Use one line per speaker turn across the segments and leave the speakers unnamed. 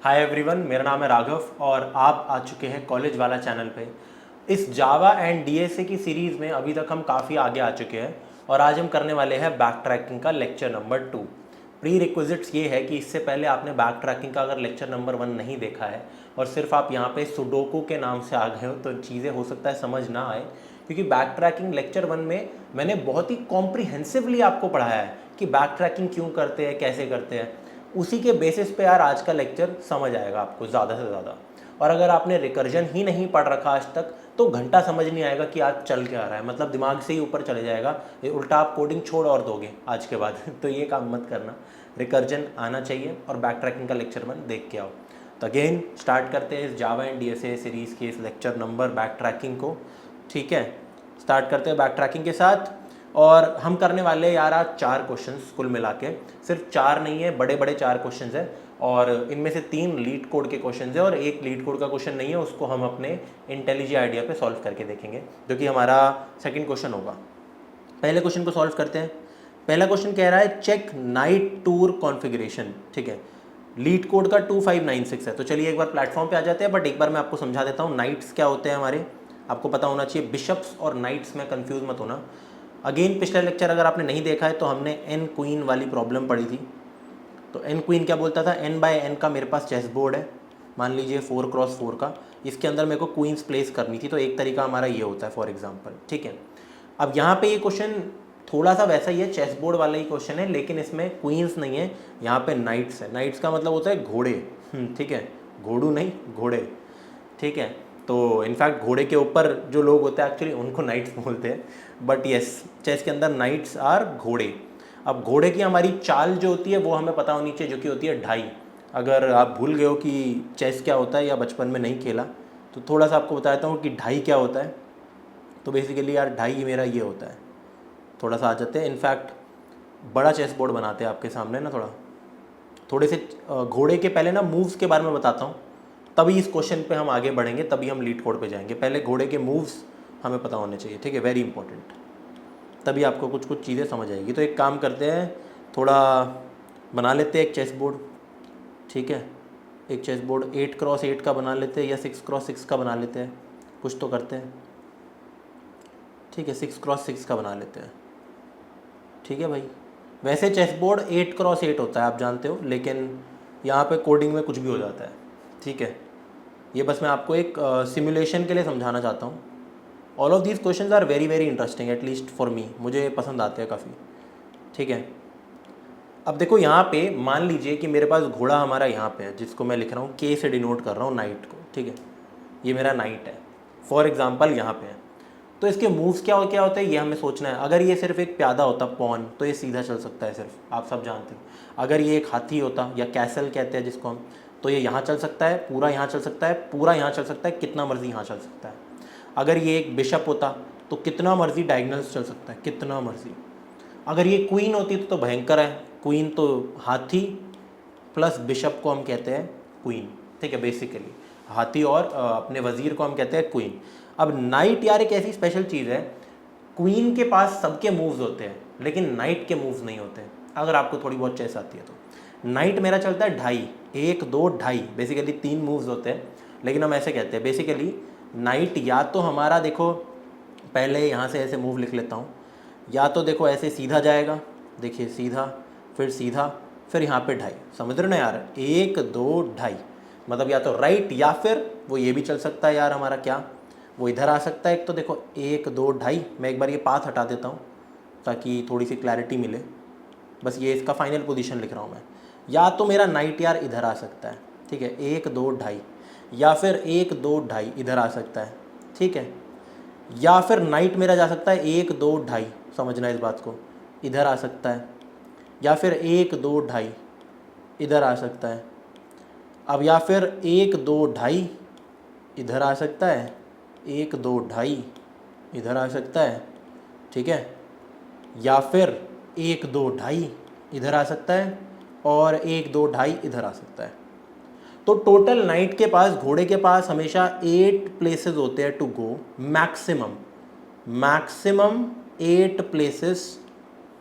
Hi everyone, मेरा नाम है राघव और आप आ चुके हैं कॉलेज वाला चैनल पे। इस जावा एंड डीएसए की सीरीज़ में अभी तक हम काफ़ी आगे आ चुके हैं और आज हम करने वाले हैं बैक ट्रैकिंग का लेक्चर नंबर 2। प्री रिक्विजिट्स ये है कि इससे पहले आपने बैक ट्रैकिंग का अगर लेक्चर नंबर 1 नहीं देखा है और सिर्फ आप यहाँ पे सुडोकू के नाम से आ गए हो तो चीज़ें हो सकता है समझ ना आए, क्योंकि बैक ट्रैकिंग लेक्चर 1 में मैंने बहुत ही कॉम्प्रिहेंसिवली आपको पढ़ाया है कि बैक ट्रैकिंग क्यों करते हैं, कैसे करते हैं। उसी के बेसिस पे यार आज का लेक्चर समझ आएगा आपको ज़्यादा से ज़्यादा। और अगर आपने रिकर्जन ही नहीं पढ़ रखा आज तक तो घंटा समझ नहीं आएगा कि आज चल क्या रहा है, मतलब दिमाग से ही ऊपर चले जाएगा, ये उल्टा आप कोडिंग छोड़ और दोगे आज के बाद तो ये काम मत करना, रिकर्जन आना चाहिए और बैक ट्रैकिंग का लेक्चर 1 देख के आओ। तो अगेन स्टार्ट करते हैं इस जावा एंड डीएसए सीरीज़ के इस लेक्चर नंबर बैक ट्रैकिंग को। ठीक है, स्टार्ट करते हैं बैक ट्रैकिंग के साथ। और हम करने वाले हैं यार आज 4 क्वेश्चंस कुल मिला के, सिर्फ 4 नहीं है, बड़े बड़े 4 क्वेश्चंस हैं और इनमें से 3 लीड कोड के क्वेश्चंस हैं और एक लीड कोड का क्वेश्चन नहीं है, उसको हम अपने इंटेलिजी आइडिया पे सॉल्व करके देखेंगे जो कि हमारा सेकंड क्वेश्चन होगा। पहले क्वेश्चन को सॉल्व करते हैं। पहला क्वेश्चन कह रहा है चेक नाइट टूर कॉन्फ़िगरेशन। ठीक है, लीड कोड का 2596 है। तो चलिए एक बार प्लेटफॉर्म पे आ जाते हैं, बट एक बार मैं आपको समझा देता हूँ नाइट्स क्या होते हैं हमारे, आपको पता होना चाहिए। बिशप्स और नाइट्स में कंफ्यूज मत होना। अगेन पिछला लेक्चर अगर आपने नहीं देखा है तो हमने एन क्वीन वाली प्रॉब्लम पढ़ी थी। तो एन क्वीन क्या बोलता था, एन बाय एन का मेरे पास चेस बोर्ड है, मान लीजिए 4x4 का, इसके अंदर मेरे को क्वींस प्लेस करनी थी, तो एक तरीका हमारा ये होता है फॉर एग्जांपल। ठीक है, अब यहाँ पे ये क्वेश्चन थोड़ा सा वैसा ही है, चेस बोर्ड वाला ही क्वेश्चन है, लेकिन इसमें क्वींस नहीं है, यहाँ पे नाइट्स है। नाइट्स का मतलब होता है घोड़े। ठीक है, घोड़ू नहीं, घोड़े। ठीक है, तो इनफैक्ट घोड़े के ऊपर जो लोग होते हैं एक्चुअली उनको नाइट्स बोलते हैं, बट यस चेस के अंदर नाइट्स आर घोड़े। अब घोड़े की हमारी चाल जो होती है वो हमें पता होनी चाहिए, जो कि होती है ढाई। अगर आप भूल गए हो कि चेस क्या होता है या बचपन में नहीं खेला तो थोड़ा सा आपको बताता हूँ कि ढाई क्या होता है। तो बेसिकली यार ढाई मेरा ये होता है, थोड़ा सा आ जाते हैं। इनफैक्ट बड़ा चेस बोर्ड बनाते हैं आपके सामने ना, थोड़े से घोड़े के पहले ना मूव्स के बारे में बताता हूँ, तभी इस क्वेश्चन पे हम आगे बढ़ेंगे, तभी हम लीड कोड पे जाएंगे। पहले घोड़े के मूव्स हमें पता होने चाहिए, ठीक है, वेरी इंपॉर्टेंट, तभी आपको कुछ कुछ चीज़ें समझ आएगी। तो एक काम करते हैं, थोड़ा बना लेते हैं एक चेस बोर्ड। ठीक है, एक चेस बोर्ड 8x8 का बना लेते हैं या 6x6 का बना लेते हैं, कुछ तो करते हैं। ठीक है, 6x6 का बना लेते हैं। ठीक है भाई, वैसे चेस बोर्ड 8x8 होता है आप जानते हो, लेकिन यहाँ पे कोडिंग में कुछ भी हो जाता है। ठीक है, ये बस मैं आपको एक सिमुलेशन के लिए समझाना चाहता हूँ। All of these questions are very very interesting, at least for me, मुझे पसंद आते हैं काफ़ी। ठीक है, अब देखो यहाँ पे मान लीजिए कि मेरे पास घोड़ा हमारा यहाँ पे है, जिसको मैं लिख रहा हूँ के से डिनोट कर रहा हूँ नाइट को। ठीक है, ये मेरा नाइट है फॉर एग्जाम्पल, यहाँ पे है। तो इसके मूव्स क्या होते हैं ये हमें सोचना है। अगर ये सिर्फ एक प्यादा होता पॉन तो ये सीधा चल सकता है सिर्फ, आप सब जानते हो। अगर ये एक हाथी होता या कैसल कहते हैं जिसको हम, तो ये यहाँ चल सकता है, पूरा यहाँ चल सकता है, पूरा यहाँ चल सकता है, कितना मर्जी यहाँ चल सकता है। अगर ये एक बिशप होता तो कितना मर्जी डायगनल्स चल सकता है, कितना मर्जी। अगर ये क्वीन होती तो भयंकर है, क्वीन तो हाथी प्लस बिशप को हम कहते हैं क्वीन। ठीक है, बेसिकली हाथी और अपने वजीर को हम कहते हैं क्वीन। अब नाइट यार एक ऐसी स्पेशल चीज़ है, क्वीन के पास सबके मूव्स होते हैं लेकिन नाइट के मूव्स नहीं होते हैं, अगर आपको थोड़ी बहुत चेस आती है तो। नाइट मेरा चलता है ढाई, 1 2 ढाई, बेसिकली 3 मूव्स होते हैं, लेकिन हम ऐसे कहते हैं बेसिकली नाइट या तो हमारा, देखो पहले यहाँ से ऐसे मूव लिख लेता हूँ, या तो देखो ऐसे सीधा जाएगा, देखिए सीधा, फिर यहाँ पे ढाई, समझ रहे हो ना यार, 1 2 ढाई, मतलब या तो राइट या फिर वो ये भी चल सकता है यार हमारा, क्या वो इधर आ सकता है। एक तो देखो 1 2 ढाई, मैं एक बार ये पाथ हटा देता हूँ ताकि थोड़ी सी क्लैरिटी मिले, बस ये इसका फाइनल पोजीशन लिख रहा हूँ मैं। या तो मेरा नाइट यार इधर आ सकता है, ठीक है, 1 2 ढाई, या फिर 1 2 ढाई इधर आ सकता है। ठीक है, या फिर नाइट मेरा जा सकता है 1 2 ढाई, समझना इस बात को, इधर आ सकता है, या फिर 1 2 ढाई इधर आ सकता है। अब या फिर 1 2 ढाई इधर आ सकता है, 1 2 ढाई इधर आ सकता है। ठीक है, या फिर 1 2 ढाई इधर आ सकता है और 1 2 ढाई इधर आ सकता है। तो टोटल नाइट के पास, घोड़े के पास हमेशा 8 प्लेसेस होते हैं to go, maximum 8 places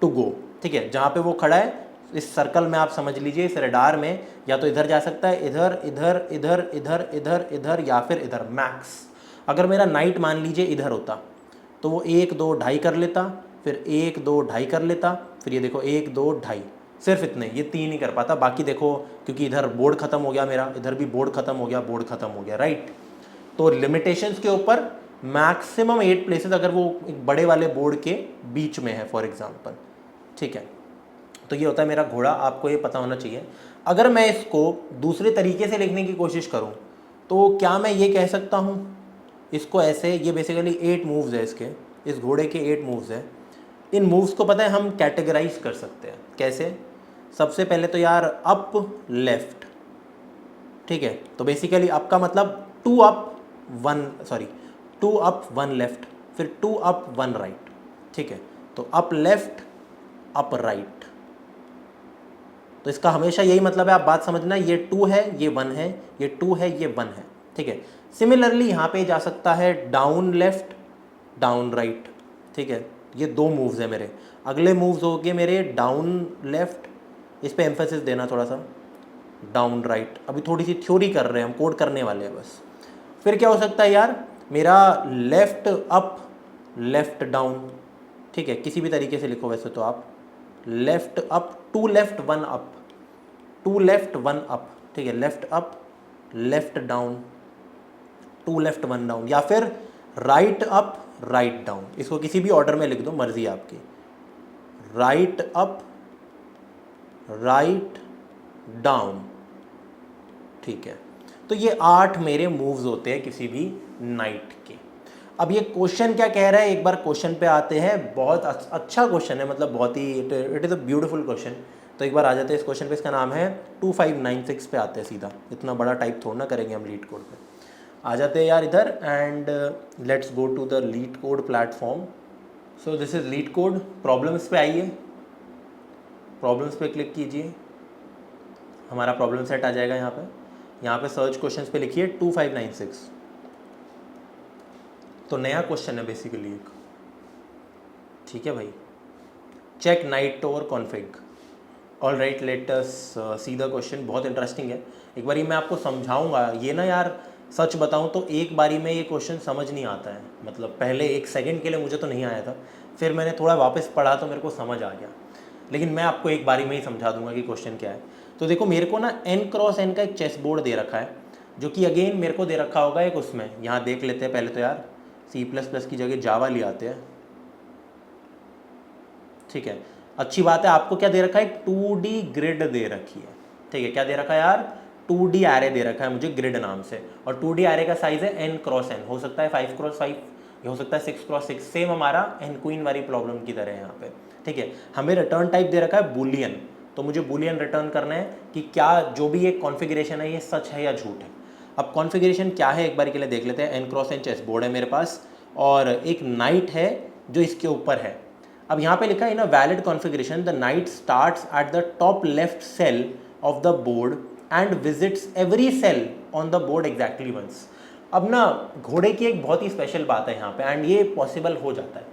to go. ठीक है, जहाँ पे वो खड़ा है इस सर्कल में आप समझ लीजिए, इस रडार में या तो इधर जा सकता है, इधर इधर इधर इधर इधर इधर या फिर इधर मैक्स। अगर मेरा नाइट मान लीजिए इधर होता तो वो 1 2 2.5 कर लेता, फिर 1 2 2.5 कर लेता, फिर ये देखो 1 2 2.5, सिर्फ इतने, ये 3 ही कर पाता। बाकी देखो क्योंकि इधर बोर्ड खत्म हो गया मेरा, इधर भी बोर्ड खत्म हो गया, बोर्ड खत्म हो गया, राइट। तो लिमिटेशंस के ऊपर मैक्सिमम 8 प्लेसेस अगर वो एक बड़े वाले बोर्ड के बीच में है फॉर एग्जांपल, ठीक है। तो ये होता है मेरा घोड़ा, आपको ये पता होना चाहिए। अगर मैं इसको दूसरे तरीके से लिखने की कोशिश करूं तो क्या मैं ये कह सकता हूं इसको ऐसे, ये बेसिकली 8 मूव्स है इसके, इस घोड़े के 8 मूव्स है। इन मूव्स को पता है हम कैटेगराइज कर सकते हैं कैसे। सबसे पहले तो यार अप लेफ्ट, ठीक है। तो बेसिकली अप का मतलब 2 अप 1 लेफ्ट, फिर 2 अप 1 राइट, ठीक है। तो अप लेफ्ट अप राइट, तो इसका हमेशा यही मतलब है, आप बात समझना, ये 2 है ये 1 है, ये 2 है ये 1 है, ठीक है। सिमिलरली यहाँ पे जा सकता है डाउन लेफ्ट डाउन राइट, ठीक है। ये 2 मूव्स है मेरे। अगले मूव्स हो गए मेरे डाउन लेफ्ट, इस पे एम्फेसिस देना थोड़ा सा, डाउन राइट। अभी थोड़ी सी थ्योरी कर रहे हैं हम, कोड करने वाले हैं बस। फिर क्या हो सकता है यार, मेरा लेफ्ट अप लेफ्ट डाउन, ठीक है। किसी भी तरीके से लिखो वैसे तो आप, left up 2 left 1 up, 2 left 1 up, ठीक है। Left up left down 2 left 1 down, या फिर राइट अप राइट डाउन। इसको किसी भी ऑर्डर में लिख दो, मर्जी है आपकी। राइट अप राइट डाउन, ठीक है। तो ये 8 मेरे मूव्स होते हैं किसी भी नाइट के। अब ये क्वेश्चन क्या कह रहा है, एक बार क्वेश्चन पे आते हैं। बहुत अच्छा क्वेश्चन है, मतलब बहुत ही it is a beautiful question. तो एक बार आ जाते हैं इस क्वेश्चन पे, इसका नाम है 2596 पे आते हैं सीधा, इतना बड़ा टाइप थोड़ा ना करेंगे हम लीड कोड पे। आ जाते हैं यार इधर, and let's go to the LeetCode platform. So this is LeetCode. Problems पे आइए, प्रॉब्लम्स पे क्लिक कीजिए, हमारा प्रॉब्लम सेट आ जाएगा यहाँ पे सर्च क्वेश्चंस पे लिखिए 2596। तो नया क्वेश्चन है बेसिकली एक, ठीक है भाई। Check knight over config. All right, let us see the question. बहुत इंटरेस्टिंग है, एक बारी मैं आपको समझाऊंगा। ये ना यार सच बताऊं तो एक बारी में ये क्वेश्चन समझ नहीं आता है, मतलब पहले 1 सेकंड के लिए मुझे तो नहीं आया था, फिर मैंने थोड़ा वापस पढ़ा तो मेरे को समझ आ गया। लेकिन मैं आपको एक बारी में ही समझा दूंगा कि क्वेश्चन क्या है। तो देखो मेरे को ना n क्रॉस n का एक चेस बोर्ड दे रखा है, जो कि अगेन मेरे को दे रखा होगा एक उसमें, यहाँ देख लेते हैं पहले तो यार। C++ की जगह जावा ले आते हैं, ठीक है। अच्छी बात है, आपको क्या दे रखा है, 2D ग्रिड दे रखी है, ठीक है। क्या दे रखा है यार, 2D एरे दे रखा है मुझे ग्रिड नाम से, और 2D एरे का साइज है n क्रॉस n, हो सकता है 5 क्रॉस 5, ये हो सकता है 6 क्रॉस 6, सेम हमारा n क्वीन वाली प्रॉब्लम की तरह है यहाँ पे, ठीक है। हमें रिटर्न टाइप दे रखा है बुलियन, तो मुझे बुलियन रिटर्न करना है कि क्या जो भी ये कॉन्फ़िगरेशन है ये सच है या झूठ है। अब कॉन्फ़िगरेशन क्या है एक बार के लिए देख लेते हैं। n cross n chess board है मेरे पास, और एक नाइट है जो इसके ऊपर है। अब यहाँ पे लिखा है in a valid configuration the knight starts at the top left cell of the board and visits every cell on the board exactly once. अब ना घोड़े की एक बहुत ही स्पेशल बात है यहाँ पे, एंड ये पॉसिबल हो जाता है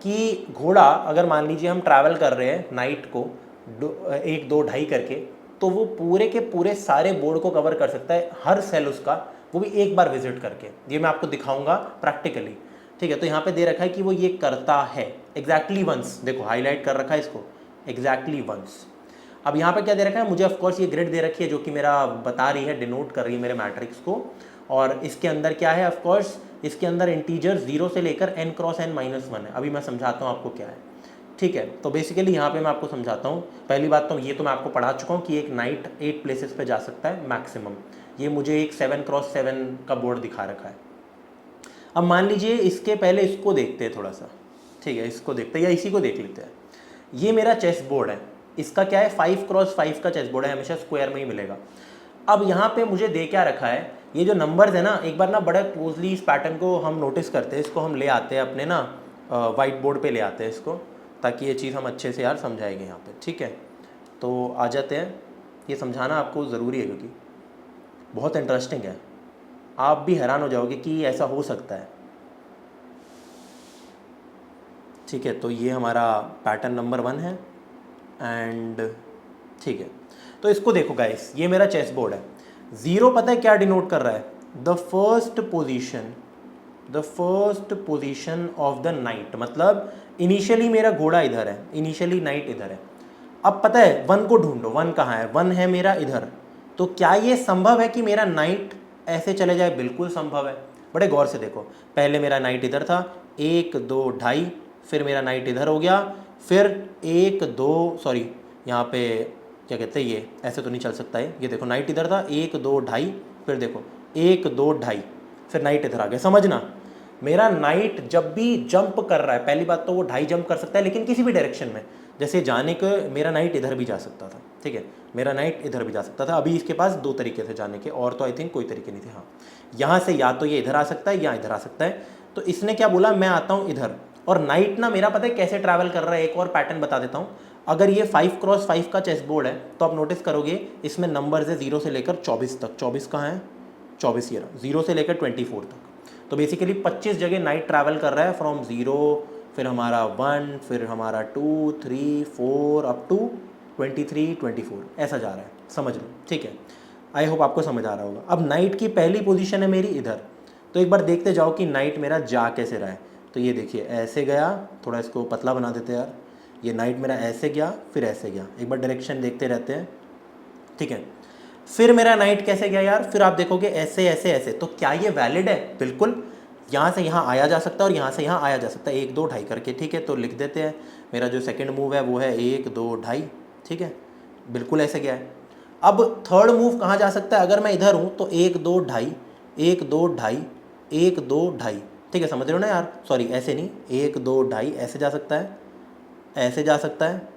कि घोड़ा अगर मान लीजिए हम ट्रैवल कर रहे हैं नाइट को 1 2 2.5 करके, तो वो पूरे के पूरे सारे बोर्ड को कवर कर सकता है, हर सेल उसका, वो भी एक बार विजिट करके। ये मैं आपको दिखाऊंगा प्रैक्टिकली, ठीक है। तो यहाँ पे दे रखा है कि वो ये करता है एग्जैक्टली वंस, देखो हाईलाइट कर रखा है इसको, एग्जैक्टली वंस। अब यहाँ पे क्या दे रखा है, मुझे ऑफकोर्स ये ग्रिड दे रखी है जो कि मेरा बता रही है, डिनोट कर रही है मेरे मैट्रिक्स को। और इसके अंदर क्या है, ऑफकोर्स इसके अंदर इंटीजर 0 से लेकर n क्रॉस n माइनस 1 है। अभी मैं समझाता हूँ आपको क्या है, ठीक है। तो बेसिकली यहाँ पे मैं आपको समझाता हूँ। पहली बात तो ये तो मैं आपको पढ़ा चुका हूँ कि एक नाइट 8 प्लेसेस पे जा सकता है मैक्सिमम। ये मुझे एक 7 क्रॉस 7 का बोर्ड दिखा रखा है। अब मान लीजिए इसके पहले इसको देखते हैं थोड़ा सा, ठीक है। इसको देखते हैं या इसी को देख लेते हैं। ये मेरा चेस बोर्ड है, इसका क्या है 5 क्रॉस 5 का चेस बोर्ड है, हमेशा स्क्वायर में ही मिलेगा। अब यहाँ पे मुझे दे क्या रखा है, ये जो नंबर्स है ना, एक बार ना बड़ा क्लोजली इस पैटर्न को हम नोटिस करते हैं, इसको हम ले आते हैं अपने ना वाइट बोर्ड पे ले आते हैं इसको, ताकि ये चीज़ हम अच्छे से यार समझाएंगे यहाँ पे, ठीक है। तो आ जाते हैं, ये समझाना आपको ज़रूरी है क्योंकि बहुत इंटरेस्टिंग है, आप भी हैरान हो जाओगे कि ऐसा हो सकता है, ठीक है। तो ये हमारा पैटर्न नंबर 1 है, एंड ठीक है, तो इसको देखो गाइस, ये मेरा चेस बोर्ड है। जीरो पता है क्या डिनोट कर रहा है? The first position of the night, मतलब इनिशियली मेरा घोड़ा इधर है, इनिशियली नाइट इधर है। अब पता है वन को ढूंढो, वन कहाँ है? वन है मेरा इधर। तो क्या ये संभव है कि मेरा नाइट ऐसे चले जाए? बिल्कुल संभव है। बड़े गौर से देखो, पहले मेरा नाइट इधर था, 1 2 ढाई, फिर मेरा नाइट इधर हो गया, फिर 1 2 सॉरी यहाँ पे क्या कहते हैं, ये ऐसे तो नहीं चल सकता है। ये देखो नाइट इधर था, 1 2 ढाई, फिर देखो 1 2 ढाई, फिर नाइट इधर आ गया। समझना, मेरा नाइट जब भी जंप कर रहा है, पहली बात तो वो ढाई जंप कर सकता है, लेकिन किसी भी डायरेक्शन में। जैसे जाने के मेरा नाइट इधर भी जा सकता था, ठीक है, मेरा नाइट इधर भी जा सकता था। अभी इसके पास 2 तरीके थे जाने के, और तो आई थिंक कोई तरीके नहीं थे। हाँ, यहाँ से या तो ये इधर आ सकता है या इधर आ सकता है। तो इसने क्या बोला, मैं आता हूँ इधर। और नाइट ना मेरा पता है कैसे ट्रैवल कर रहा है, एक और पैटर्न बता देता हूँ। अगर ये 5x5 का चेस बोर्ड है तो आप नोटिस करोगे इसमें नंबर्स है 0 से लेकर 24 तक। 24 कहाँ है? 24 ये रहा, 0 से लेकर 24 तक। तो बेसिकली 25 जगह नाइट ट्रैवल कर रहा है, फ्रॉम 0, फिर हमारा 1, फिर हमारा 2 3 4 अप टू 23 24, ऐसा जा रहा है। समझ लो, ठीक है, आई होप आपको समझ आ रहा होगा। अब नाइट की पहली पोजीशन है मेरी इधर, तो एक बार देखते जाओ कि नाइट मेरा जा कैसे रहा है। तो ये देखिए ऐसे गया, थोड़ा इसको पतला बना देते यार। ये नाइट मेरा ऐसे गया, फिर ऐसे गया, एक बार डायरेक्शन देखते रहते हैं, ठीक है। फिर मेरा नाइट कैसे गया यार? फिर आप देखोगे ऐसे ऐसे ऐसे। तो क्या ये वैलिड है? बिल्कुल, यहाँ से यहाँ आया जा सकता है और यहाँ से यहाँ आया जा सकता है, 1 2 ढाई करके, ठीक है। तो लिख देते हैं, मेरा जो सेकंड मूव है वो है 1 2 ढाई, ठीक है, बिल्कुल ऐसे गया है। अब थर्ड मूव कहाँ जा सकता है? अगर मैं इधर हूँ तो 1 2 ढाई, 1 2 ढाई, 1 2 ढाई, ठीक है, समझ रहे हो ना यार? सॉरी ऐसे नहीं, 1 2 ढाई ऐसे जा सकता है, ऐसे जा सकता है,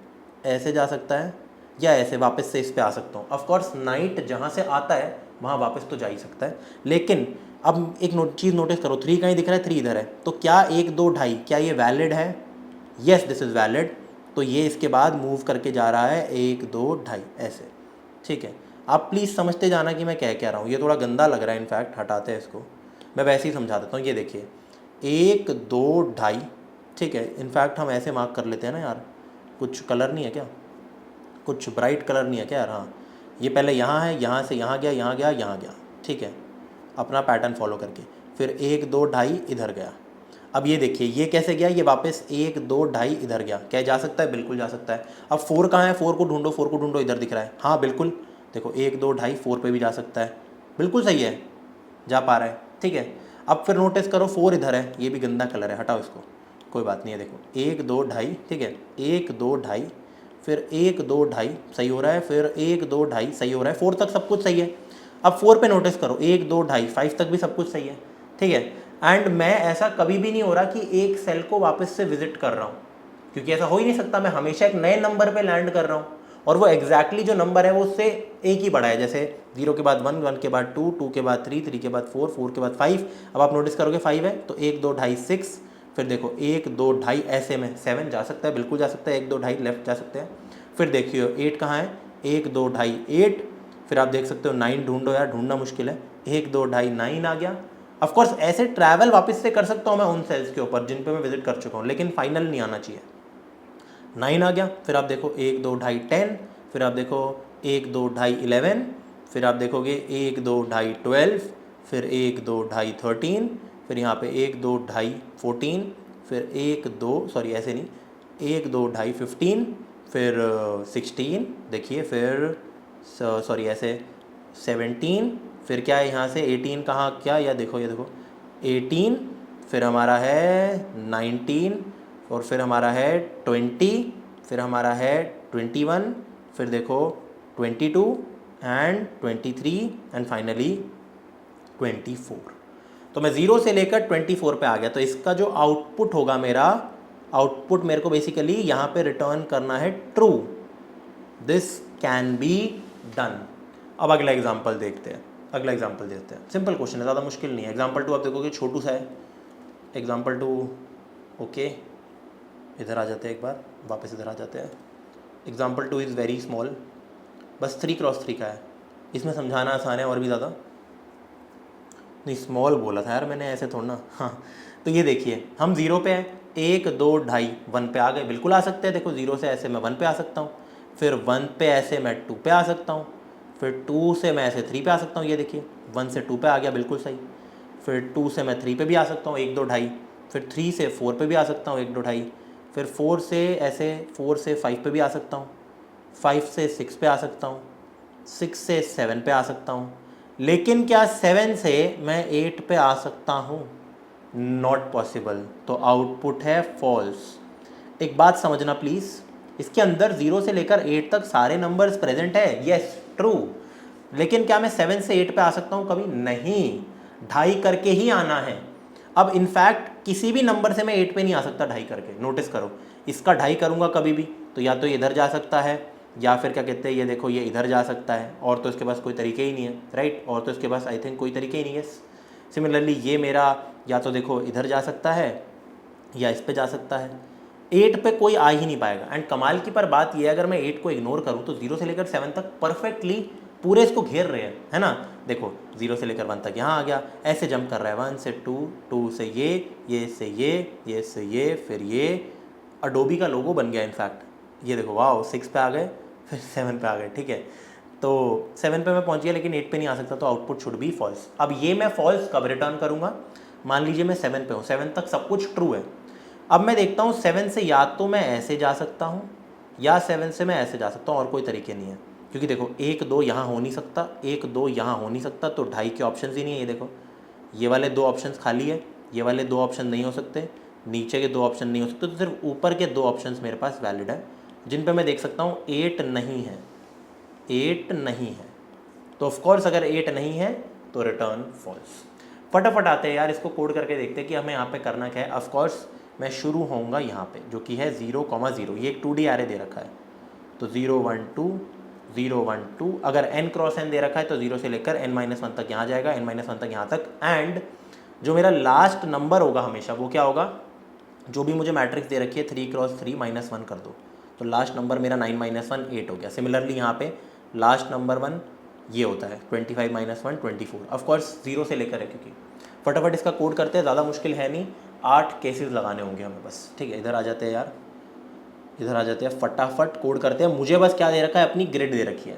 ऐसे जा सकता है, या ऐसे वापस से इस पे आ सकता हूँ। ऑफकोर्स नाइट जहाँ से आता है वहाँ वापस तो जा ही सकता है, लेकिन अब एक चीज़ नोटिस करो, 3 कहीं दिख रहा है, 3 इधर है। तो क्या 1 2 ढाई, क्या ये वैलिड है? Yes, this is valid. तो ये इसके बाद मूव करके जा रहा है 1 2 ढाई ऐसे, ठीक है। आप प्लीज़ समझते जाना कि मैं क्या रहा हूँ। ये थोड़ा गंदा लग रहा है, इनफैक्ट हटाते हैं इसको, मैं वैसे ही समझा देता हूँ। ये देखिए 1 2 ढाई, ठीक है। इनफैक्ट हम ऐसे मार्क कर लेते हैं ना यार, कुछ कलर नहीं है क्या? कुछ ब्राइट कलर नहीं है क्या यार? हाँ, ये पहले यहाँ है, यहाँ से यहाँ गया, यहाँ गया, यहाँ गया, ठीक है, अपना पैटर्न फॉलो करके। फिर 1 2 ढाई इधर गया। अब ये देखिए ये कैसे गया? ये वापस 1 2 ढाई इधर गया। क्या जा सकता है? बिल्कुल जा सकता है। अब 4 कहाँ है? 4 को ढूंढो, 4 को ढूंढो, इधर दिख रहा है। हाँ बिल्कुल, देखो 1 2 ढाई 4 पे भी जा सकता है, बिल्कुल सही है, जा पा रहा है, ठीक है। अब फिर नोटिस करो 4 इधर है, ये भी गंदा कलर है, हटाओ इसको, कोई बात नहीं है। देखो 1 2 ढाई, ठीक है, 1 2 ढाई, फिर 1 2 ढाई सही हो रहा है, फिर 1 2 ढाई सही हो रहा है, 4 तक सब कुछ सही है। अब 4 पे नोटिस करो 1 2 ढाई, 5 तक भी सब कुछ सही है, ठीक है। एंड मैं ऐसा कभी भी नहीं हो रहा कि एक सेल को वापस से विजिट कर रहा हूँ, क्योंकि ऐसा हो ही नहीं सकता। मैं हमेशा एक नए नंबर पे लैंड कर रहा हूँ, और वो एग्जैक्टली जो नंबर है वो उससे एक ही बड़ा है। जैसे 0 के बाद 1, 1 के बाद 2, 2 के बाद 3, 3 के बाद 4, 4 के बाद 5। अब आप नोटिस करोगे 5 है, तो 1 2 ढाई 6, फिर देखो 1 2 ढाई ऐसे में 7 जा सकता है, बिल्कुल जा सकता है, 1 2 ढाई लेफ्ट जा सकते हैं। फिर देखिए 8 कहाँ है? 1 2 ढाई 8, फिर आप देख सकते हो 9 ढूंढो यार, ढूंढना मुश्किल है, 1 2 ढाई 9 आ गया। ऑफकोर्स ऐसे ट्रैवल वापस से कर सकता हूँ मैं उन सेल्स के ऊपर जिन पे मैं विजिट कर चुका हूँ, लेकिन फाइनल नहीं आना चाहिए। 9 आ गया, फिर आप देखो 1 2 ढाई 10, फिर आप देखो 1 2 ढाई 11, फिर आप देखोगे 1 2 ढाई 12, फिर 1 2 ढाई 13, फिर यहाँ पे 1 2 ढाई 14, फिर 1 2 सॉरी ऐसे नहीं, 1 2 ढाई 15, फिर 16 देखिए, फिर सॉरी ऐसे 17, फिर क्या है यहाँ से 18 कहाँ क्या, या देखो ये देखो 18, फिर हमारा है 19, और फिर हमारा है 20, फिर हमारा है 21, फिर देखो 22 एंड 23 एंड फाइनली 24। तो मैं 0 से लेकर 24 पे आ गया। तो इसका जो आउटपुट होगा मेरा, आउटपुट मेरे को बेसिकली यहाँ पे रिटर्न करना है true, this can be done. अब अगला एग्जाम्पल देखते हैं, अगला एग्जाम्पल देखते हैं। सिंपल क्वेश्चन है, ज़्यादा मुश्किल नहीं है। एग्जाम्पल 2 आप देखोगे छोटू सा है, एग्जाम्पल 2 ओके। इधर आ जाते हैं, एक बार वापस इधर आ जाते हैं। एग्जाम्पल 2 इज़ वेरी स्मॉल, बस 3x3 का है, इसमें समझाना आसान है और भी ज़्यादा नहीं। स्मॉल बोला था यार मैंने, ऐसे थोड़ा ना। हाँ, तो ये देखिए हम 0 पे हैं, 1 2 ढाई 1 पे आ गए, बिल्कुल आ सकते हैं। देखो 0 से ऐसे मैं 1 पे आ सकता हूँ। फिर 1 पे ऐसे मैं 2 पे आ सकता हूँ, फिर 2 से मैं ऐसे 3 पे आ सकता हूँ, ये देखिए 1 से 2 पे आ गया, बिल्कुल सही। फिर 2 से मैं 3 पे भी आ सकता हूँ, 1 2 ढाई। फिर 3 से 4 पे भी आ सकता हूँ, 1 2 ढाई। फिर 4 से ऐसे 4 से 5 पे भी आ सकता हूँ, 5 से 6 पे आ सकता हूँ, 6 से 7 पे आ सकता हूँ। लेकिन क्या 7 से मैं 8 पे आ सकता हूँ? Not possible. तो आउटपुट है फॉल्स। एक बात समझना प्लीज़, इसके अंदर 0 से लेकर 8 तक सारे नंबर्स प्रेजेंट है, यस ट्रू। लेकिन क्या मैं 7 से 8 पे आ सकता हूँ? कभी नहीं, ढाई करके ही आना है। अब इनफैक्ट किसी भी नंबर से मैं 8 पे नहीं आ सकता ढाई करके, नोटिस करो। इसका ढाई करूँगा कभी भी तो या तो ये इधर जा सकता है, या फिर क्या कहते हैं, ये देखो ये इधर जा सकता है, और तो इसके पास कोई तरीके ही नहीं है, राइट। और तो इसके पास आई थिंक कोई तरीके ही नहीं है। सिमिलरली ये मेरा या तो देखो इधर जा सकता है या इस पे जा सकता है, 8 पे कोई आ ही नहीं पाएगा। एंड कमाल की पर बात ये है, अगर मैं 8 को इग्नोर करूँ तो 0 से लेकर 7 तक परफेक्टली पूरे इसको घेर रहे हैं, है ना। देखो 0 से लेकर 1 तक यहाँ आ गया, ऐसे जंप कर रहा है, 1 से 2, 2 से ये से ये से ये, फिर ये अडोबी का लोगो बन गया इनफैक्ट। ये देखो वाह, 6 पे आ गए, फिर 7 पे आ गए, ठीक है। तो 7 पे मैं पहुंच गया, लेकिन 8 पे नहीं आ सकता, तो आउटपुट शुड बी फॉल्स। अब ये मैं फॉल्स कब रिटर्न करूंगा? मान लीजिए मैं 7 पे हूँ, 7 तक सब कुछ ट्रू है। अब मैं देखता हूँ 7 से या तो मैं ऐसे जा सकता हूँ, या 7 से मैं ऐसे जा सकता हूँ, और कोई तरीके नहीं है। क्योंकि देखो 1 2 यहाँ हो नहीं सकता, 1 2 यहाँ हो नहीं सकता, तो ढाई के ऑप्शन ही नहीं है। ये देखो ये वाले 2 ऑप्शंस खाली है, ये वाले 2 ऑप्शन नहीं हो सकते, नीचे के 2 ऑप्शन नहीं हो सकते, तो सिर्फ ऊपर के 2 ऑप्शंस मेरे पास वैलिड है, जिन पे मैं देख सकता हूँ 8 नहीं है, 8 नहीं है। तो ऑफकोर्स अगर 8 नहीं है तो रिटर्न फॉल्स। फटाफट आते हैं यार, इसको कोड करके देखते हैं कि हमें यहाँ पे करना क्या है। ऑफकोर्स मैं शुरू होऊंगा यहाँ पे, जो कि है 0,0। ये एक 2D एरे दे रखा है, तो 0 1 2 0 1 2। अगर n क्रॉस n दे रखा है तो 0 से लेकर n-1 तक यहाँ जाएगा, n-1 तक यहाँ तक। एंड जो मेरा लास्ट नंबर होगा हमेशा, वो क्या होगा? जो भी मुझे मैट्रिक्स दे रखी है 3 क्रॉस 3 -1 कर दो, तो लास्ट नंबर मेरा 9 -1 8 हो गया। सिमिलरली यहाँ पे लास्ट नंबर 1 ये होता है 25 -1 24। ऑफकोर्स 0 से लेकर है, क्योंकि फटाफट इसका कोड करते हैं, ज़्यादा मुश्किल है नहीं, 8 केसेस लगाने होंगे हमें बस, ठीक है। इधर आ जाते हैं यार, इधर आ जाते हैं, फटाफट कोड करते हैं। मुझे बस क्या दे रखा है, अपनी ग्रिड दे रखी है।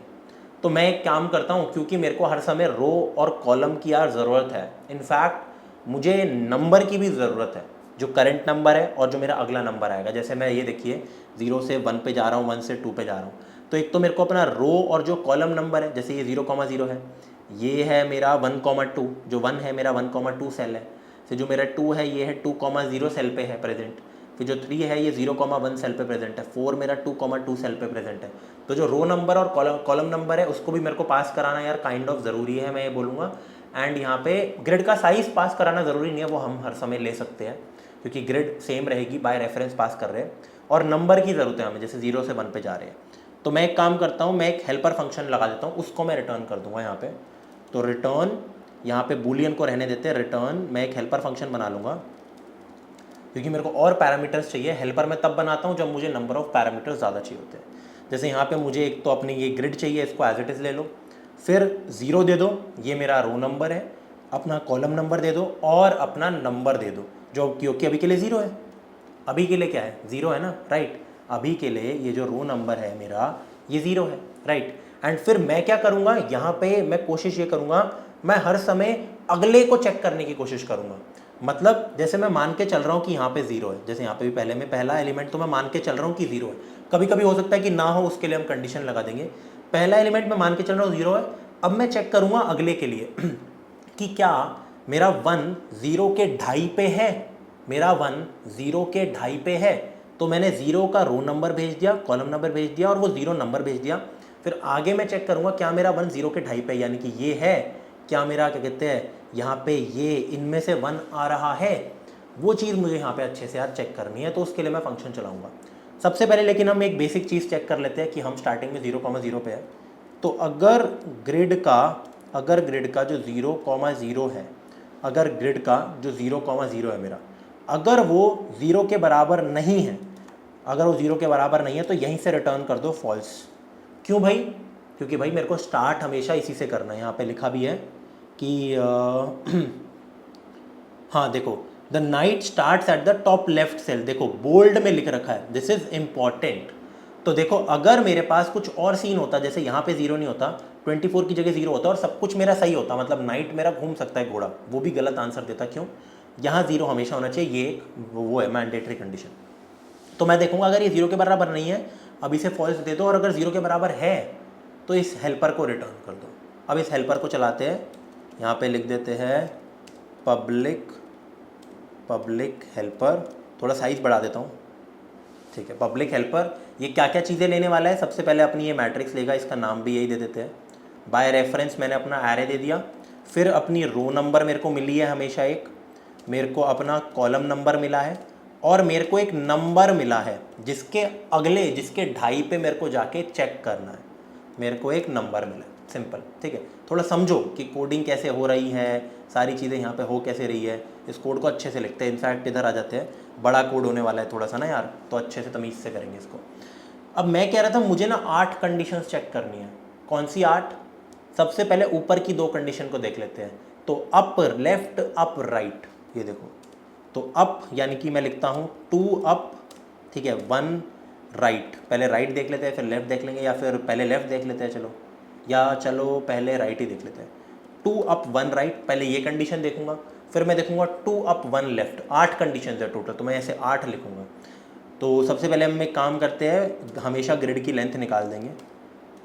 तो मैं एक काम करता हूँ, क्योंकि मेरे को हर समय रो और कॉलम की यार ज़रूरत है, इनफैक्ट मुझे नंबर की भी ज़रूरत है, जो करंट नंबर है और जो मेरा अगला नंबर आएगा। जैसे मैं ये देखिए 0 से 1 पे जा रहा हूँ, 1 से 2 पे जा रहा हूँ, तो एक तो मेरे को अपना रो और जो कॉलम नंबर है, जैसे ये 0,0 है, ये है मेरा 1,2, जो 1 है मेरा 1,2 सेल है। फिर जो मेरा 2 है ये है 2,0 सेल पे है प्रेजेंट। फिर जो 3 है ये 0,1 सेल पे प्रेजेंट है। 4 मेरा 2,2 सेल पे प्रेजेंट है। तो जो रो नंबर और कॉलम नंबर है उसको भी मेरे को पास कराना यार काइंड ऑफ ज़रूरी है, मैं ये बोलूँगा। एंड यहाँ पे ग्रिड का साइज़ पास कराना ज़रूरी नहीं है, वो हम हर समय ले सकते हैं, क्योंकि ग्रिड सेम रहेगी, बाय रेफरेंस पास कर रहे हैं। और नंबर की ज़रूरत है हमें, जैसे 0 से 1 पे जा रहे हैं। तो मैं एक काम करता हूँ, मैं एक हेल्पर फंक्शन लगा देता हूँ, उसको मैं रिटर्न कर दूंगा यहाँ पे। तो रिटर्न, यहाँ पे बूलियन को रहने देते हैं, रिटर्न मैं एक हेल्पर फंक्शन बना लूँगा, क्योंकि मेरे को और पैरामीटर्स चाहिए। हेल्पर मैं तब बनाता हूँ जब मुझे नंबर ऑफ पैरामीटर्स ज़्यादा चाहिए होते हैं। जैसे यहाँ पे मुझे एक तो अपनी ये ग्रिड चाहिए, इसको एज इट इज़ ले लो, फिर 0 दे दो, ये मेरा रो नंबर है, अपना कॉलम नंबर दे दो और अपना नंबर दे दो, जो क्योंकि अभी के लिए 0 है। अभी के लिए क्या है? 0 है ना, राइट। अभी के लिए ये जो रो नंबर है मेरा, ये 0 है, राइट। एंड फिर मैं क्या करूँगा, यहाँ पे मैं कोशिश ये करूँगा, मैं हर समय अगले को चेक करने की कोशिश करूँगा। मतलब जैसे मैं मान के चल रहा हूँ कि यहाँ पे 0 है, जैसे यहाँ पे भी पहले में पहला एलिमेंट तो मैं मान के चल रहा हूँ कि 0 है। कभी कभी हो सकता है कि ना हो, उसके लिए हम कंडीशन लगा देंगे। पहला एलिमेंट मैं मान के चल रहा हूँ 0 है, अब मैं चेक करूँगा अगले के लिए कि क्या मेरा 1 0 के ढाई पे है, मेरा 1 0 के ढाई पे है। तो मैंने 0 का रो नंबर भेज दिया, कॉलम नंबर भेज दिया और वो 0 नंबर भेज दिया। फिर आगे मैं चेक करूँगा क्या मेरा 1 0 के ढाई पे, यानी कि ये है, क्या मेरा क्या कहते हैं यहाँ पे ये इनमें से 1 आ रहा है, वो चीज़ मुझे यहाँ पे अच्छे से यार चेक करनी है। तो उसके लिए मैं फंक्शन चलाऊँगा सबसे पहले। लेकिन हम एक बेसिक चीज़ चेक कर लेते हैं कि हम स्टार्टिंग में 0,0 पे है, तो अगर ग्रिड का जो 0,0 है, अगर ग्रिड का जो 0,0 है मेरा, अगर वो 0 के बराबर नहीं है, अगर वो 0 के बराबर नहीं है, तो यहीं से रिटर्न कर दो फॉल्स। क्यों भाई? क्योंकि भाई मेरे को स्टार्ट हमेशा इसी से करना है। यहाँ पे लिखा भी है कि हाँ देखो, the knight starts at the top left cell, देखो बोल्ड में लिख रखा है, दिस इज इंपॉर्टेंट। तो देखो अगर मेरे पास कुछ और सीन होता, जैसे यहाँ पे 0 नहीं होता, 24 की जगह 0 होता और सब कुछ मेरा सही होता, मतलब नाइट मेरा घूम सकता है घोड़ा, वो भी गलत आंसर देता। क्यों? यहाँ 0 हमेशा होना चाहिए, ये एक वो है मैंडेटरी कंडीशन। तो मैं देखूंगा अगर ये 0 के बराबर नहीं है, अब इसे फॉल्स दे दो, और अगर 0 के बराबर है तो इस हेल्पर को रिटर्न कर दो। अब इस हेल्पर को चलाते हैं, यहाँ पे लिख देते हैं पब्लिक हेल्पर, थोड़ा साइज बढ़ा देता हूँ, ठीक है। पब्लिक हेल्पर ये क्या क्या चीज़ें लेने वाला है, सबसे पहले अपनी ये मैट्रिक्स लेगा, इसका नाम भी यही दे देते हैं। बाय रेफरेंस मैंने अपना एरे दे दिया, फिर अपनी रो नंबर मेरे को मिली है हमेशा एक, मेरे को अपना कॉलम नंबर मिला है, और मेरे को एक नंबर मिला है जिसके अगले, जिसके ढाई पे मेरे को जाके चेक करना है, मेरे को एक नंबर मिला है। सिंपल, ठीक है। थोड़ा समझो कि कोडिंग कैसे हो रही है, सारी चीज़ें यहाँ पे हो कैसे रही है, इस कोड को अच्छे से लिखते हैं। इनफैक्ट इधर आ जाते हैं, बड़ा कोड होने वाला है थोड़ा सा ना यार, तो अच्छे से तमीज़ से करेंगे इसको। अब मैं कह रहा था मुझे ना 8 कंडीशंस चेक करनी है। कौन सी 8? सबसे पहले ऊपर की 2 कंडीशन को देख लेते हैं। तो अप लेफ्ट, अप राइट, ये देखो। तो अप यानी कि मैं लिखता हूँ 2 अप, ठीक है, 1 राइट। पहले राइट देख लेते हैं, फिर लेफ्ट देख लेंगे, या फिर पहले लेफ्ट देख लेते हैं, चलो पहले राइट ही देख लेते हैं। 2 अप 1 राइट, पहले ये कंडीशन देखूंगा, फिर मैं देखूंगा 2 अप 1 लेफ्ट। 8 कंडीशन है टोटल, तो मैं ऐसे 8 लिखूंगा। तो सबसे पहले हम एक काम करते हैं, हमेशा ग्रिड की लेंथ निकाल देंगे,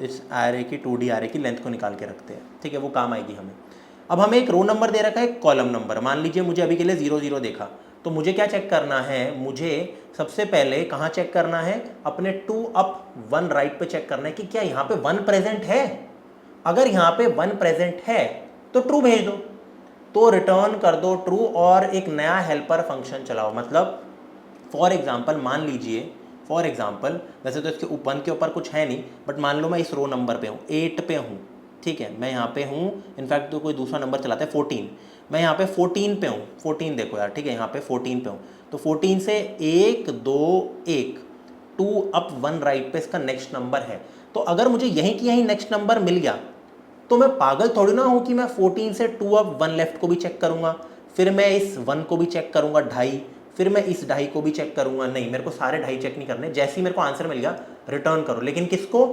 इस एरे की 2D एरे की लेंथ को निकाल के रखते हैं, ठीक है, वो काम आएगी हमें। अब हमें एक रो नंबर दे रखा है, एक कॉलम नंबर। मान लीजिए मुझे अभी के लिए 0 0 देखा, तो मुझे क्या चेक करना है, मुझे सबसे पहले कहाँ चेक करना है, अपने 2 अप 1 राइट पे चेक करना है कि क्या यहाँ पे 1 प्रेजेंट है। अगर यहाँ पे 1 प्रेजेंट है तो ट्रू भेज दो, तो रिटर्न कर दो ट्रू, और एक नया हेल्पर फंक्शन चलाओ। मतलब फॉर एग्जाम्पल मान लीजिए, वैसे तो इसके वन के ऊपर कुछ है नहीं, बट मान लो मैं इस रो नंबर पे हूँ, 8 पे हूँ, ठीक है, मैं यहाँ पे हूँ। इनफैक्ट तो कोई दूसरा नंबर चलाता है 14, मैं यहाँ पे 14 पे हूँ। 14 देखो यार, ठीक है, यहाँ पे 14 पे हूँ। तो 14 से 1 2 1, 2 अप 1 राइट पे इसका नेक्स्ट नंबर है। तो अगर मुझे यहीं की यहीं नेक्स्ट नंबर मिल गया, तो मैं पागल थोड़ी ना हूँ कि मैं 14 से 2 अप 1 लेफ्ट को भी चेक करूँगा, फिर मैं इस 1 को भी चेक करूँगा ढाई, फिर मैं इस ढाई को भी चेक करूँगा। नहीं, मेरे को सारे ढाई चेक नहीं करने, जैसे ही मेरे को आंसर मिल गया रिटर्न करो। लेकिन किसको?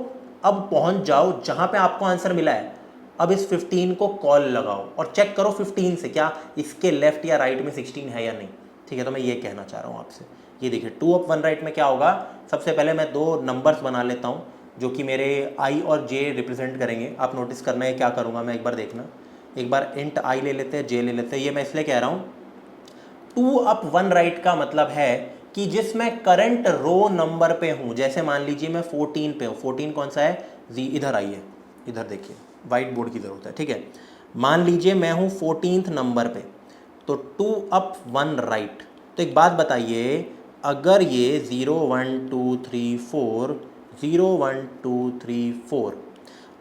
अब पहुँच जाओ जहाँ पे आपको आंसर मिला है, अब इस 15 को कॉल लगाओ और चेक करो 15 से क्या इसके लेफ्ट या राइट में 16 है या नहीं, ठीक है। तो मैं ये कहना चाह रहा हूँ आपसे, ये देखिए 2 अप 1 राइट में क्या होगा। सबसे पहले मैं 2 नंबर्स बना लेता हूँ जो कि मेरे आई और जे रिप्रेजेंट करेंगे। आप नोटिस करना है क्या करूँगा मैं, एक बार देखना, एक बार इंट आई ले लेते हैं, जे ले लेते हैं। ये मैं इसलिए कह रहा हूँ 2 अप 1 राइट का मतलब है कि जिसमें करंट रो नंबर पे हूँ, जैसे मान लीजिए मैं 14 पे हूँ। 14 कौन सा है? इधर आइए, इधर देखिए, वाइट बोर्ड की ज़रूरत है, ठीक है। मान लीजिए मैं हूँ 14th नंबर पे, तो 2 अप 1 राइट। तो एक बात बताइए, अगर ये 0 1 2 3 4 0 1 2 3 4,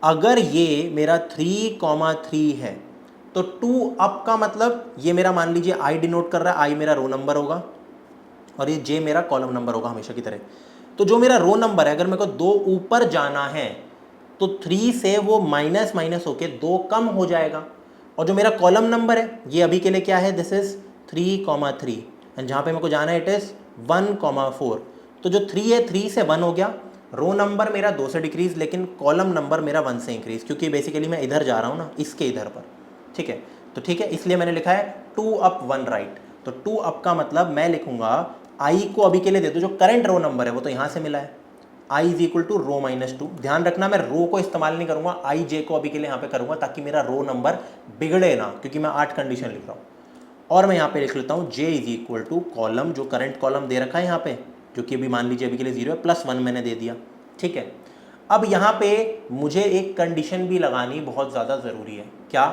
अगर ये मेरा 3,3 है, तो 2 अप का मतलब ये मेरा मान लीजिए आई डिनोट कर रहा है, आई मेरा रो नंबर होगा और ये जे मेरा कॉलम नंबर होगा हमेशा की तरह। तो जो मेरा रो नंबर है, अगर मेरे को 2 ऊपर जाना है तो 3 से वो माइनस माइनस होके 2 कम हो जाएगा। और जो मेरा कॉलम नंबर है ये अभी के लिए क्या है, दिस इज 3,3, एंड जहाँ पे मेरे को जाना है इट इज़ 1,4। तो जो 3 है 3 से 1 हो गया, रो नंबर मेरा 2 से डिक्रीज, लेकिन कॉलम नंबर मेरा 1 से इंक्रीज, क्योंकि बेसिकली मैं इधर जा रहा हूँ ना, इसके इधर पर, ठीक है। तो ठीक है, इसलिए मैंने लिखा है 2 अप 1 राइट। तो 2 अप का मतलब मैं लिखूंगा आई को अभी के लिए दे दो, जो करंट रो नंबर है वो तो यहाँ से मिला है, i is equal to row minus 2। ध्यान रखना मैं रो को इस्तेमाल नहीं करूंगा, आई जे को अभी के लिए यहाँ पे करूंगा ताकि मेरा रो नंबर बिगड़े ना, क्योंकि मैं 8 कंडीशन लिख रहा हूँ। और मैं यहाँ पे लिख लेता हूँ जे इज इक्वल टू कॉलम, जो करंट कॉलम दे रखा है यहाँ पे, जो कि अभी मान लीजिए अभी के लिए 0 है, +1 मैंने दे दिया, ठीक है। अब यहाँ पे मुझे एक कंडीशन भी लगानी बहुत ज़्यादा ज़रूरी है। क्या?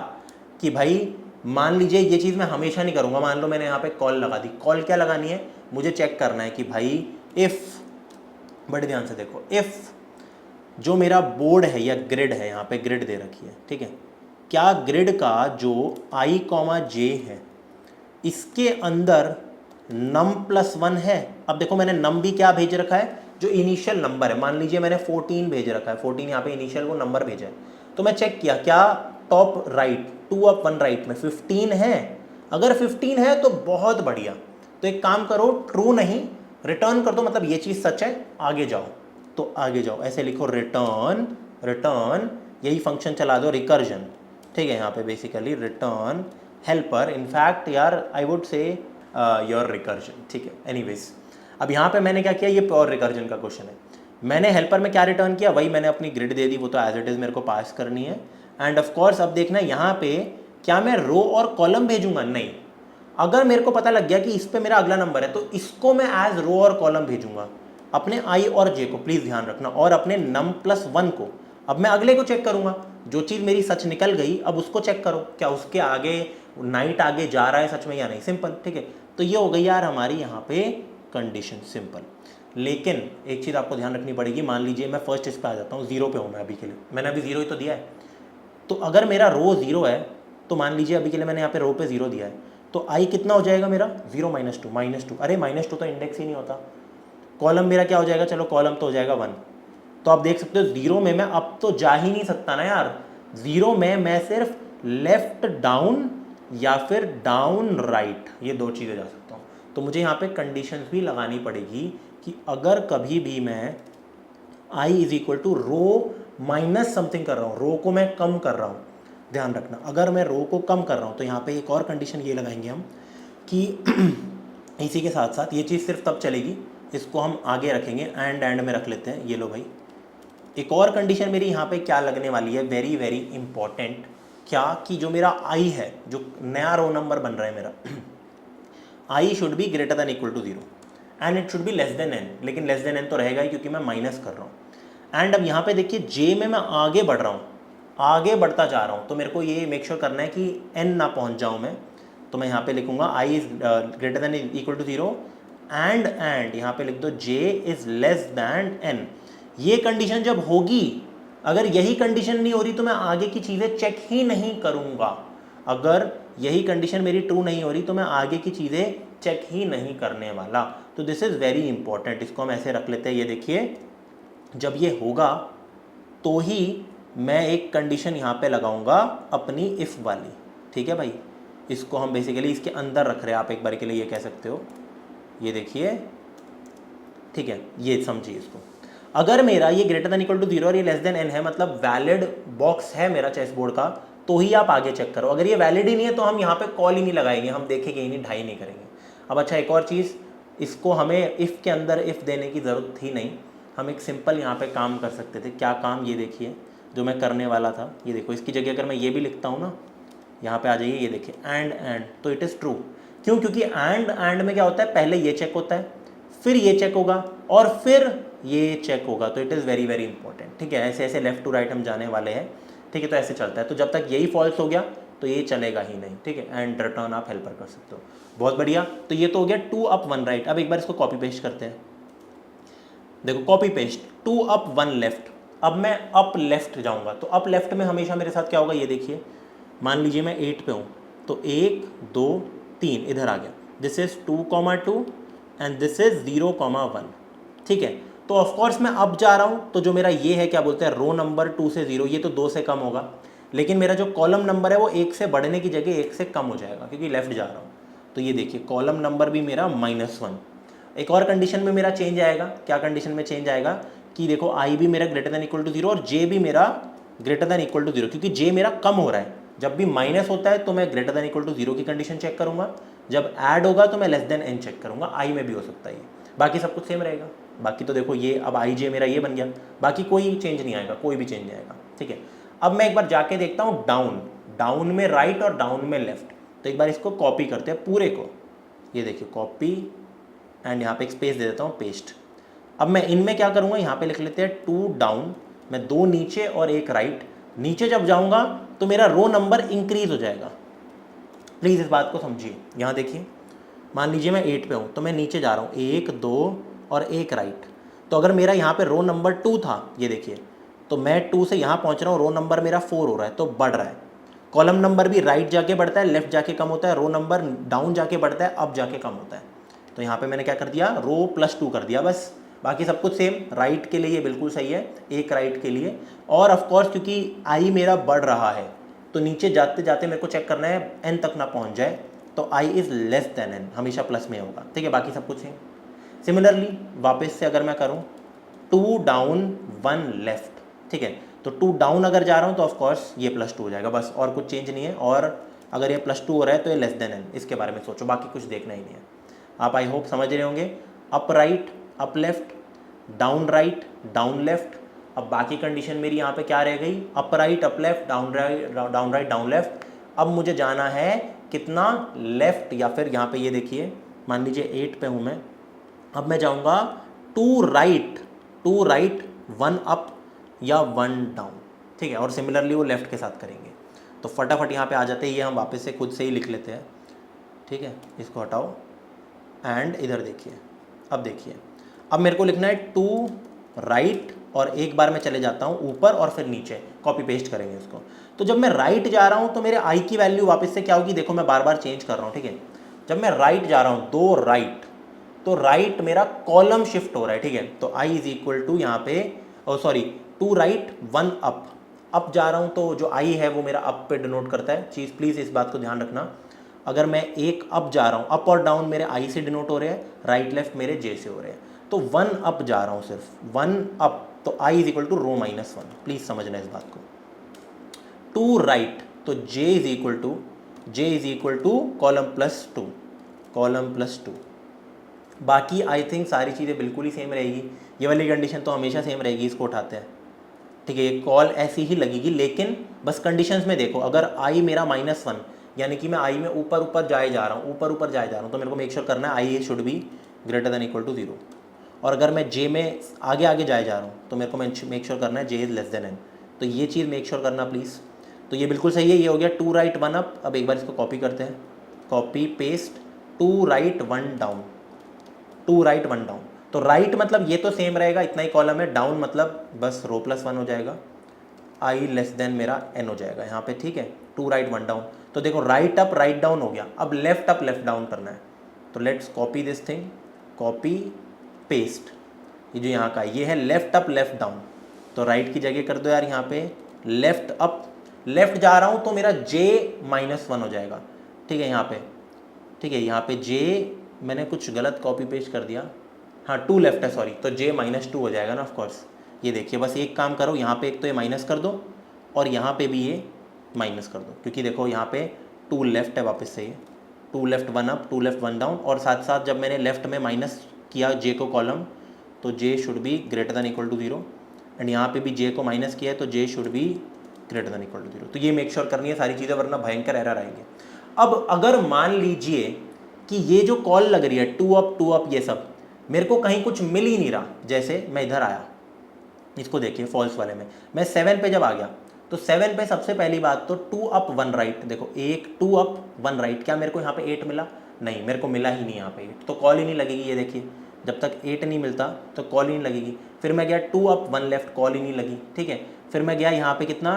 कि भाई मान लीजिए ये चीज़ मैं हमेशा नहीं करूँगा, मान लो मैंने यहाँ पे कॉल लगा दी। कॉल क्या लगानी है? मुझे चेक करना है कि भाई इफ़, बड़े ध्यान से देखो, इफ़ जो मेरा बोर्ड है या ग्रिड है, यहाँ पे ग्रिड दे रखी है, ठीक है, क्या ग्रिड का जो i, j है इसके अंदर num+1 है। अब देखो मैंने नम भी क्या भेज रखा है, जो इनिशियल नंबर है। मान लीजिए मैंने 14 भेज रखा है, 14 यहाँ पे इनिशियल वो नंबर भेजा है। तो मैं चेक किया क्या टॉप राइट 2 अप 1 राइट में 15 है। अगर 15 है तो बहुत बढ़िया। तो एक काम करो, ट्रू नहीं रिटर्न कर दो, मतलब ये चीज़ सच है, आगे जाओ। तो आगे जाओ, ऐसे लिखो रिटर्न, रिटर्न यही फंक्शन चला दो रिकर्जन, ठीक है। यहाँ पे बेसिकली रिटर्न हेल्पर, इनफैक्ट यार I would say your recursion, ठीक है। एनीवेज अब यहाँ पे मैंने क्या किया, ये प्योर रिकर्जन का क्वेश्चन है। मैंने हेल्पर में क्या रिटर्न किया, वही मैंने अपनी ग्रिड दे दी, वो तो एज इट इज़ मेरे को पास करनी है। एंड ऑफ कोर्स अब देखना यहाँ पे क्या मैं रो और कॉलम भेजूंगा, नहीं। अगर मेरे को पता लग गया कि इस पे मेरा अगला नंबर है तो इसको मैं एज रो और कॉलम भेजूंगा, अपने आई और जे को, प्लीज ध्यान रखना, और अपने num+1 को। अब मैं अगले को चेक करूंगा, जो चीज मेरी सच निकल गई अब उसको चेक करो, क्या उसके आगे नाइट आगे जा रहा है सच में या नहीं, सिंपल, ठीक है। तो ये हो गई यार हमारी यहाँ पे कंडीशन, सिंपल। लेकिन एक चीज आपको ध्यान रखनी पड़ेगी, मान लीजिए मैं फर्स्ट इस पे आ जाता हूँ, 0 पे हूँ मैं अभी के लिए, मैंने अभी 0 ही तो दिया है। तो अगर मेरा रो 0 है तो मान लीजिए अभी के लिए मैंने यहाँ पे रो पे 0 दिया है, तो आई कितना हो जाएगा मेरा, 0 -2, अरे -2 तो इंडेक्स ही नहीं होता। कॉलम मेरा क्या हो जाएगा, चलो कॉलम तो हो जाएगा 1। तो आप देख सकते हो 0 में मैं अब तो जा ही नहीं सकता ना यार, 0 में मैं सिर्फ लेफ्ट डाउन या फिर डाउन राइट, ये दो चीज़ें जा सकता हूँ। तो मुझे यहाँ पे कंडीशंस भी लगानी पड़ेगी कि अगर कभी भी मैं i = रो माइनस समथिंग कर रहा हूँ, रो को मैं कम कर रहा हूँ, ध्यान रखना, अगर मैं रो को कम कर रहा हूँ तो यहाँ पे एक और कंडीशन ये लगाएंगे हम कि इसी के साथ साथ ये चीज़ सिर्फ तब चलेगी, इसको हम आगे रखेंगे, एंड में रख लेते हैं, ये लो भाई। एक और कंडीशन मेरी यहाँ पे क्या लगने वाली है, वेरी वेरी इंपॉर्टेंट, क्या कि जो मेरा i है, जो नया रो नंबर बन रहा है मेरा, i should be greater than equal to 0 and it should be less than n, लेकिन लेस देन n तो रहेगा ही क्योंकि मैं माइनस कर रहा हूँ। एंड अब यहाँ पे देखिए j में मैं आगे बढ़ रहा हूँ, आगे बढ़ता जा रहा हूँ, तो मेरे को ये मेक श्योर करना है कि n ना पहुँच जाऊँ मैं। तो मैं यहाँ पे लिखूंगा i is greater than equal to 0 and यहाँ पे लिख दो j is less than n। ये कंडीशन जब होगी, अगर यही कंडीशन नहीं हो रही तो मैं आगे की चीज़ें चेक ही नहीं करूँगा। अगर यही कंडीशन मेरी ट्रू नहीं हो रही तो मैं आगे की चीज़ें चेक ही नहीं करने वाला। तो दिस इज़ वेरी इंपॉर्टेंट, इसको हम ऐसे रख लेते हैं। ये देखिए जब ये होगा तो ही मैं एक कंडीशन यहाँ पे लगाऊंगा अपनी इफ़ वाली, ठीक है भाई। इसको हम बेसिकली इसके अंदर रख रहे हैं, आप एक बार के लिए ये कह सकते हो, ये देखिए, ठीक है, ये समझिए इसको। अगर मेरा ये ग्रेटर देन इक्वल टू 0 और ये लेस देन n है, मतलब वैलिड बॉक्स है मेरा चेस बोर्ड का, तो ही आप आगे चेक करो। अगर ये वैलिड ही नहीं है तो हम यहाँ पे कॉल ही नहीं लगाएंगे, हम देखेंगे ही नहीं, ढाई नहीं करेंगे। अब अच्छा एक और चीज़, इसको हमें इफ़ के अंदर इफ़ देने की ज़रूरत थी नहीं, हम एक सिंपल यहाँ पे काम कर सकते थे। क्या काम, ये देखिए जो मैं करने वाला था, ये देखो, इसकी जगह अगर मैं ये भी लिखता हूँ ना, यहाँ पे आ जाइए, ये देखिए एंड, तो इट इज़ ट्रू। क्यों, क्योंकि एंड में क्या होता है, पहले ये चेक होता है, फिर ये चेक होगा और फिर ये चेक होगा। तो it is very very important, ठीक है। ऐसे ऐसे लेफ्ट टू राइट हम जाने वाले हैं, ठीक है। तो ऐसे चलता है, तो जब तक यही फॉल्स हो गया तो ये चलेगा ही नहीं, ठीक है। एंड रिटर्न आप हेल्पर कर सकते हो, बहुत बढ़िया। तो ये तो हो गया 2 अप 1 राइट। अब एक बार इसको कॉपी पेस्ट करते हैं, देखो कॉपी पेस्ट, 2 अप 1 लेफ्ट। अब मैं अप लेफ्ट जाऊंगा, तो अप लेफ्ट में हमेशा मेरे साथ क्या होगा, ये देखिए, मान लीजिए मैं 8 पे हूँ, तो 1 2 3 इधर आ गया, this is 2,2 and this is 0,1, ठीक है। तो ऑफकोर्स मैं अब जा रहा हूँ, तो जो मेरा ये है क्या बोलते हैं, रो नंबर 2 से 0, ये तो 2 से कम होगा, लेकिन मेरा जो कॉलम नंबर है वो 1 से बढ़ने की जगह 1 से कम हो जाएगा क्योंकि लेफ्ट जा रहा हूँ। तो ये देखिए कॉलम नंबर भी मेरा -1। एक और कंडीशन में मेरा चेंज आएगा, क्या कंडीशन में चेंज आएगा कि देखो आई भी मेरा ग्रेटर देन इक्वल टू 0 और जे भी मेरा ग्रेटर देन इक्वल टू 0, क्योंकि जे मेरा कम हो रहा है। जब भी माइनस होता है तो मैं ग्रेटर देन इक्वल टू 0 की कंडीशन चेक करूंगा, जब ऐड होगा तो मैं लेस देन n चेक करूंगा। आई में भी हो सकता है ये, बाकी सब कुछ सेम रहेगा। बाकी तो देखो ये अब आई जे मेरा ये बन गया, बाकी कोई चेंज नहीं आएगा, कोई भी चेंज नहीं आएगा, ठीक है। अब मैं एक बार जाके देखता हूँ डाउन में राइट और डाउन में लेफ्ट, तो एक बार इसको कॉपी करते हैं पूरे को, ये देखिए कॉपी एंड यहाँ पे एक स्पेस दे देता हूँ पेस्ट। अब मैं इनमें क्या करूँगा, यहाँ पे लिख लेते हैं 2 डाउन, मैं 2 नीचे और 1 राइट। नीचे जब जाऊँगा तो मेरा रो नंबर इंक्रीज हो जाएगा, प्लीज़ इस बात को समझिए। यहाँ देखिए मान लीजिए मैं 8 पे हूँ, तो मैं नीचे जा रहा हूँ 1 2 और 1 राइट। तो अगर मेरा यहाँ पे रो नंबर 2 था, ये देखिए, तो मैं 2 से यहाँ पहुँच रहा हूँ, रो नंबर मेरा 4 हो रहा है, तो बढ़ रहा है। कॉलम नंबर भी राइट जाके बढ़ता है, लेफ्ट जाके कम होता है, रो नंबर डाउन जाके बढ़ता है, अप जाके कम होता है। तो यहाँ पे मैंने क्या कर दिया, रो +2 कर दिया बस, बाकी सब कुछ सेम। राइट के लिए ये बिल्कुल सही है, 1 राइट के लिए। और ऑफकोर्स क्योंकि आई मेरा बढ़ रहा है तो नीचे जाते जाते मेरे को चेक करना है n तक ना पहुँच जाए, तो i is less than n, हमेशा प्लस में होगा, ठीक है। बाकी सब कुछ सेम। सिमिलरली वापस से अगर मैं करूँ 2 डाउन 1 लेफ्ट, ठीक है। तो 2 डाउन अगर जा रहा हूँ तो ऑफकोर्स ये +2 हो जाएगा, बस और कुछ चेंज नहीं है। और अगर ये +2 हो रहा है तो ये लेस देन n, इसके बारे में सोचो, बाकी कुछ देखना ही नहीं है। आप आई होप समझ रहे होंगे। Up right up left, down write down left. अब बाकी कंडीशन मेरी यहाँ पे क्या रह गई, up right up left, down write down left. अब मुझे जाना है कितना, लेफ्ट, या फिर यहाँ पे ये देखिए मान लीजिए 8 पे हूँ मैं, अब मैं जाऊँगा 2 राइट 1 अप या 1 डाउन, ठीक है। और सिमिलरली वो लेफ्ट के साथ करेंगे। तो फटाफट यहाँ पे आ जाते हैं, ये हम वापस से खुद से ही लिख लेते हैं, ठीक है। इसको हटाओ एंड इधर देखिए, अब देखिए, अब मेरे को लिखना है 2 राइट और एक बार मैं चले जाता हूँ ऊपर और फिर नीचे, कॉपी पेस्ट करेंगे इसको। तो जब मैं राइट जा रहा हूँ तो मेरे आई की वैल्यू वापस से क्या होगी, देखो मैं बार बार चेंज कर रहा हूँ, ठीक है। जब मैं राइट जा रहा हूँ 2 राइट, तो राइट मेरा कॉलम शिफ्ट हो रहा है, ठीक है। तो आई इज इक्वल टू यहाँ पे, सॉरी 2 राइट 1 अप जा रहा हूँ, तो जो आई है वो मेरा अप पे डिनोट करता है। चीज़ प्लीज़ इस बात को ध्यान रखना, अगर मैं एक अप जा रहा हूँ, अप और डाउन मेरे आई से डिनोट हो रहे हैं, राइट लेफ्ट मेरे जे से हो रहे हैं। तो 1 अप जा रहा हूँ, सिर्फ 1 अप, तो i is equal to row minus 1, please समझना इस बात को। 2 राइट, तो j is equal to column plus two. बाकी आई थिंक सारी चीज़ें बिल्कुल ही सेम रहेगी, ये वाली कंडीशन तो हमेशा सेम रहेगी, इसको उठाते हैं, ठीक है। ये कॉल ऐसी ही लगेगी, लेकिन बस कंडीशंस में देखो, अगर आई मेरा -1 यानी कि मैं आई में ऊपर ऊपर जाए जा रहा हूँ, तो मेरे को मेक श्योर करना है I should be greater than equal to 0। और अगर मैं जे में आगे आगे जाए जा रहा हूँ तो मेरे को मेक श्योर करना है जे इज़ लेस देन n। तो ये चीज़ मेक श्योर करना प्लीज़। तो ये बिल्कुल सही है, ये हो गया 2 राइट 1 अप। अब एक बार इसको कॉपी करते हैं, copy paste, 2 right 1 down, 2 right 1 down. तो राइट मतलब ये तो सेम रहेगा, इतना ही कॉलम है, डाउन मतलब बस रो +1 हो जाएगा, आई लेस देन मेरा n हो जाएगा यहाँ पे, ठीक है। 2 राइट 1 डाउन, तो देखो राइट अप राइट डाउन हो गया, अब लेफ्ट अप लेफ्ट डाउन करना है। तो let's copy this thing, copy paste, ये जो यहाँ का ये है लेफ्ट अप लेफ्ट डाउन, तो राइट की जगह कर दो यार यहाँ पे लेफ्ट अप, लेफ्ट जा रहा हूँ तो मेरा j -1 हो जाएगा, ठीक है यहाँ पे, ठीक है। यहाँ पे j मैंने कुछ गलत कॉपी पेस्ट कर दिया, हाँ 2 लेफ्ट है सॉरी, तो j -2 हो जाएगा ना ऑफकोर्स। ये देखिए बस एक काम करो, यहाँ पे एक तो ये माइनस कर दो और यहाँ पे भी ये माइनस कर दो, क्योंकि देखो यहाँ पे 2 लेफ्ट है, वापस से ये 2 लेफ्ट 1 अप 2 लेफ्ट 1 डाउन, और साथ साथ जब मैंने लेफ्ट में माइनस किया j को कॉलम, तो j should be greater than equal to 0, and यहाँ पे भी j को माइनस किया है तो j should be greater than equal to 0। तो ये मेक श्योर करनी है सारी चीज़ें, वरना भयंकर एरर आएंगे। अब अगर मान लीजिए कि ये जो कॉल लग रही है 2 अप ये सब, मेरे को कहीं कुछ मिल ही नहीं रहा, जैसे मैं इधर आया, इसको देखिए फॉल्स वाले में मैं 7 पे जब आ गया, तो 7 पे सबसे पहली बात तो 2 अप 1 राइट, देखो एक 2 अप 1 राइट, क्या मेरे को यहाँ पे 8 मिला? नहीं, मेरे को मिला ही नहीं यहाँ पे 8, तो कॉल ही नहीं लगेगी। ये देखिए जब तक 8 नहीं मिलता तो कॉल ही नहीं लगेगी। फिर मैं गया 2 अप 1 लेफ्ट, कॉल ही नहीं लगी, ठीक है। फिर मैं गया यहाँ पे कितना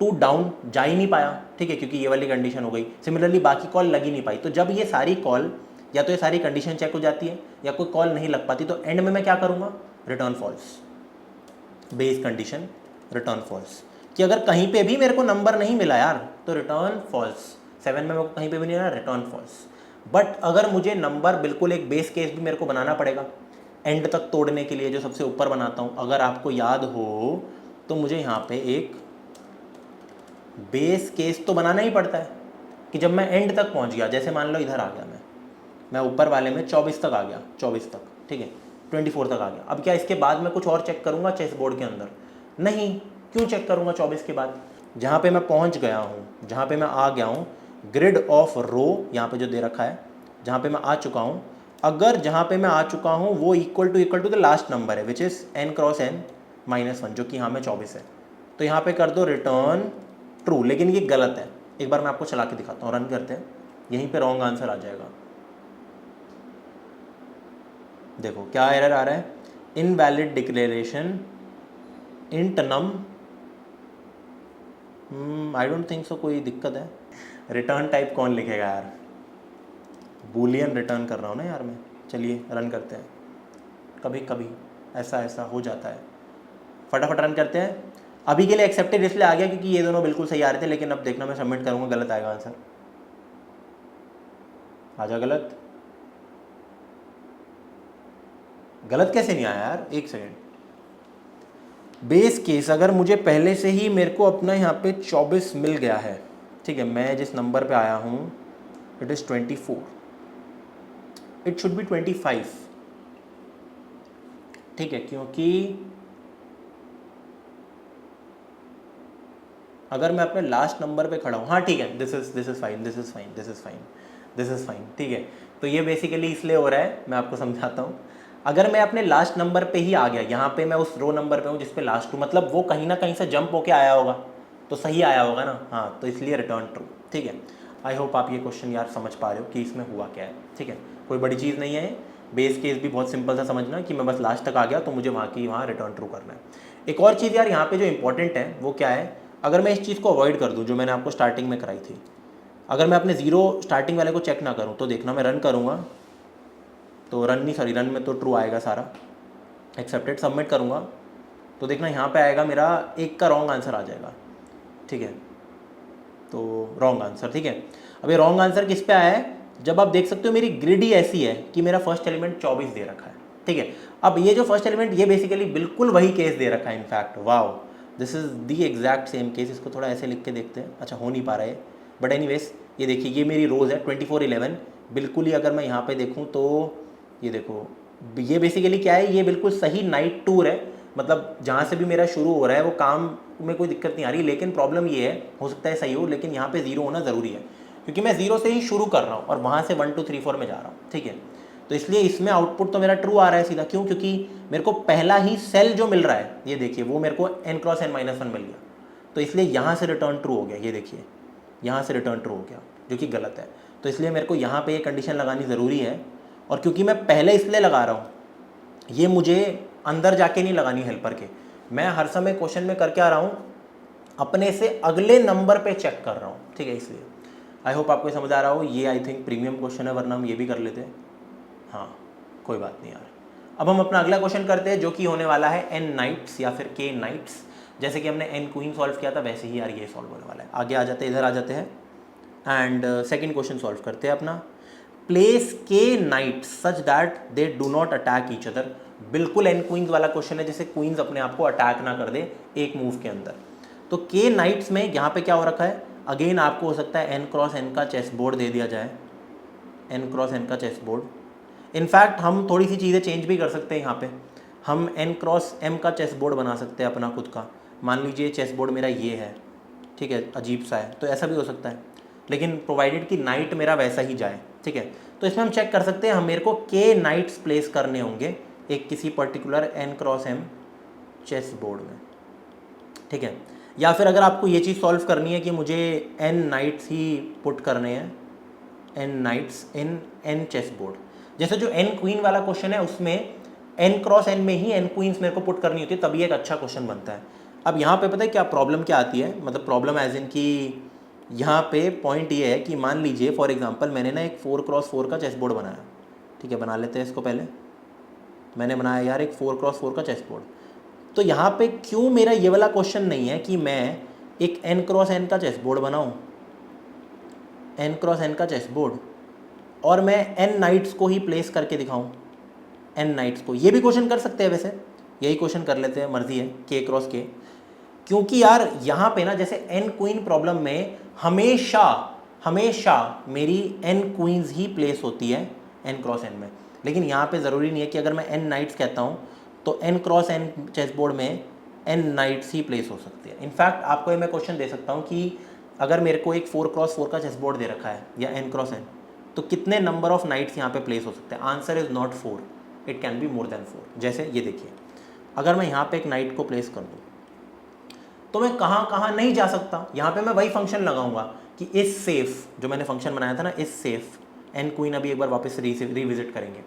2 डाउन, जा ही नहीं पाया, ठीक है, क्योंकि ये वाली कंडीशन हो गई। सिमिलरली बाकी कॉल लग ही नहीं पाई। तो जब ये सारी कॉल या तो ये सारी कंडीशन चेक हो जाती है या कोई कॉल नहीं लग पाती, तो एंड में मैं क्या करूँगा, return false, base condition return false, कि अगर कहीं पे भी मेरे को नंबर नहीं मिला यार तो रिटर्न फॉल्स। 7 में मेरे को कहीं पे भी नहीं मिला, रिटर्न फॉल्स। बट अगर मुझे नंबर बिल्कुल एक बेस केस भी मेरे को बनाना पड़ेगा एंड तक तोड़ने के लिए, जो सबसे ऊपर बनाता हूँ, अगर आपको याद हो तो मुझे यहाँ पे एक बेस केस तो बनाना ही पड़ता है कि जब मैं एंड तक पहुँच गया, जैसे मान लो इधर आ गया मैं ऊपर वाले में 24 तक आ गया, 24 तक, ठीक है, 24 तक आ गया। अब क्या इसके बाद मैं कुछ और चेक करूँगा चेस बोर्ड के अंदर? नहीं, क्यों चेक करूँगा 24 के बाद? जहाँ पे मैं पहुँच गया हूँ, जहाँ पे मैं आ गया हूँ, ग्रिड ऑफ रो यहाँ पे जो दे रखा है, जहाँ पे मैं आ चुका हूँ, अगर जहाँ पे मैं आ चुका हूँ वो equal to the last number है, which is n cross n -1, जो कि यहाँ में 24 है, तो यहाँ पे कर दो रिटर्न ट्रू। लेकिन ये गलत है, एक बार मैं आपको चला के दिखाता हूँ, रन करते हैं, यहीं पे रॉन्ग आंसर आ जाएगा। देखो क्या एरर आ रहा है, invalid declaration int num, I don't think so कोई दिक्कत है। रिटर्न टाइप कौन लिखेगा यार, बूलियन रिटर्न कर रहा हूँ ना यार मैं। चलिए रन करते हैं, कभी कभी ऐसा हो जाता है। फटाफट रन करते हैं। अभी के लिए एक्सेप्टेड इसलिए आ गया क्योंकि ये दोनों बिल्कुल सही आ रहे थे, लेकिन अब देखना मैं सबमिट करूँगा गलत आएगा आंसर। आजा गलत, गलत कैसे नहीं आया यार, एक सेकेंड, बेस केस अगर मुझे पहले से ही मेरे को अपना यहाँ पे 24 मिल गया है, ठीक है, मैं जिस नंबर पे आया हूँ it is 24, it should B 25, ठीक है, क्योंकि अगर मैं अपने लास्ट नंबर पे खड़ा हूँ, हाँ ठीक है, this is fine, this is fine, this is fine, this is fine, ठीक है। तो ये बेसिकली इसलिए हो रहा है, मैं आपको समझाता हूँ। अगर मैं अपने लास्ट नंबर पे ही आ गया, यहाँ पे मैं उस रो नंबर पे हूँ जिस पे लास्ट टू, मतलब वो कहीं ना कहीं से जंप होके आया होगा, तो सही आया होगा ना, हाँ, तो इसलिए रिटर्न ट्रू, ठीक है। आई होप आप ये क्वेश्चन यार समझ पा रहे हो कि इसमें हुआ क्या है, ठीक है, कोई बड़ी चीज़ नहीं है। बेस केस भी बहुत सिंपल सा समझना कि मैं बस लास्ट तक आ गया तो मुझे वहाँ रिटर्न ट्रू करना है। एक और चीज़ यार यहाँ पे जो इंपॉर्टेंट है वो क्या है, अगर मैं इस चीज़ को अवॉइड कर दूँ जो मैंने आपको स्टार्टिंग में कराई थी, अगर मैं अपने ज़ीरो स्टार्टिंग वाले को चेक ना करूँ तो देखना मैं रन करूँगा तो रन में तो ट्रू आएगा सारा, एक्सेप्टेड, सबमिट करूँगा तो देखना यहाँ पे आएगा मेरा एक का रॉन्ग आंसर आ जाएगा, ठीक है, तो रॉन्ग आंसर, ठीक है। अब ये रॉन्ग आंसर किस पे आया है, जब आप देख सकते हो मेरी ग्रिड ही ऐसी है कि मेरा फर्स्ट एलिमेंट 24 दे रखा है, ठीक है। अब ये जो फर्स्ट एलिमेंट, ये बेसिकली बिल्कुल वही केस दे रखा है, in fact wow, this is the exact same case. इसको थोड़ा ऐसे लिख के देखते हैं, अच्छा हो नहीं पा रहा है, बट एनीवेज ये देखिए, ये मेरी रोज है 24 11, बिल्कुल ही अगर मैं यहाँ पे देखूँ तो ये देखो, ये बेसिकली क्या है, ये बिल्कुल सही नाइट टूर है, मतलब जहाँ से भी मेरा शुरू हो रहा है वो काम में कोई दिक्कत नहीं आ रही, लेकिन प्रॉब्लम ये है, हो सकता है सही हो, लेकिन यहाँ पे जीरो होना ज़रूरी है क्योंकि मैं जीरो से ही शुरू कर रहा हूँ और वहाँ से 1 2 3 4 में जा रहा हूँ, ठीक है। तो इसलिए इसमें आउटपुट तो मेरा ट्रू आ रहा है सीधा, क्यों, क्योंकि मेरे को पहला ही सेल जो मिल रहा है, ये देखिए, वो मेरे को n क्रॉस n माइनस 1 मिल गया, तो इसलिए यहाँ से रिटर्न ट्रू हो गया, ये देखिए यहाँ से रिटर्न ट्रू हो गया, जो कि गलत है। तो इसलिए मेरे को यहाँ पे ये कंडीशन लगानी ज़रूरी है, और क्योंकि मैं पहले इसलिए लगा रहा हूँ, ये मुझे अंदर जाके नहीं लगानी हेल्पर के, मैं हर समय क्वेश्चन में करके आ रहा हूँ, अपने से अगले नंबर पे चेक कर रहा हूँ, ठीक है। इसलिए आई होप आपको समझ आ रहा हो। ये आई थिंक प्रीमियम क्वेश्चन है, वरना हम ये भी कर लेते हैं, हाँ कोई बात नहीं यार। अब हम अपना अगला क्वेश्चन करते हैं जो कि होने वाला है n नाइट्स या फिर k नाइट्स। जैसे कि हमने n क्वीन सॉल्व किया था वैसे ही यार ये सॉल्व होने वाला है। आगे आ जाते हैं, इधर आ जाते हैं एंड सेकंड क्वेश्चन सॉल्व करते हैं अपना। Place k knights such that they do not attack each other. बिल्कुल n क्वींस वाला क्वेश्चन है, जैसे क्वींस अपने आप को अटैक ना कर दे एक मूव के अंदर। तो k नाइट्स में यहाँ पे क्या हो रखा है, अगेन आपको हो सकता है n क्रॉस n का चेस बोर्ड दे दिया जाए, n क्रॉस n का चेस बोर्ड। इनफैक्ट हम थोड़ी सी चीज़ें चेंज भी कर सकते हैं, यहाँ पे हम n क्रॉस m का चेस बोर्ड बना सकते हैं अपना खुद का। मान लीजिए चेस बोर्ड मेरा ये है, ठीक है, अजीब सा है, तो ऐसा भी हो सकता है, लेकिन प्रोवाइडेड कि नाइट मेरा वैसा ही जाए, ठीक है। तो इसमें हम चेक कर सकते हैं, हम मेरे को k नाइट्स प्लेस करने होंगे एक किसी particular n cross m chess board में, ठीक है। या फिर अगर आपको ये चीज़ सॉल्व करनी है कि मुझे n नाइट्स ही पुट करने हैं, n knights in n chess board, जैसे जो n क्वीन वाला क्वेश्चन है उसमें n क्रॉस n में ही n क्वींस मेरे को पुट करनी होती है, तभी एक अच्छा क्वेश्चन बनता है। अब यहाँ पे पता है क्या प्रॉब्लम क्या आती है, मतलब प्रॉब्लम एज इन कि यहाँ पे पॉइंट ये है कि मान लीजिए फॉर एग्जांपल मैंने ना एक 4x4 का चेस बोर्ड बनाया, ठीक है, बना लेते हैं इसको। पहले मैंने बनाया यार एक 4x4 का चेस बोर्ड, तो यहाँ पे क्यों मेरा ये वाला क्वेश्चन नहीं है कि मैं एक n क्रॉस n का चेस बोर्ड बनाऊँ, n क्रॉस n का चेस बोर्ड, और मैं n नाइट्स को ही प्लेस करके दिखाऊं, n नाइट्स को। ये भी क्वेश्चन कर सकते हैं, वैसे यही क्वेश्चन कर लेते हैं, मर्जी है, k क्रॉस k। क्योंकि यार यहाँ पे ना जैसे n क्वीन प्रॉब्लम में हमेशा हमेशा मेरी n क्वींस ही प्लेस होती है n क्रॉस n में, लेकिन यहाँ पे ज़रूरी नहीं है कि अगर मैं n नाइट्स कहता हूँ तो n cross n chess board में n नाइट्स ही प्लेस हो सकती है। इनफैक्ट आपको ये मैं क्वेश्चन दे सकता हूँ कि अगर मेरे को एक 4x4 का चेस बोर्ड दे रखा है या n क्रॉस n, तो कितने नंबर ऑफ नाइट्स यहाँ पे प्लेस हो सकते हैं। Answer is not 4, it can be more than 4। जैसे ये देखिए, अगर मैं यहाँ पे एक नाइट को प्लेस कर दूँ तो मैं कहाँ कहाँ नहीं जा सकता। यहाँ पे मैं वही फंक्शन लगाऊंगा कि इस सेफ, जो मैंने फंक्शन बनाया था ना, इस सेफ n क्वीन, अभी एक बार वापस रिविजिट करेंगे।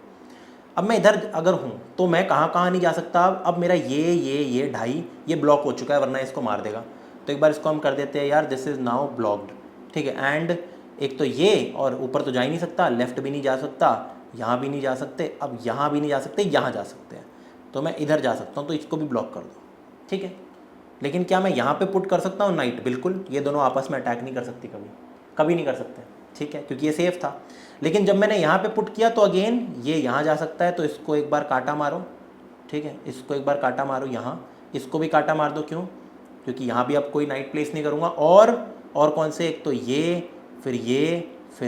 अब मैं इधर अगर हूँ तो मैं कहाँ कहाँ नहीं जा सकता। अब मेरा ये ढाई ये ब्लॉक हो चुका है, वरना इसको मार देगा। तो एक बार इसको हम कर देते हैं यार, दिस इज़ नाउ ब्लॉक्ड, ठीक है। एंड एक तो ये, और ऊपर तो जा ही नहीं सकता, लेफ्ट भी नहीं जा सकता, यहाँ भी नहीं जा सकते, अब यहाँ भी नहीं जा सकते, यहाँ जा सकते हैं, तो मैं इधर जा सकता हूँ, तो इसको भी ब्लॉक कर दो, ठीक है। लेकिन क्या मैं यहाँ पे पुट कर सकता हूँ नाइट? बिल्कुल, ये दोनों आपस में अटैक नहीं कर सकती, कभी कभी नहीं कर सकते, ठीक है, क्योंकि ये सेफ था। लेकिन जब मैंने यहाँ पे पुट किया तो अगेन ये यहाँ जा सकता है, तो इसको एक बार काटा मारो, ठीक है, इसको एक बार काटा मारो यहाँ, इसको भी कांटा मार दो, क्यों? क्योंकि यहाँ भी अब कोई नाइट प्लेस नहीं करूँगा। और कौन से, एक तो ये, फिर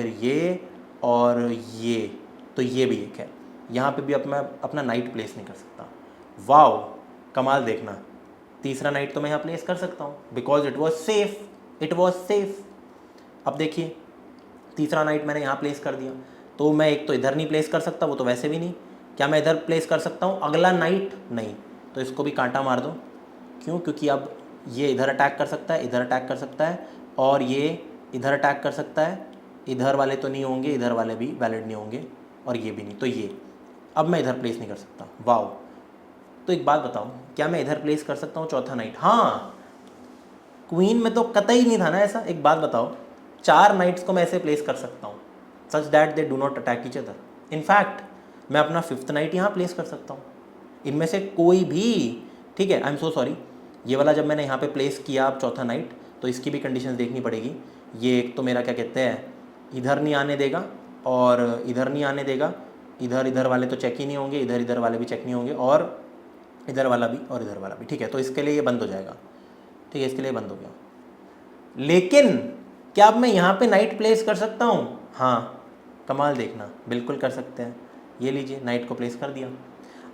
ये और ये, तो ये भी एक है। यहाँ पे भी अब मैं अपना नाइट प्लेस नहीं कर सकता। वाओ, कमाल देखना, तीसरा नाइट तो मैं यहाँ प्लेस कर सकता हूँ बिकॉज इट वॉज सेफ। अब देखिए तीसरा नाइट मैंने यहाँ प्लेस कर दिया, तो मैं एक तो इधर नहीं प्लेस कर सकता, वो तो वैसे भी नहीं। क्या मैं इधर प्लेस कर सकता हूँ अगला नाइट? नहीं, तो इसको भी कांटा मार दो। क्यों? क्योंकि अब ये इधर अटैक कर सकता है, इधर अटैक कर सकता है, और ये इधर अटैक कर सकता है। इधर वाले तो नहीं होंगे, इधर वाले भी वैलिड नहीं होंगे, और ये भी नहीं, तो ये अब मैं इधर प्लेस नहीं कर सकता। वाओ, तो एक बात बताओ, क्या मैं इधर प्लेस कर सकता हूँ चौथा नाइट? हाँ, क्वीन में तो कतई नहीं था ना ऐसा। एक बात बताओ, 4 नाइट्स को मैं ऐसे प्लेस कर सकता हूँ सच that they do not attack each other. In fact मैं अपना 5th नाइट यहाँ प्लेस कर सकता हूँ, इनमें से कोई भी। ठीक है, आई एम सो सॉरी, ये वाला जब मैंने यहाँ पे प्लेस किया अब चौथा नाइट, तो इसकी भी कंडीशंस देखनी पड़ेगी। ये एक तो मेरा क्या कहते हैं, इधर नहीं आने देगा और इधर नहीं आने देगा, इधर वाले तो चेक ही नहीं होंगे, इधर वाले भी चेक नहीं होंगे, और इधर वाला भी और इधर वाला भी। ठीक है, तो इसके लिए ये बंद हो जाएगा। ठीक है, इसके लिए बंद हो गया। लेकिन क्या अब मैं यहाँ पे नाइट प्लेस कर सकता हूँ? हाँ, कमाल देखना, बिल्कुल कर सकते हैं। ये लीजिए, नाइट को प्लेस कर दिया।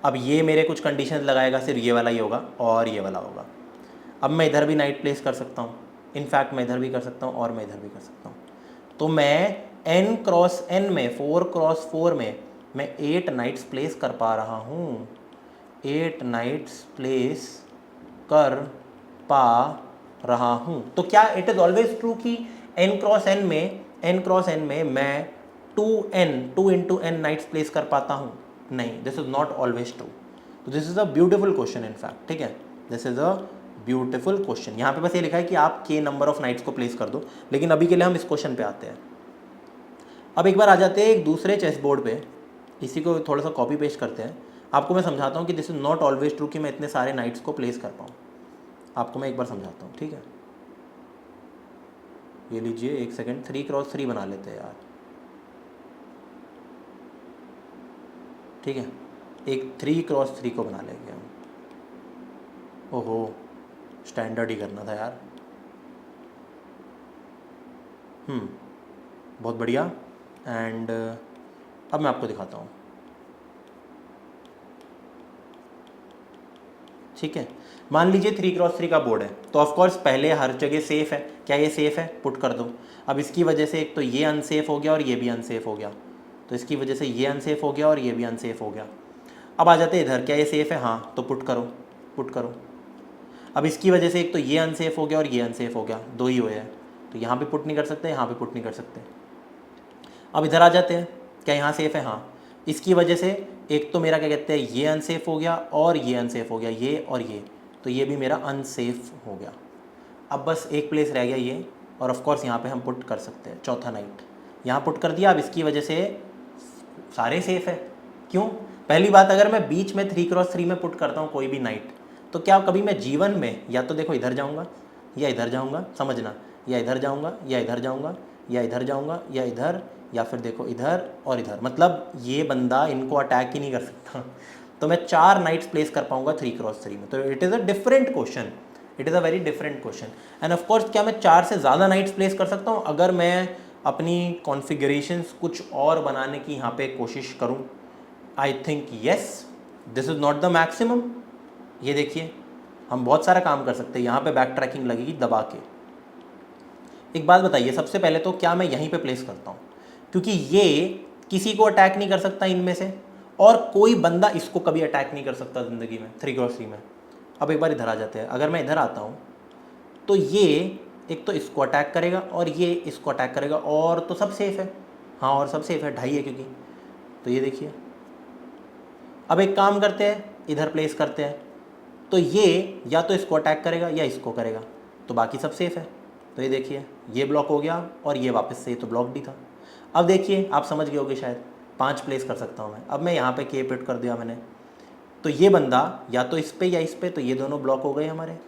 अब ये मेरे कुछ कंडीशंस लगाएगा, सिर्फ ये वाला ही होगा और ये वाला होगा। अब मैं इधर भी नाइट प्लेस कर सकता हूँ, इनफैक्ट मैं इधर भी कर सकता हूँ और मैं इधर भी कर सकता हूँ। तो मैं n×n में 4×4 में मैं 8 नाइट्स प्लेस कर पा रहा हूँ, 8 नाइट्स प्लेस कर पा रहा हूँ। तो क्या इट इज़ ऑलवेज ट्रू कि n×n में मैं 2 × n नाइट्स प्लेस कर पाता हूँ? नहीं, this is not always true. तो this is a beautiful question in fact. ठीक है, this is a beautiful question. यहाँ पे बस ये लिखा है कि आप k नंबर ऑफ नाइट्स को प्लेस कर दो, लेकिन अभी के लिए हम इस क्वेश्चन पे आते हैं। अब एक बार आ जाते हैं एक दूसरे चेस बोर्ड पे, इसी को थोड़ा सा कॉपी पेस्ट करते हैं। आपको मैं समझाता हूँ कि this is not always true कि मैं इतने सारे नाइट्स को प्लेस कर पाऊँ। आपको मैं एक बार समझाता हूँ, ठीक है? ये लीजिए, एक सेकेंड, 3×3 बना लेते हैं यार। ठीक है, एक 3×3 को बना लेंगे हम। ओहो, स्टैंडर्ड ही करना था यार। बहुत बढ़िया। एंड अब मैं आपको दिखाता हूँ। ठीक है, मान लीजिए 3×3 का बोर्ड है, तो ऑफकोर्स पहले हर जगह सेफ़ है। क्या ये सेफ़ है? पुट कर दो। अब इसकी वजह से एक तो ये अनसेफ हो गया और ये भी अनसेफ हो गया, तो इसकी वजह से ये अनसेफ हो गया और ये भी अनसेफ हो गया। अब आ जाते हैं इधर, क्या ये सेफ़ है? हाँ, तो पुट करो। अब इसकी वजह से एक तो ये अनसेफ हो गया और ये अनसेफ हो गया, 2 ही हुए हैं, तो यहाँ पे पुट नहीं कर सकते, यहाँ पे पुट नहीं कर सकते। अब इधर आ जाते हैं, क्या यहाँ सेफ़ है? हाँ, इसकी वजह से एक तो मेरा क्या कहते हैं, ये अनसेफ हो गया और ये अनसेफ हो गया, ये और ये, तो ये भी मेरा अनसेफ हो गया। अब बस एक प्लेस रह गया ये, और ऑफ कोर्स यहाँ पे हम पुट कर सकते हैं चौथा नाइट, यहाँ पुट कर दिया। अब इसकी वजह से सारे सेफ है। क्यों? पहली बात, अगर मैं बीच में 3×3 में पुट करता हूँ कोई भी नाइट, तो क्या कभी मैं जीवन में या तो देखो इधर जाऊँगा या इधर जाऊँगा, समझना, या इधर जाऊँगा या इधर जाऊँगा या इधर जाऊँगा या इधर, या फिर देखो इधर और इधर, मतलब ये बंदा इनको अटैक ही नहीं कर सकता। तो मैं 4 नाइट्स प्लेस कर पाऊँगा 3×3 में। तो it is a different question, it is a very different question. End of course, क्या मैं 4 से ज़्यादा नाइट्स प्लेस कर सकता हूँ अगर मैं अपनी कॉन्फ़िगरेशंस कुछ और बनाने की यहाँ पे कोशिश करूँ? I think yes, this is not the maximum. ये देखिए, हम बहुत सारा काम कर सकते हैं। यहाँ पे बैक ट्रैकिंग लगेगी दबा के। एक बात बताइए, सबसे पहले तो क्या मैं यहीं पे प्लेस करता हूँ? क्योंकि ये किसी को अटैक नहीं कर सकता इनमें से, और कोई बंदा इसको कभी अटैक नहीं कर सकता ज़िंदगी में 3×3 में। अब एक बार इधर आ जाते हैं, अगर मैं इधर आता हूँ तो ये एक तो इसको अटैक करेगा और ये इसको अटैक करेगा, और तो सब सेफ़ है। हाँ, और सब सेफ़ है, 2.5 है क्योंकि। तो ये देखिए, अब एक काम करते हैं, इधर प्लेस करते हैं, तो ये या तो इसको अटैक करेगा या इसको करेगा, तो बाकी सब सेफ़ है। तो ये देखिए, ये ब्लॉक हो गया और ये वापस से, ये तो ब्लॉक भी था। अब देखिए, आप समझ गए होगे शायद, 5 प्लेस कर सकता हूँ मैं। अब मैं यहाँ पे के पुट कर दिया मैंने, तो ये बंदा या तो इस पे या इस पे, तो ये दोनों ब्लॉक हो गए हमारे।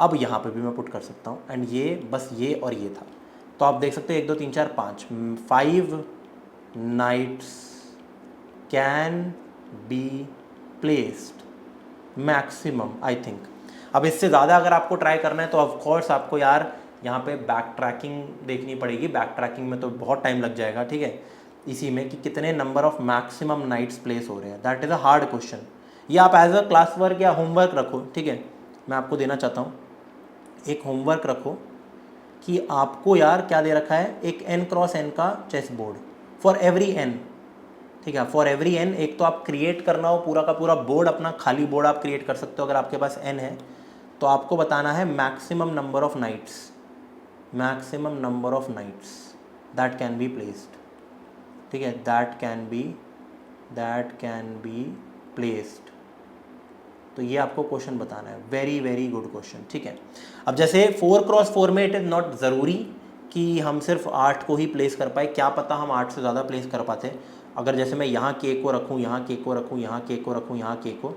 अब यहाँ पे भी मैं पुट कर सकता हूँ, एंड ये बस ये और ये था। तो आप देख सकते हो 1 2 3 4 5 knights can be placed maximum I think. अब इससे ज़्यादा अगर आपको ट्राई करना है तो ऑफ कोर्स आपको यार यहाँ पे बैक ट्रैकिंग देखनी पड़ेगी। बैक ट्रैकिंग में तो बहुत टाइम लग जाएगा, ठीक है, इसी में कि कितने number of maximum knights place हो रहे हैं। That is a hard question. ये आप एज अ क्लास वर्क या होमवर्क रखो, ठीक है, मैं आपको देना चाहता हूँ एक होमवर्क रखो कि आपको यार क्या दे रखा है, एक n×n का chess board for every n, ठीक है, फॉर एवरी n। एक तो आप क्रिएट करना हो पूरा का पूरा बोर्ड, अपना खाली बोर्ड आप क्रिएट कर सकते हो अगर आपके पास n है। तो आपको बताना है maximum number of knights, maximum number of knights that can be placed, ठीक है, दैट कैन बी प्लेस्ड। तो ये आपको क्वेश्चन बताना है, वेरी वेरी गुड क्वेश्चन, ठीक है। अब जैसे 4×4 में इट इज़ नॉट ज़रूरी कि हम सिर्फ 8 को ही प्लेस कर पाए, क्या पता हम 8 से ज़्यादा प्लेस कर पाते। अगर जैसे मैं यहाँ के को रखूँ, यहाँ के को रखूँ, यहाँ के को रखूँ, यहाँ के को,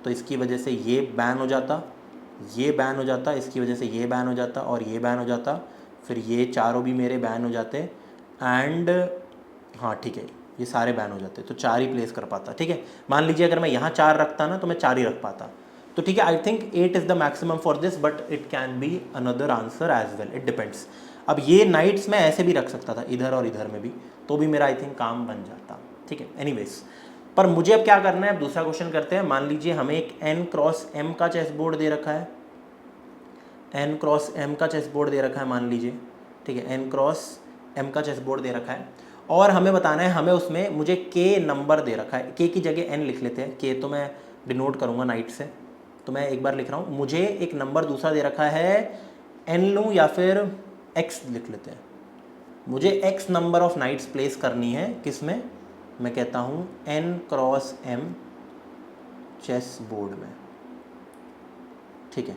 तो इसकी वजह से ये बैन हो जाता, ये बैन हो जाता, इसकी वजह से ये बैन हो जाता और ये बैन हो जाता, फिर ये चारों भी मेरे बैन हो जाते एंड हाँ ठीक है, ये सारे बैन हो जाते, तो 4 ही प्लेस कर पाता, ठीक है। मान लीजिए अगर मैं यहाँ 4 रखता ना तो मैं 4 ही रख पाता, तो ठीक है। I think 8 is the maximum for this, but it can be another answer as well, it depends. अब ये नाइट्स मैं ऐसे भी रख सकता था, इधर और इधर में भी, तो भी मेरा आई थिंक काम बन जाता, ठीक है। एनीवेज, पर मुझे अब क्या करना है, अब दूसरा क्वेश्चन करते हैं। मान लीजिए हमें एक n×m का चेस बोर्ड दे रखा है, n×m का चेस बोर्ड दे रखा है मान लीजिए, ठीक है, n×m का चेस बोर्ड दे रखा है और हमें बताना है, हमें उसमें मुझे k नंबर दे रखा है, k की जगह n लिख लेते हैं, k तो मैं डिनोट करूँगा नाइट से, तो मैं एक बार लिख रहा हूँ। मुझे एक नंबर दूसरा दे रखा है, n लूँ या फिर x लिख लेते हैं। मुझे x number of knights place करनी है, किस में, मैं कहता हूँ n×m चेस बोर्ड में, ठीक है।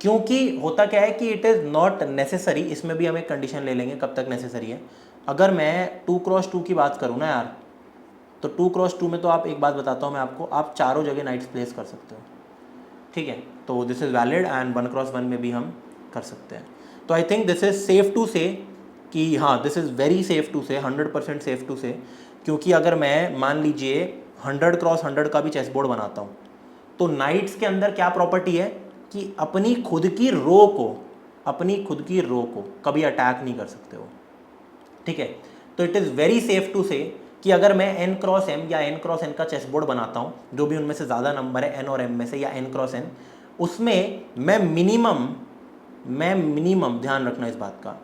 क्योंकि होता क्या है कि इट इज़ नॉट नेसेसरी, इसमें भी हम एक कंडीशन ले लेंगे कब तक नेसेसरी है। अगर मैं 2×2 की बात करूँ ना यार, तो 2×2 में तो आप एक बात बताता हूँ मैं आपको, आप चारों जगह नाइट्स प्लेस कर सकते हो, ठीक है। तो दिस इज़ वैलिड एंड 1×1 में भी हम कर सकते हैं। तो I think this is safe to say कि हाँ, this is very safe to say, 100% safe to से, क्योंकि अगर मैं मान लीजिए 100×100 का भी चेस बोर्ड बनाता हूँ, तो नाइट्स के अंदर क्या प्रॉपर्टी है कि अपनी खुद की रो को कभी अटैक नहीं कर सकते हो, ठीक है। तो it is very safe to say कि अगर मैं n×m या n×n का चेस बोर्ड बनाता हूँ, जो भी उनमें से ज़्यादा नंबर है n और m में से, या n×n, उसमें मैं मिनिमम ध्यान रखना इस बात का,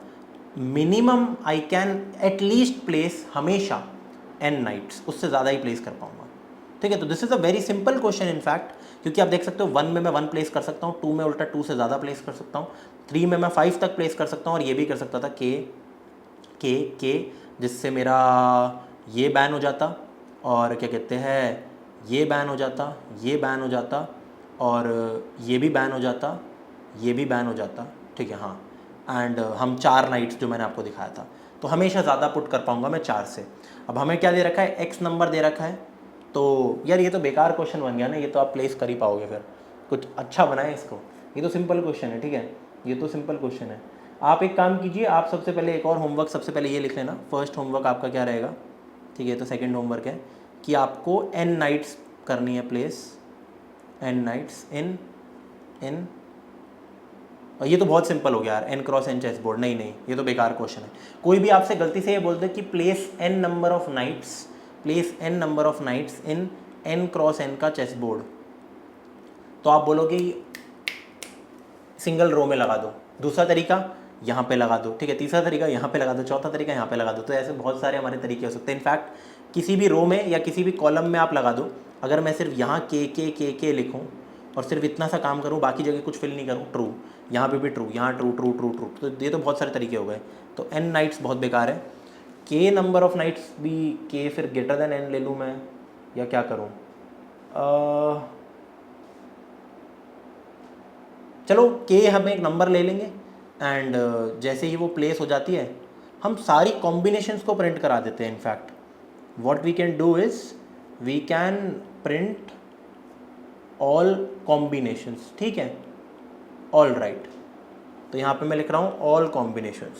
minimum I can at least place हमेशा n नाइट्स, उससे ज़्यादा ही प्लेस कर पाऊंगा, ठीक है। तो this is a very simple question in fact, क्योंकि आप देख सकते हो 1 में मैं 1 प्लेस कर सकता हूँ, 2 में उल्टा 2 से ज़्यादा प्लेस कर सकता हूँ, 3 में मैं 5 तक प्लेस कर सकता हूँ, और ये भी कर सकता था के जिससे मेरा ये बैन हो जाता, और क्या कहते हैं, ये बैन हो जाता, ये बैन हो जाता, और ये भी बैन हो जाता, ये भी बैन हो जाता, ठीक है, हाँ। एंड हम 4 नाइट्स जो मैंने आपको दिखाया था, तो हमेशा ज़्यादा पुट कर पाऊँगा मैं 4 से। अब हमें क्या दे रखा है, x नंबर दे रखा है, तो यार ये तो बेकार क्वेश्चन बन गया ना, ये तो आप प्लेस कर ही पाओगे, फिर कुछ अच्छा बनाए इसको, ये तो सिंपल क्वेश्चन है, ठीक है, ये तो सिंपल क्वेश्चन है। आप एक काम कीजिए, आप सबसे पहले एक और होमवर्क, सबसे पहले ये लिख लेना, फर्स्ट होमवर्क आपका क्या रहेगा, ठीक है, तो सेकंड होमवर्क है कि आपको n नाइट्स करनी है प्लेस, n नाइट्स इन और ये तो बहुत सिंपल हो गया यार, n×n चेस बोर्ड, नहीं ये तो बेकार क्वेश्चन है। कोई भी आपसे गलती से ये बोल दे कि place n number of knights in n×n का चेस बोर्ड, तो आप बोलोगे सिंगल रो में लगा दो, दूसरा तरीका यहाँ पे लगा दो, ठीक है, तीसरा तरीका यहाँ पे लगा दो, चौथा तरीका यहाँ पे लगा दो। तो ऐसे बहुत सारे हमारे तरीके हो सकते हैं। इनफैक्ट किसी भी रो में या किसी भी कॉलम में आप लगा दो, अगर मैं सिर्फ यहाँ के लिखूँ और सिर्फ इतना सा काम करूँ, बाकी जगह कुछ फिल नहीं करूँ, ट्रू, यहाँ पे भी ट्रू, यहाँ ट्रू, तो ये तो बहुत सारे तरीके हो गए। तो n नाइट्स बहुत बेकार है, k नंबर ऑफ नाइट्स भी, k फिर ग्रेटर देन n ले लूँ मैं, या क्या करूँ, चलो k हम एक नंबर ले लेंगे एंड जैसे ही वो प्लेस हो जाती है हम सारी कॉम्बिनेशंस को प्रिंट करा देते हैं। In fact what we can do is we can print all combinations, ठीक है, ऑल राइट। तो यहाँ पे मैं लिख रहा हूँ ऑल कॉम्बिनेशंस,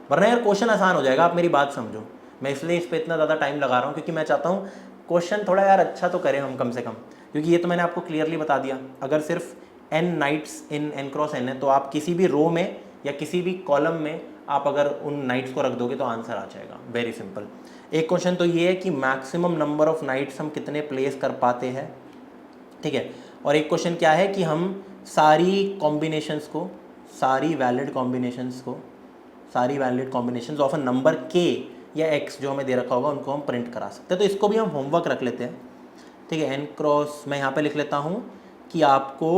वरना यार क्वेश्चन आसान हो जाएगा, आप मेरी बात समझो। मैं इसलिए इस पर इतना ज़्यादा टाइम लगा रहा हूँ क्योंकि मैं चाहता हूँ क्वेश्चन थोड़ा यार अच्छा तो करें हम कम से कम, क्योंकि ये तो मैंने आपको क्लियरली बता दिया। अगर सिर्फ n knights in n cross n है तो आप किसी भी रो में या किसी भी कॉलम में आप अगर उन नाइट्स को रख दोगे तो आंसर आ जाएगा, वेरी सिंपल। एक क्वेश्चन तो ये है कि मैक्सिमम नंबर ऑफ नाइट्स हम कितने प्लेस कर पाते हैं, ठीक है। और एक क्वेश्चन क्या है कि हम सारी कॉम्बिनेशंस को, सारी valid combinations of a number k या x जो हमें दे रखा होगा उनको हम प्रिंट करा सकते हैं। तो इसको भी हम होमवर्क रख लेते हैं, ठीक है। n क्रॉस मैं यहाँ पे लिख लेता हूँ कि आपको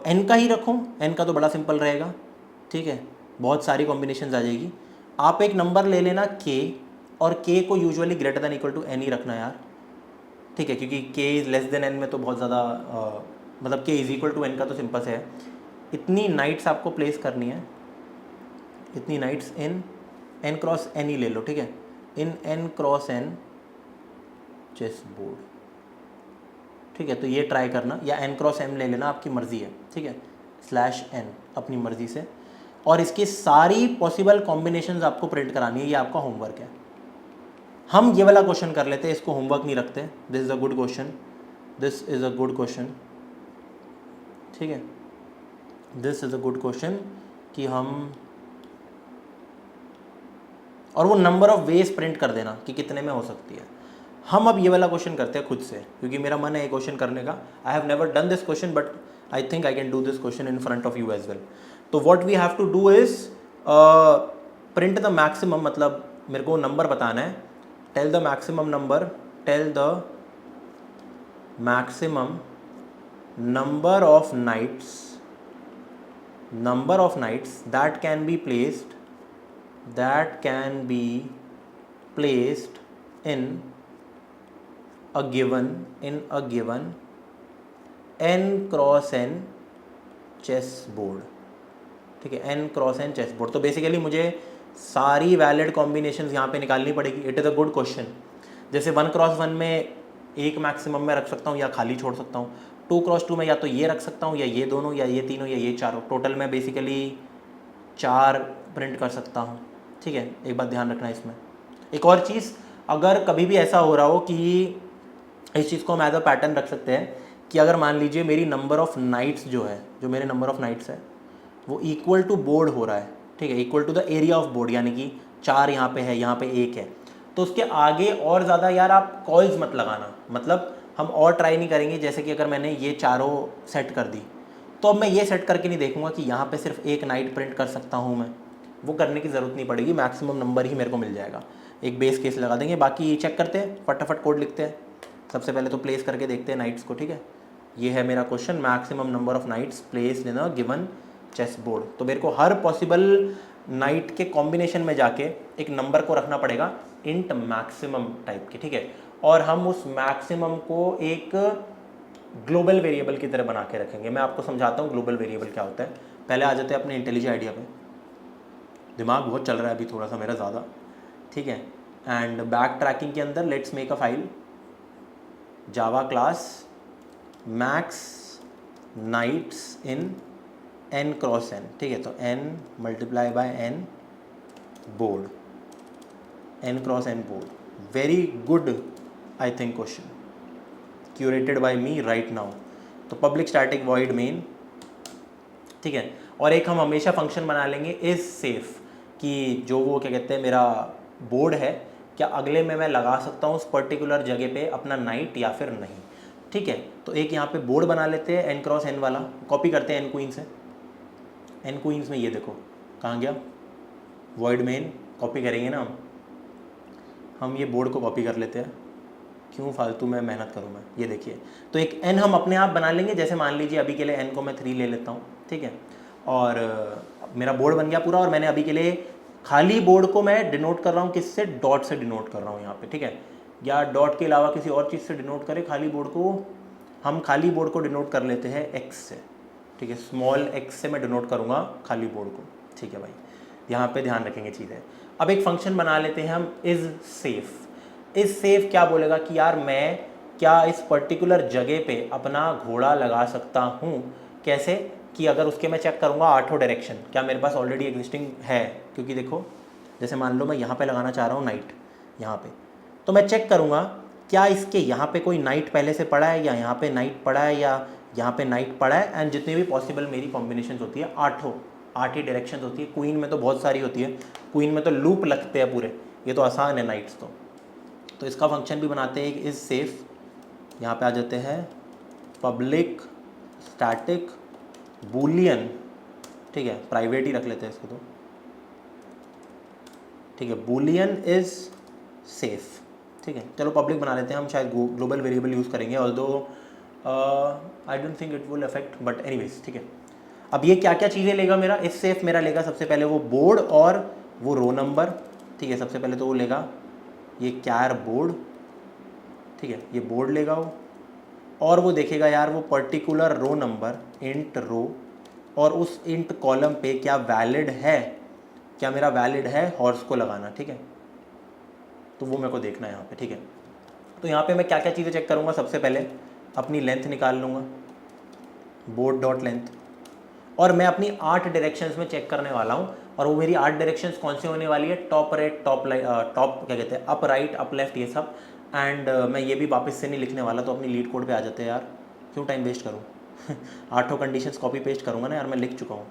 n का ही रखूँ, n का तो बड़ा सिंपल रहेगा, ठीक है, बहुत सारी कॉम्बिनेशंस आ जाएगी। आप एक नंबर ले लेना k, और k को usually greater than equal to n ही रखना यार, ठीक है, क्योंकि k is less than n में तो बहुत ज़्यादा मतलब k is equal to n का तो सिंपल से है। इतनी नाइट्स आपको प्लेस करनी है, इतनी knights in n cross n ही ले लो, ठीक है, in n cross n chess board, ठीक है। तो ये ट्राई करना, या n क्रॉस m ले लेना, आपकी मर्ज़ी है, ठीक है, /n अपनी मर्ज़ी से। और इसकी सारी पॉसिबल कॉम्बिनेशंस आपको प्रिंट करानी है, ये आपका होमवर्क है। हम ये वाला क्वेश्चन कर लेते हैं, इसको होमवर्क नहीं रखते। This is a good question, this is a good question, ठीक है, this is a good question कि हम, और वो नंबर ऑफ वेज प्रिंट कर देना कि कितने में हो सकती है। हम अब ये वाला क्वेश्चन करते हैं खुद से, क्योंकि मेरा मन है ये क्वेश्चन करने का। I have never done this question but I think I can do this question in front of you as well. तो what we have to do is print the maximum, मतलब मेरे को नंबर बताना है, tell the maximum number, tell the maximum number of knights that can be placed in a given n cross n chess board, ठीक है, n cross n chess board. तो basically मुझे सारी वैलिड कॉम्बिनेशंस यहाँ पे निकालनी पड़ेगी। It is a good question. जैसे 1 क्रॉस 1 में एक मैक्सिमम में रख सकता हूँ या खाली छोड़ सकता हूँ, 2 क्रॉस 2 में या तो ये रख सकता हूँ या ये दोनों या ये तीनों या ये चारों, टोटल में बेसिकली 4 प्रिंट कर सकता हूँ, ठीक है। एक बात ध्यान रखना इसमें। एक और चीज़, अगर कभी भी ऐसा हो रहा हो कि इस चीज़ को हम एज अ पैटर्न रख सकते हैं कि अगर मान लीजिए मेरी नंबर ऑफ नाइट्स जो मेरे नंबर ऑफ नाइट्स है वो इक्वल टू बोर्ड हो रहा है, ठीक है, equal to the area of board, यानी कि 4 यहाँ पे है, यहाँ पे 1 है, तो उसके आगे और ज़्यादा यार आप कॉल्स मत लगाना। मतलब हम और ट्राई नहीं करेंगे। जैसे कि अगर मैंने ये चारों सेट कर दी तो अब मैं ये सेट करके नहीं देखूंगा कि यहाँ पे सिर्फ एक नाइट प्रिंट कर सकता हूँ मैं, वो करने की ज़रूरत नहीं पड़ेगी, मैक्सिमम नंबर ही मेरे को मिल जाएगा। एक बेस केस लगा देंगे, बाकी चेक करते हैं, फटाफट कोड लिखते हैं। सबसे पहले तो प्लेस करके देखते हैं नाइट्स को, ठीक है। ये है मेरा question, maximum number of knights placed in a given chess board. तो मेरे को हर पॉसिबल नाइट के कॉम्बिनेशन में जाके एक नंबर को रखना पड़ेगा इंट मैक्सिमम टाइप के, ठीक है। और हम उस मैक्सिमम को एक ग्लोबल वेरिएबल की तरह बना के रखेंगे। मैं आपको समझाता हूँ ग्लोबल वेरिएबल क्या होता है। पहले आ जाते हैं अपने इंटेलिजेंट आइडिया पे। दिमाग बहुत चल रहा है अभी थोड़ा सा मेरा ज़्यादा, ठीक है। एंड बैक ट्रैकिंग के अंदर let's make a file Java class max knights in n cross n, ठीक है। तो n multiply by n board, n cross n board, very good I think question, curated by me right now. तो public static void main, ठीक है। और एक हम हमेशा फंक्शन बना लेंगे इज सेफ, कि जो वो क्या कहते हैं मेरा बोर्ड है, क्या अगले में मैं लगा सकता हूँ उस पर्टिकुलर जगह पे अपना नाइट या फिर नहीं, ठीक है। तो एक यहाँ पे बोर्ड बना लेते हैं n क्रॉस n वाला, कॉपी करते हैं n क्वीन से। n क्वींस में ये देखो कहाँ गया, वॉइड मेन कॉपी करेंगे ना हम ये बोर्ड को कॉपी कर लेते हैं, क्यों फालतू में मेहनत करूँ मैं। ये देखिए, तो एक n हम अपने आप बना लेंगे। जैसे मान लीजिए अभी के लिए n को मैं 3 ले लेता हूँ, ठीक है, और मेरा बोर्ड बन गया पूरा। और मैंने अभी के लिए खाली बोर्ड को मैं डिनोट कर रहा हूँ, किससे, डॉट से डिनोट कर रहा हूँ यहाँ पे, ठीक है। या डॉट के अलावा किसी और चीज़ से डिनोट करें खाली बोर्ड को, हम खाली बोर्ड को डिनोट कर लेते हैं x से, ठीक है, स्मॉल x से मैं डिनोट करूँगा खाली बोर्ड को, ठीक है भाई। यहाँ पे ध्यान रखेंगे चीज़ें। अब एक फंक्शन बना लेते हैं हम इज़ सेफ। इज़ सेफ क्या बोलेगा कि यार मैं क्या इस पर्टिकुलर जगह पे अपना घोड़ा लगा सकता हूँ। कैसे कि अगर उसके मैं चेक करूँगा आठों डायरेक्शन क्या मेरे पास ऑलरेडी एग्जिस्टिंग है, क्योंकि देखो जैसे मान लो मैं यहाँ पे लगाना चाह रहा हूँ नाइट यहाँ पे, तो मैं चेक करूँगा क्या इसके यहाँ पे कोई नाइट पहले से पड़ा है, या यहाँ पे नाइट पड़ा है, या यहाँ पे नाइट पड़ा है, एंड जितनी भी पॉसिबल मेरी कॉम्बिनेशन होती है, 8 ही डायरेक्शन होती है। क्वीन में तो बहुत सारी होती है, क्वीन में तो लूप लगते हैं पूरे, ये तो आसान है नाइट्स तो इसका फंक्शन भी बनाते हैं इज सेफ। यहाँ पे आ जाते हैं पब्लिक स्टैटिक बूलियन, ठीक है, प्राइवेट ही रख लेते हैं इसको तो, ठीक है, बूलियन इज सेफ, ठीक है, चलो पब्लिक बना लेते हैं हम, शायद ग्लोबल वेरिएबल यूज़ करेंगे, although I don't think it will affect, but anyways, ठीक है। अब ये क्या क्या चीज़ें लेगा मेरा, इस सेफ मेरा लेगा सबसे पहले वो बोर्ड और वो रो नंबर, ठीक है, सबसे पहले तो वो लेगा ये कैर बोर्ड, ठीक है, ये बोर्ड लेगा वो, और वो देखेगा यार वो पर्टिकुलर रो नंबर इंट रो, और उस इंट कॉलम पे क्या वैलिड है, क्या मेरा वैलिड है हॉर्स को लगाना, ठीक है, तो वो मेरे को देखना है यहाँ पे, ठीक है। तो यहाँ पे मैं क्या क्या चीज़ें चेक करूँगा, सबसे पहले अपनी लेंथ निकाल लूँगा, बोर्ड डॉट लेंथ, और मैं अपनी 8 डायरेक्शंस में चेक करने वाला हूँ, और वो मेरी 8 डायरेक्शंस कौन सी होने वाली है, टॉप राइट, टॉप क्या कहते हैं, अप राइट, अप लेफ्ट, ये सब। एंड मैं ये भी वापस से नहीं लिखने वाला, तो अपनी लीड कोड पे आ जाते हैं यार, क्यों टाइम वेस्ट करूँ 8 कंडीशंस कॉपी पेस्ट करूँगा ना यार, मैं लिख चुका हूँ,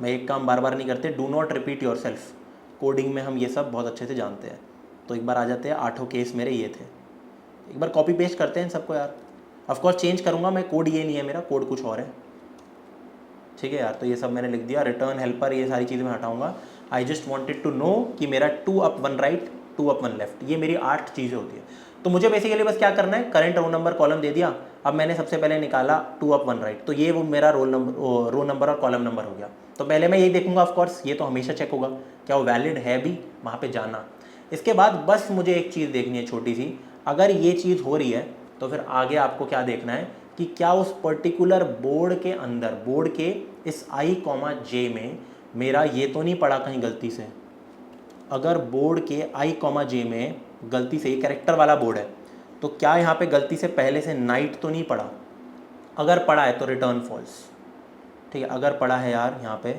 मैं एक काम बार बार नहीं करते, do not repeat your self, coding में हम ये सब बहुत अच्छे से जानते हैं। तो एक बार आ जाते हैं, 8 केस मेरे ये थे, एक बार कॉपी पेस्ट करते हैं सबको यार, ऑफकोर्स चेंज करूँगा मैं, कोड ये नहीं है मेरा, कोड कुछ और है, ठीक है यार। तो ये सब मैंने लिख दिया, रिटर्न हेल्पर, ये सारी चीज़ें मैं हटाऊंगा। I just wanted to know कि मेरा 2 अप 1 राइट 2 अप 1 लेफ्ट, ये मेरी 8 चीज़ें होती है। तो मुझे बेसिकली बस क्या करना है, करंट रो नंबर कॉलम दे दिया, अब मैंने सबसे पहले निकाला 2 अप 1 राइट, तो ये वो मेरा रो नंबर और कॉलम नंबर हो गया। तो पहले मैं यही देखूंगा, ऑफकोर्स ये तो हमेशा चेक होगा क्या वो वैलिड है भी, वहाँ पर जाना। इसके बाद बस मुझे एक चीज़ देखनी है छोटी सी, अगर ये चीज़ हो रही है तो फिर आगे आपको क्या देखना है कि क्या उस पर्टिकुलर बोर्ड के अंदर, बोर्ड के इस i, j में मेरा ये तो नहीं पड़ा कहीं गलती से। अगर बोर्ड के i, j में गलती से, ये कैरेक्टर वाला बोर्ड है, तो क्या यहाँ पे गलती से पहले से नाइट तो नहीं पड़ा, अगर पड़ा है तो रिटर्न फॉल्स, ठीक है, अगर पड़ा है यार यहाँ पे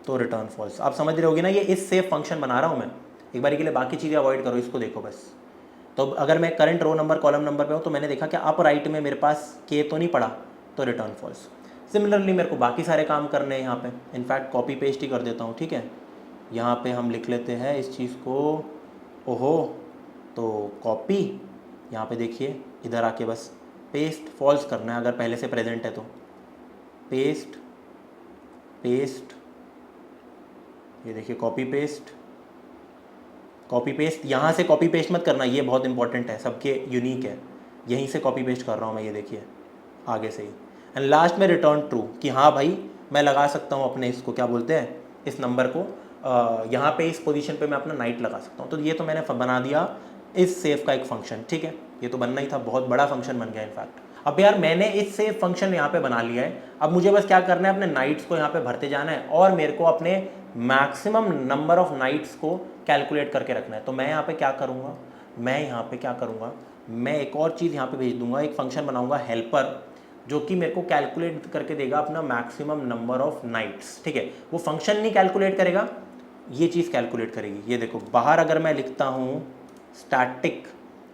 तो रिटर्न फॉल्स। आप समझ रहे होगे ना, ये इस सेफ फंक्शन बना रहा हूँ मैं, एक बार के लिए बाकी चीज़ें अवॉइड करो, इसको देखो बस। तो अगर मैं current row number column number पे हूँ, तो मैंने देखा कि अप राइट में मेरे पास के तो नहीं पड़ा, तो रिटर्न फॉल्स। सिमिलरली मेरे को बाकी सारे काम करने हैं यहाँ पे, इनफैक्ट कॉपी पेस्ट ही कर देता हूँ, ठीक है। यहाँ पे हम लिख लेते हैं इस चीज़ को, ओहो, तो कॉपी, यहाँ पे देखिए इधर आके बस पेस्ट फॉल्स करना है, अगर पहले से प्रेजेंट है तो पेस्ट पेस्ट, ये देखिए कॉपी पेस्ट, कॉपी पेस्ट, यहाँ से कॉपी पेस्ट मत करना, ये बहुत इंपॉर्टेंट है, सबके यूनिक है, यहीं से कॉपी पेस्ट कर रहा हूँ मैं, ये देखिए आगे से ही। एंड लास्ट में रिटर्न ट्रू, कि हाँ भाई मैं लगा सकता हूँ अपने इसको, क्या बोलते हैं, इस नंबर को यहाँ पे इस पोजीशन पे मैं अपना नाइट लगा सकता हूँ। तो ये तो मैंने बना दिया इस सेफ का एक फंक्शन, ठीक है, ये तो बनना ही था, बहुत बड़ा फंक्शन बन गया इनफैक्ट। अब यार मैंने इस सेफ फंक्शन यहाँ पे बना लिया है, अब मुझे बस क्या करना है, अपने नाइट्स को यहाँ पे भरते जाना है, और मेरे को अपने मैक्सिमम नंबर ऑफ नाइट्स को कैलकुलेट करके रखना है। तो मैं यहाँ पे क्या करूँगा, मैं यहाँ पे क्या करूँगा, मैं एक और चीज़ यहाँ पे भेज दूंगा, एक फंक्शन बनाऊंगा हेल्पर, जो कि मेरे को कैलकुलेट करके देगा अपना मैक्सिमम नंबर ऑफ नाइट्स, ठीक है। वो फंक्शन नहीं कैलकुलेट करेगा, ये चीज़ कैलकुलेट करेगी। ये देखो बाहर अगर मैं लिखता हूँ स्टैटिक,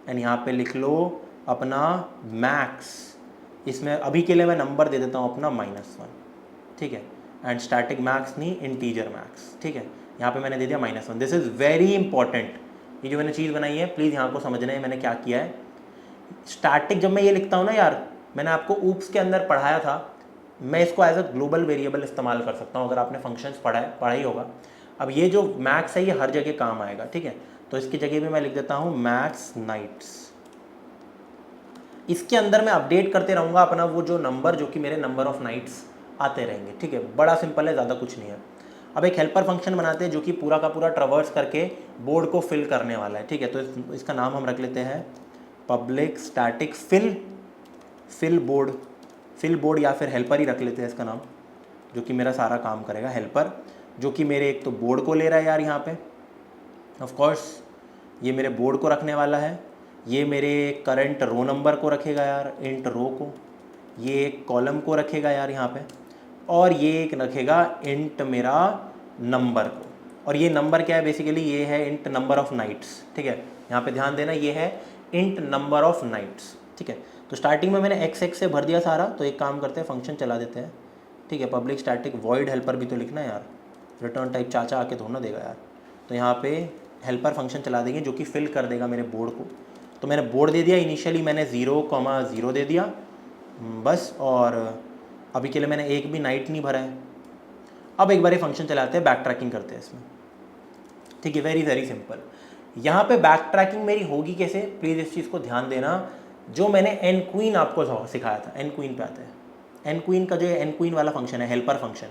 एंड यहाँ पे लिख लो अपना मैक्स, इसमें अभी के लिए मैं नंबर दे देता हूँ अपना -1, ठीक है, एंड स्टैटिक मैक्स नहीं, इंटीजर मैक्स, ठीक है, यहाँ पे मैंने दे दिया -1। दिस इज़ वेरी इंपॉर्टेंट, ये जो मैंने चीज़ बनाई है प्लीज़ यहाँ को समझना है मैंने क्या किया है। स्टैटिक जब मैं ये लिखता हूँ ना यार, मैंने आपको ऊप्स के अंदर पढ़ाया था, मैं इसको एज अ ग्लोबल वेरिएबल इस्तेमाल कर सकता हूँ, अगर आपने फंक्शंस पढ़ा ही होगा। अब ये जो मैक्स है ये हर जगह काम आएगा, ठीक है, तो इसकी जगह भी मैं लिख देता हूँ मैक्स नाइट्स। इसके अंदर मैं अपडेट करते रहूँगा अपना वो जो नंबर, जो कि मेरे नंबर ऑफ नाइट्स आते रहेंगे, ठीक है, बड़ा सिंपल है, ज़्यादा कुछ नहीं है। अब एक हेल्पर फंक्शन बनाते हैं जो कि पूरा का पूरा ट्रैवर्स करके बोर्ड को फिल करने वाला है, ठीक है। तो इसका नाम हम रख लेते हैं पब्लिक स्टैटिक फिल बोर्ड, या फिर हेल्पर ही रख लेते हैं इसका नाम, जो कि मेरा सारा काम करेगा। हेल्पर जो कि मेरे एक तो बोर्ड को ले रहा है यार, यहाँ पे ऑफ कोर्स ये मेरे बोर्ड को रखने वाला है, ये मेरे करंट रो नंबर को रखेगा यार, इंट रो को, ये एक कॉलम को रखेगा यार यहाँ पे, और ये एक रखेगा इंट मेरा नंबर को। और ये नंबर क्या है बेसिकली, ये है इंट नंबर ऑफ नाइट्स, ठीक है, यहाँ पे ध्यान देना, ये है इंट नंबर ऑफ नाइट्स, ठीक है। तो स्टार्टिंग में मैंने एक्स एक्स से भर दिया सारा, तो एक काम करते हैं फंक्शन चला देते हैं, ठीक है। पब्लिक स्टैटिक वॉइड हेल्पर भी तो लिखना है यार, रिटर्न टाइप चाचा आके थोड़ा ना देगा यार। तो यहाँ पे हेल्पर फंक्शन चला देंगे जो कि फिल कर देगा मेरे बोर्ड को। तो मैंने बोर्ड दे दिया, इनिशियली मैंने 0,0 दे दिया बस, और अभी के लिए मैंने एक भी नाइट नहीं भरा है। अब एक बार ये फंक्शन चलाते हैं, बैक ट्रैकिंग करते हैं इसमें, ठीक है। Very simple. यहाँ पे बैक ट्रैकिंग मेरी होगी कैसे, प्लीज़ इस चीज़ को ध्यान देना। जो मैंने एन क्वीन आपको सिखाया था, एन क्वीन पे आता है। एन क्वीन का जो एन क्वीन वाला फंक्शन है, हेल्पर फंक्शन,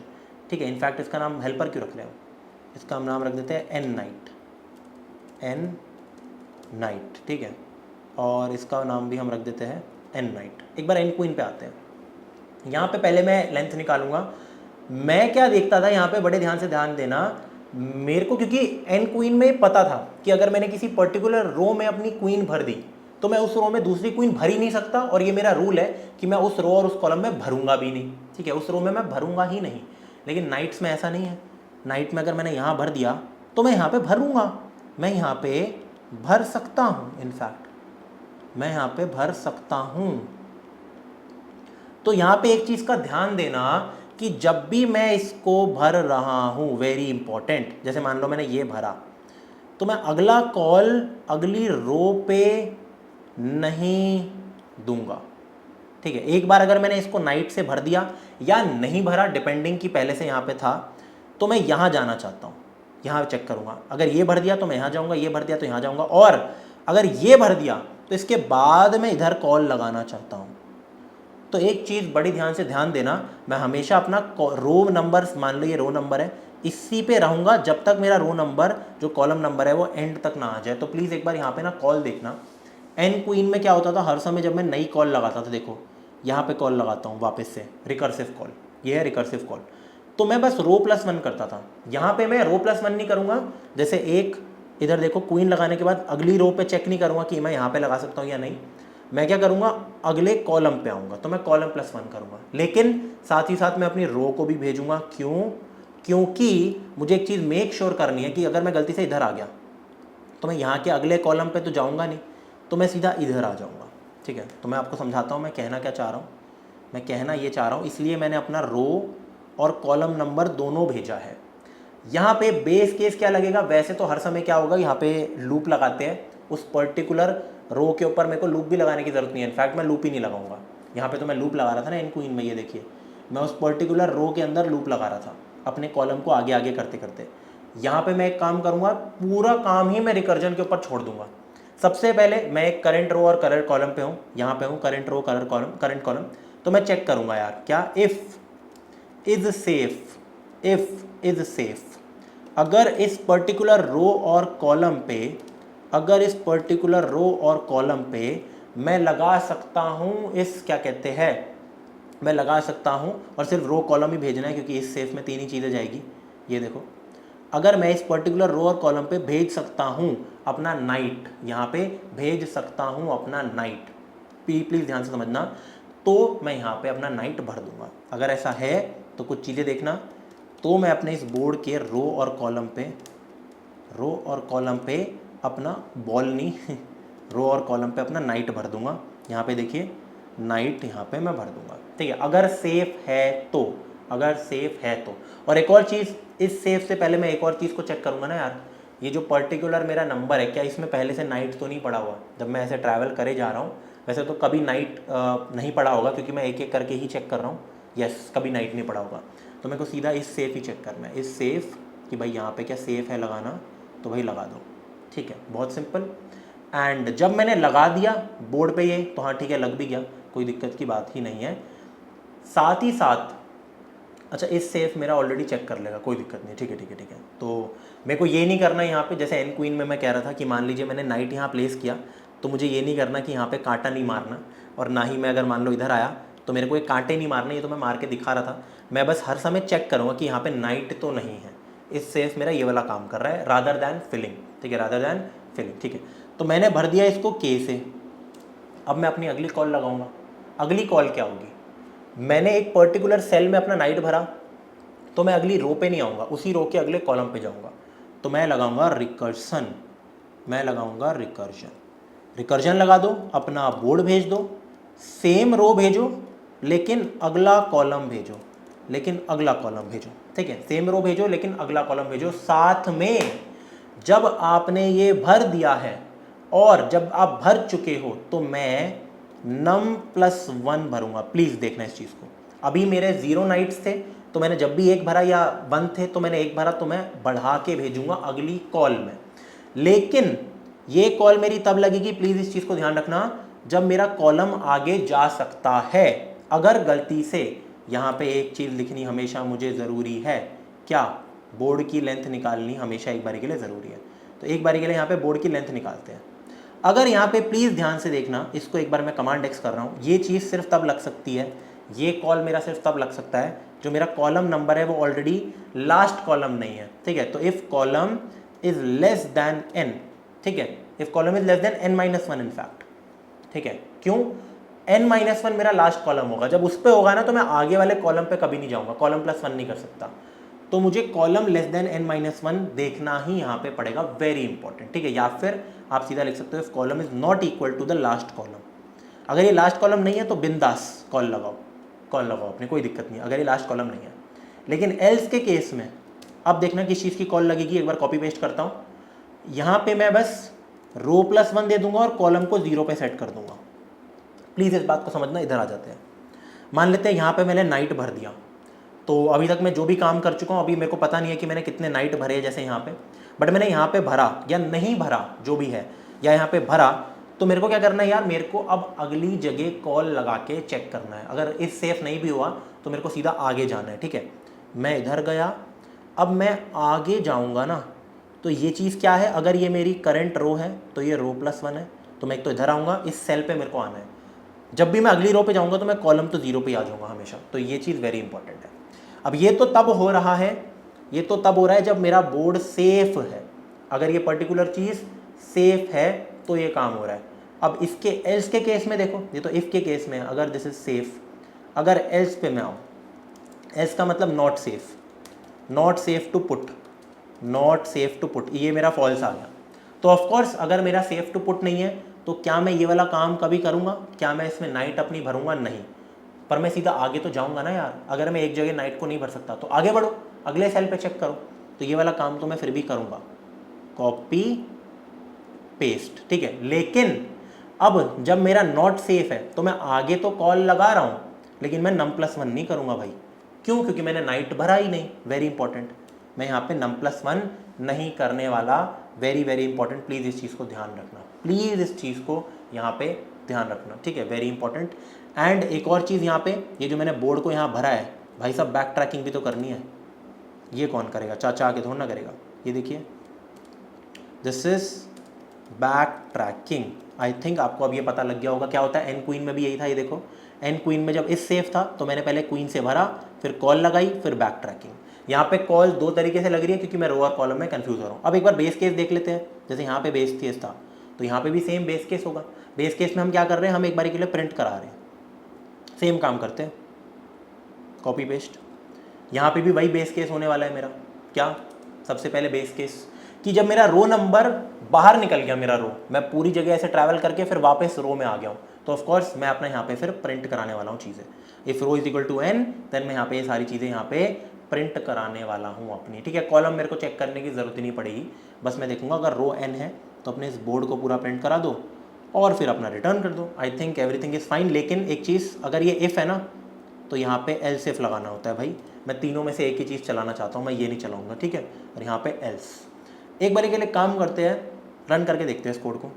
ठीक है। इनफैक्ट इसका नाम हेल्पर क्यों रख रहे हो, इसका हम नाम रख देते हैं एन नाइट, एन नाइट, ठीक है। और इसका नाम भी हम रख देते हैं एन नाइट। एक बार एन क्वीन पे आते हैं। यहाँ पे पहले मैं लेंथ निकालूंगा। मैं क्या देखता था यहाँ पे, बड़े ध्यान से ध्यान देना मेरे को, क्योंकि एन क्वीन में पता था कि अगर मैंने किसी पर्टिकुलर रो में अपनी क्वीन भर दी तो मैं उस रो में दूसरी क्वीन भर ही नहीं सकता, और ये मेरा रूल है कि मैं उस रो और उस कॉलम में भरूंगा भी नहीं, ठीक है। उस रो में मैं भरूंगा ही नहीं। लेकिन नाइट्स में ऐसा नहीं है। नाइट में अगर मैंने यहाँ भर दिया तो मैं यहाँ पे भरूंगा, मैं यहाँ पे भर सकता हूँ, इनफैक्ट मैं यहाँ पे भर सकता हूँ। तो यहाँ पे एक चीज़ का ध्यान देना कि जब भी मैं इसको भर रहा हूँ, वेरी इंपॉर्टेंट, जैसे मान लो मैंने ये भरा, तो मैं अगला कॉल अगली रो पे नहीं दूंगा, ठीक है। एक बार अगर मैंने इसको नाइट से भर दिया या नहीं भरा, डिपेंडिंग कि पहले से यहाँ पे था, तो मैं यहाँ जाना चाहता हूँ, यहाँ चेक करूँगा। अगर ये भर दिया तो मैं यहाँ जाऊँगा, ये भर दिया तो यहाँ जाऊँगा, और अगर ये भर दिया तो इसके बाद मैं इधर कॉल लगाना चाहता हूँ। तो एक चीज़ बड़ी ध्यान से ध्यान देना, मैं हमेशा अपना रो नंबर, मान लो ये रो नंबर है, इसी पे रहूँगा जब तक मेरा रो नंबर जो कॉलम नंबर है वो एंड तक ना आ जाए। तो प्लीज़ एक बार यहाँ पे ना कॉल देखना। एन क्वीन में क्या होता था, हर समय जब मैं नई कॉल लगाता था, देखो यहाँ पे कॉल लगाता हूँ वापस से, रिकर्सिव कॉल, ये है रिकर्सिव कॉल, तो मैं बस रो +1 करता था। यहाँ पे मैं रो +1 नहीं करूँगा, जैसे एक इधर देखो क्वीन लगाने के बाद अगली रो पे चेक नहीं करूँगा कि मैं यहाँ पे लगा सकता हूँ या नहीं। मैं क्या करूँगा, अगले कॉलम पे आऊँगा, तो मैं कॉलम +1 करूँगा, लेकिन साथ ही साथ मैं अपनी रो को भी भेजूँगा। क्यों? क्योंकि मुझे एक चीज़ मेक श्योर करनी है कि अगर मैं गलती से इधर आ गया तो मैं यहाँ के अगले कॉलम पे तो जाऊँगा नहीं, तो मैं सीधा इधर आ जाऊँगा, ठीक है। तो मैं आपको समझाता हूँ मैं कहना क्या चाह रहा हूँ। मैं कहना ये चाह रहा हूँ, इसलिए मैंने अपना रो और कॉलम नंबर दोनों भेजा है। यहाँ पे बेस केस क्या लगेगा, वैसे तो हर समय क्या होगा, यहाँ पे लूप लगाते हैं, उस पर्टिकुलर रो के ऊपर मेरे को लूप भी लगाने की ज़रूरत नहीं है। इनफैक्ट मैं लूप ही नहीं लगाऊंगा। यहाँ पे तो मैं लूप लगा रहा था ना इन क्वीन में, ये देखिए मैं उस पर्टिकुलर रो के अंदर लूप लगा रहा था अपने कॉलम को आगे आगे करते करते। यहाँ पे मैं एक काम करूँगा, पूरा काम ही मैं रिकर्जन के ऊपर छोड़ दूंगा। सबसे पहले मैं एक करंट रो और करंट कॉलम पे हूँ, यहाँ पे हूँ करंट रो करंट कॉलम, तो मैं चेक करूँगा यार क्या, if is safe, if is safe. अगर इस पर्टिकुलर रो और कॉलम पे, अगर इस पर्टिकुलर रो और कॉलम पे मैं लगा सकता हूँ इस, क्या कहते हैं, मैं लगा सकता हूँ, और सिर्फ रो कॉलम ही भेजना है क्योंकि इस सेफ में 3 ही चीज़ें जाएगी। ये देखो, अगर मैं इस पर्टिकुलर रो और कॉलम पे भेज सकता हूँ अपना नाइट, यहाँ पे भेज सकता हूँ अपना नाइट, प्लीज़ ध्यान से समझना, तो मैं यहाँ पे अपना नाइट भर दूंगा। अगर ऐसा है तो कुछ चीज़ें देखना, तो मैं अपने इस बोर्ड के रो और कॉलम पे अपना बॉल नहीं रो और कॉलम पे अपना नाइट भर दूंगा। यहाँ पे देखिए नाइट यहाँ पे मैं भर दूंगा, ठीक है। अगर सेफ है तो, अगर सेफ है तो। और एक और चीज़, इस सेफ से पहले मैं एक और चीज़ को चेक करूँगा ना यार, ये जो पर्टिकुलर मेरा नंबर है, क्या इसमें पहले से नाइट तो नहीं पड़ा हुआ जब मैं ऐसे ट्रैवल करे जा रहा हूँ। वैसे तो कभी नाइट नहीं पड़ा होगा क्योंकि मैं एक एक करके ही चेक कर रहा हूँ। यस, कभी नाइट नहीं पड़ा होगा, तो मेरे को सीधा इस सेफ ही चेक करना है, इस सेफ कि भाई यहाँ पे क्या सेफ है लगाना, तो भाई लगा दो, ठीक है। बहुत सिंपल। एंड जब मैंने लगा दिया बोर्ड पे ये, तो हाँ ठीक है, लग भी गया, कोई दिक्कत की बात ही नहीं है। साथ ही साथ, अच्छा इस सेफ मेरा ऑलरेडी चेक कर लेगा, कोई दिक्कत नहीं, ठीक है ठीक है ठीक है। तो मेरे को ये नहीं करना यहाँ पे, जैसे एन क्वीन में मैं कह रहा था कि मान लीजिए मैंने नाइट यहाँ प्लेस किया, तो मुझे ये नहीं करना कि यहाँ पे कांटा नहीं मारना, और ना ही मैं अगर मान लो इधर आया तो मेरे को एक कांटे नहीं मारने, ये तो मैं मार के दिखा रहा था। मैं बस हर समय चेक करूँगा कि यहाँ पे नाइट तो नहीं है। इस सेफ मेरा ये वाला काम कर रहा है, रादर दैन फिलिंग, ठीक है, रादर दैन फिलिंग, ठीक है। तो मैंने भर दिया इसको के से। अब मैं अपनी अगली कॉल लगाऊंगा। अगली कॉल क्या होगी, मैंने एक पर्टिकुलर सेल में अपना नाइट भरा, तो मैं अगली रो पे नहीं आऊँगा, उसी रो के अगले कॉलम पे जाऊँगा, तो मैं लगाऊंगा रिकर्सन, मैं लगाऊंगा रिकर्जन, रिकर्जन लगा दो, अपना बोर्ड भेज दो, सेम रो भेजो लेकिन अगला कॉलम भेजो, ठीक है, सेम रो भेजो लेकिन अगला कॉलम भेजो। साथ में जब आपने ये भर दिया है और जब आप भर चुके हो तो मैं num+1 भरूंगा। प्लीज देखना इस चीज को। अभी मेरे 0 नाइट्स थे तो मैंने जब भी एक भरा या 1 थे तो मैंने एक भरा, तो मैं बढ़ा के भेजूंगा अगली कॉल में। लेकिन ये कॉल मेरी तब लगेगी, प्लीज इस चीज को ध्यान रखना, जब मेरा कॉलम आगे जा सकता है। अगर गलती से यहां पे एक चीज लिखनी हमेशा मुझे जरूरी है, क्या? बोर्ड की लेंथ निकालनी हमेशा एक बारी के लिए जरूरी है। तो एक बारी के लिए यहां पे बोर्ड की लेंथ निकालते हैं। अगर यहाँ पे प्लीज ध्यान से देखना, इसको एक बार मैं कमांड एक्स कर रहा हूँ, ये चीज सिर्फ तब लग सकती है, ये कॉल मेरा सिर्फ तब लग सकता है जो मेरा कॉलम नंबर है वो ऑलरेडी लास्ट कॉलम नहीं है, ठीक है। तो if column is less than n, ठीक है, if column is less than n-1 in fact, ठीक है। क्यों? n-1 मेरा लास्ट कॉलम होगा, जब उस पे होगा ना तो मैं आगे वाले कॉलम पे कभी नहीं जाऊंगा, कॉलम +1 नहीं कर सकता। तो मुझे कॉलम लेस देन n-1 देखना ही यहाँ पे पड़ेगा, वेरी इंपॉर्टेंट, ठीक है। या फिर आप सीधा लिख सकते हो if column is not equal to the last column. अगर ये लास्ट कॉलम नहीं है तो बिंदास कॉल लगाओ अपने, कोई दिक्कत नहीं अगर ये लास्ट कॉलम नहीं है। लेकिन एल्स के केस में अब देखना किस चीज़ की कॉल लगेगी, एक बार कॉपी पेस्ट करता हूँ। यहाँ पे मैं बस रो+1 दे दूंगा और कॉलम को 0 पे सेट कर दूंगा। प्लीज़ इस बात को समझना, इधर आ जाते हैं। मान लेते हैं यहाँ पे मैंने नाइट भर दिया, तो अभी तक मैं जो भी काम कर चुका हूँ, अभी मेरे को पता नहीं है कि मैंने कितने नाइट भरे जैसे यहाँ पे, बट मैंने यहाँ पे भरा या नहीं भरा जो भी है, या यहाँ पे भरा, तो मेरे को क्या करना है यार, मेरे को अब अगली जगह कॉल लगा के चेक करना है। अगर इस सेफ नहीं भी हुआ तो मेरे को सीधा आगे जाना है, ठीक है। मैं इधर गया, अब मैं आगे जाऊँगा ना, तो ये चीज़ क्या है, अगर ये मेरी करंट रो है तो ये रो+1 है, तो मैं एक तो इधर आऊँगा, इस सेल पे मेरे को आना है। जब भी मैं अगली रो पे जाऊँगा तो मैं कॉलम तो 0 पे ही आ जाऊँगा हमेशा। तो ये चीज़ वेरी इंपॉर्टेंट है। अब ये तो तब हो रहा है, जब मेरा बोर्ड सेफ है। अगर ये पर्टिकुलर चीज़ सेफ है तो ये काम हो रहा है। अब इसके एल्स के केस में देखो, ये तो इफ के केस में है, अगर दिस इज सेफ, अगर एल्स पे मैं आऊँ, एल्स का मतलब नॉट सेफ टू पुट, ये मेरा फॉल्स आ गया। तो ऑफकोर्स अगर मेरा सेफ टू पुट नहीं है तो क्या मैं ये वाला काम कभी करूँगा? क्या मैं इसमें नाइट अपनी भरूंगा? नहीं, पर मैं सीधा आगे तो जाऊंगा ना यार। अगर मैं एक जगह नाइट को नहीं भर सकता तो आगे बढ़ो, अगले सेल पे चेक करो। तो ये वाला काम तो मैं फिर भी करूंगा, कॉपी पेस्ट, ठीक है। लेकिन अब जब मेरा नॉट सेफ है तो मैं आगे तो कॉल लगा रहा हूं, लेकिन मैं num+1 नहीं करूंगा भाई। क्यों? क्योंकि मैंने नाइट भरा ही नहीं, वेरी इंपॉर्टेंट। मैं यहाँ पे num+1 नहीं करने वाला, वेरी वेरी इंपॉर्टेंट। प्लीज़ इस चीज़ को ध्यान रखना, प्लीज़ इस चीज़ को यहाँ पे ध्यान रखना, ठीक है, वेरी इंपॉर्टेंट। एंड एक और चीज़ यहाँ पे, ये जो मैंने बोर्ड को यहाँ भरा है भाई साहब, बैक ट्रैकिंग भी तो करनी है। ये कौन करेगा? चाचा आके थोड़ा ना करेगा। ये देखिए, this is back tracking. I think आपको अब ये पता लग गया होगा क्या होता है। एन क्वीन में भी यही था, ये देखो, एन क्वीन में जब इस सेफ था तो मैंने पहले क्वीन से भरा, फिर कॉल लगाई, फिर बैक ट्रैकिंग। यहाँ पे कॉल दो तरीके से लग रही है क्योंकि मैं रो और कॉलम में कंफ्यूज हो रहा हूँ। अब एक बार बेस केस देख लेते हैं। जैसे यहाँ पे बेस केस था तो यहाँ पे भी सेम बेस केस होगा। बेस केस में हम क्या कर रहे हैं, हम एक बार के लिए प्रिंट करा रहे हैं, सेम काम करते हैं, कॉपी पेस्ट। यहाँ पे भी वही बेस केस होने वाला है मेरा। क्या? सबसे पहले बेस केस कि जब मेरा रो नंबर बाहर निकल गया, मेरा रो, मैं पूरी जगह ऐसे ट्रैवल करके फिर वापस रो में आ गया हूँ, तो ऑफकोर्स मैं अपना यहाँ पे फिर प्रिंट कराने वाला हूँ चीज़ें। If row is equal to n, then मैं यहाँ पे ये सारी चीज़ें यहाँ पे प्रिंट कराने वाला हूँ अपनी, ठीक है। कॉलम मेरे को चेक करने की ज़रूरत ही नहीं पड़ेगी, बस मैं देखूंगा अगर रो n है तो अपने इस बोर्ड को पूरा प्रिंट करा दो और फिर अपना रिटर्न कर दो। I think everything is fine. लेकिन एक चीज़, अगर ये इफ़ है ना तो यहाँ पे एल्स इफ लगाना होता है भाई। मैं तीनों में से एक ही चीज़ चलाना चाहता हूँ, मैं ये नहीं चलाऊँगा, ठीक है। और यहाँ पे एल्स। एक बार के लिए काम करते हैं, रन करके देखते हैं इस कोड को।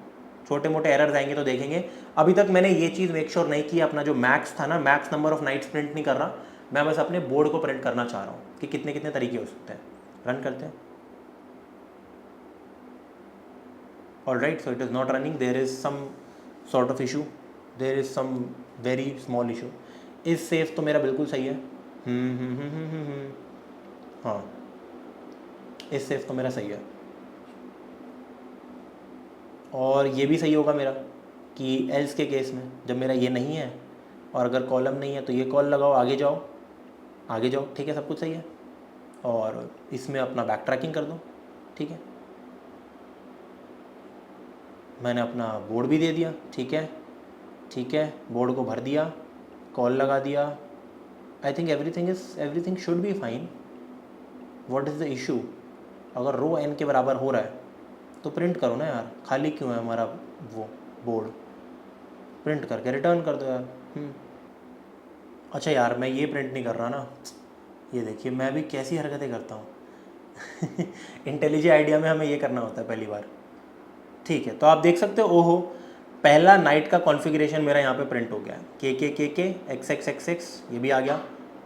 छोटे मोटे एरर्स आएंगे तो देखेंगे। अभी तक मैंने ये चीज़ मेक श्योर नहीं की, अपना जो मैक्स था ना, max number of knights print नहीं कर रहा, मैं बस अपने बोर्ड को प्रिंट करना चाह रहा हूँ कि कितने कितने तरीके हो सकते हैं। रन करते हैं। Alright, so it is not running, there is some sort of issue, there is some very small issue. इस सेफ तो मेरा बिल्कुल सही है। हाँ, इस सेफ तो मेरा सही है, और ये भी सही होगा मेरा कि एल्स के केस में जब मेरा ये नहीं है और अगर कॉलम नहीं है तो ये कॉल लगाओ, आगे जाओ, आगे जाओ, ठीक है, सब कुछ सही है। और इसमें अपना बैक ट्रैकिंग कर दो, ठीक है। मैंने अपना बोर्ड भी दे दिया, ठीक है, ठीक है, बोर्ड को भर दिया, कॉल लगा दिया। I think everything should be fine. What is the issue? अगर रो n के बराबर हो रहा है तो प्रिंट करो ना यार, खाली क्यों है हमारा वो बोर्ड? प्रिंट करके रिटर्न कर दो यार। अच्छा यार, मैं ये प्रिंट नहीं कर रहा ना, ये देखिए मैं भी कैसी हरकतें करता हूँ। इंटेलिजेंट आइडिया में हमें ये करना होता है पहली बार। ठीक है, तो आप देख सकते हो, ओहो, पहला नाइट का कॉन्फ़िगरेशन मेरा यहाँ पे प्रिंट हो गया है। के एक्स एक्स एक्स एक्स, ये भी आ गया,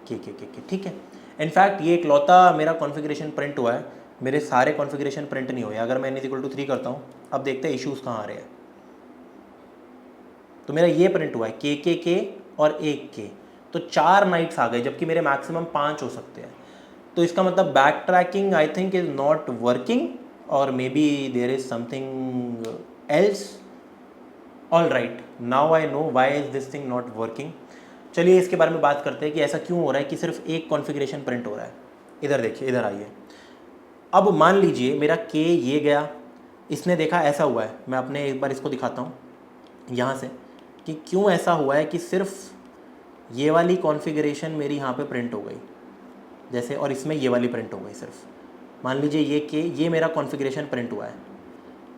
के, ठीक है। इनफैक्ट ये इकलौता मेरा कॉन्फ़िगरेशन प्रिंट हुआ है, मेरे सारे कॉन्फ़िगरेशन प्रिंट नहीं हुए। अगर मैं n = 3 करता हूँ, अब देखते हैं इश्यूज़ कहाँ आ रहे हैं। तो मेरा ये प्रिंट हुआ है के और एक के, तो 4 नाइट्स आ गए, जबकि मेरे मैक्सिमम 5 हो सकते हैं। तो इसका मतलब backtracking I think is not working, और maybe there is something else. All right, now I know why is this thing not working. चलिए इसके बारे में बात करते हैं कि ऐसा क्यों हो रहा है कि सिर्फ एक कॉन्फ़िगरेशन प्रिंट हो रहा है। इधर देखिए, इधर आइए। अब मान लीजिए मेरा के ये गया, इसने देखा ऐसा हुआ है। मैं अपने एक बार इसको दिखाता हूँ यहाँ से कि क्यों ऐसा हुआ है कि सिर्फ ये वाली कॉन्फ़िगरेशन मेरी यहाँ पे प्रिंट हो गई जैसे, और इसमें ये वाली प्रिंट हो गई सिर्फ। मान लीजिए ये के, ये मेरा कॉन्फ़िगरेशन प्रिंट हुआ है।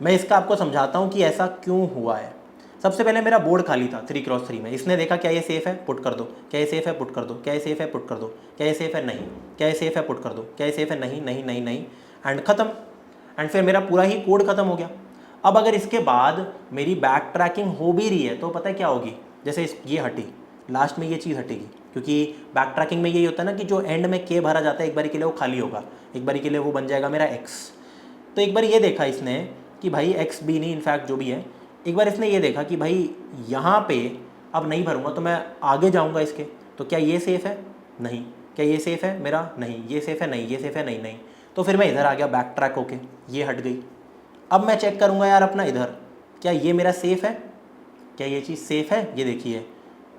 मैं इसका आपको समझाता हूँ कि ऐसा क्यों हुआ है। सबसे पहले मेरा बोर्ड खाली था 3x3 में। इसने देखा क्या ये सेफ़ है, पुट कर दो, क्या ये सेफ़ है, पुट कर दो, क्या ये सेफ़ है, पुट कर दो, क्या ये सेफ़ है, नहीं, क्या ये सेफ़ है, पुट कर दो, क्या ये सेफ़ है, नहीं नहीं नहीं नहीं, एंड ख़त्म। एंड फिर मेरा पूरा ही कोड ख़त्म हो गया। अब अगर इसके बाद मेरी बैक ट्रैकिंग हो भी रही है तो पता है क्या होगी? जैसे ये हटी, लास्ट में ये चीज़ हटेगी, क्योंकि बैक ट्रैकिंग में यही होता है ना कि जो एंड में के भरा जाता है एक बारी के लिए वो खाली होगा, एक बारी के लिए वो बन जाएगा मेरा एक्स। तो एक बार ये देखा इसने कि भाई एक्स भी नहीं, इनफैक्ट जो भी है, एक बार इसने ये देखा कि भाई यहाँ पे अब नहीं भरूँगा तो मैं आगे जाऊँगा इसके, तो क्या ये सेफ़ है? नहीं। क्या ये सेफ़ है मेरा? नहीं। ये सेफ़ है? नहीं। ये सेफ़ है? नहीं नहीं। तो फिर मैं इधर आ गया बैक ट्रैक होके, ये हट गई। अब मैं चेक करूँगा यार अपना इधर, क्या ये मेरा सेफ़ है? क्या ये चीज़ सेफ़ है? ये देखिए,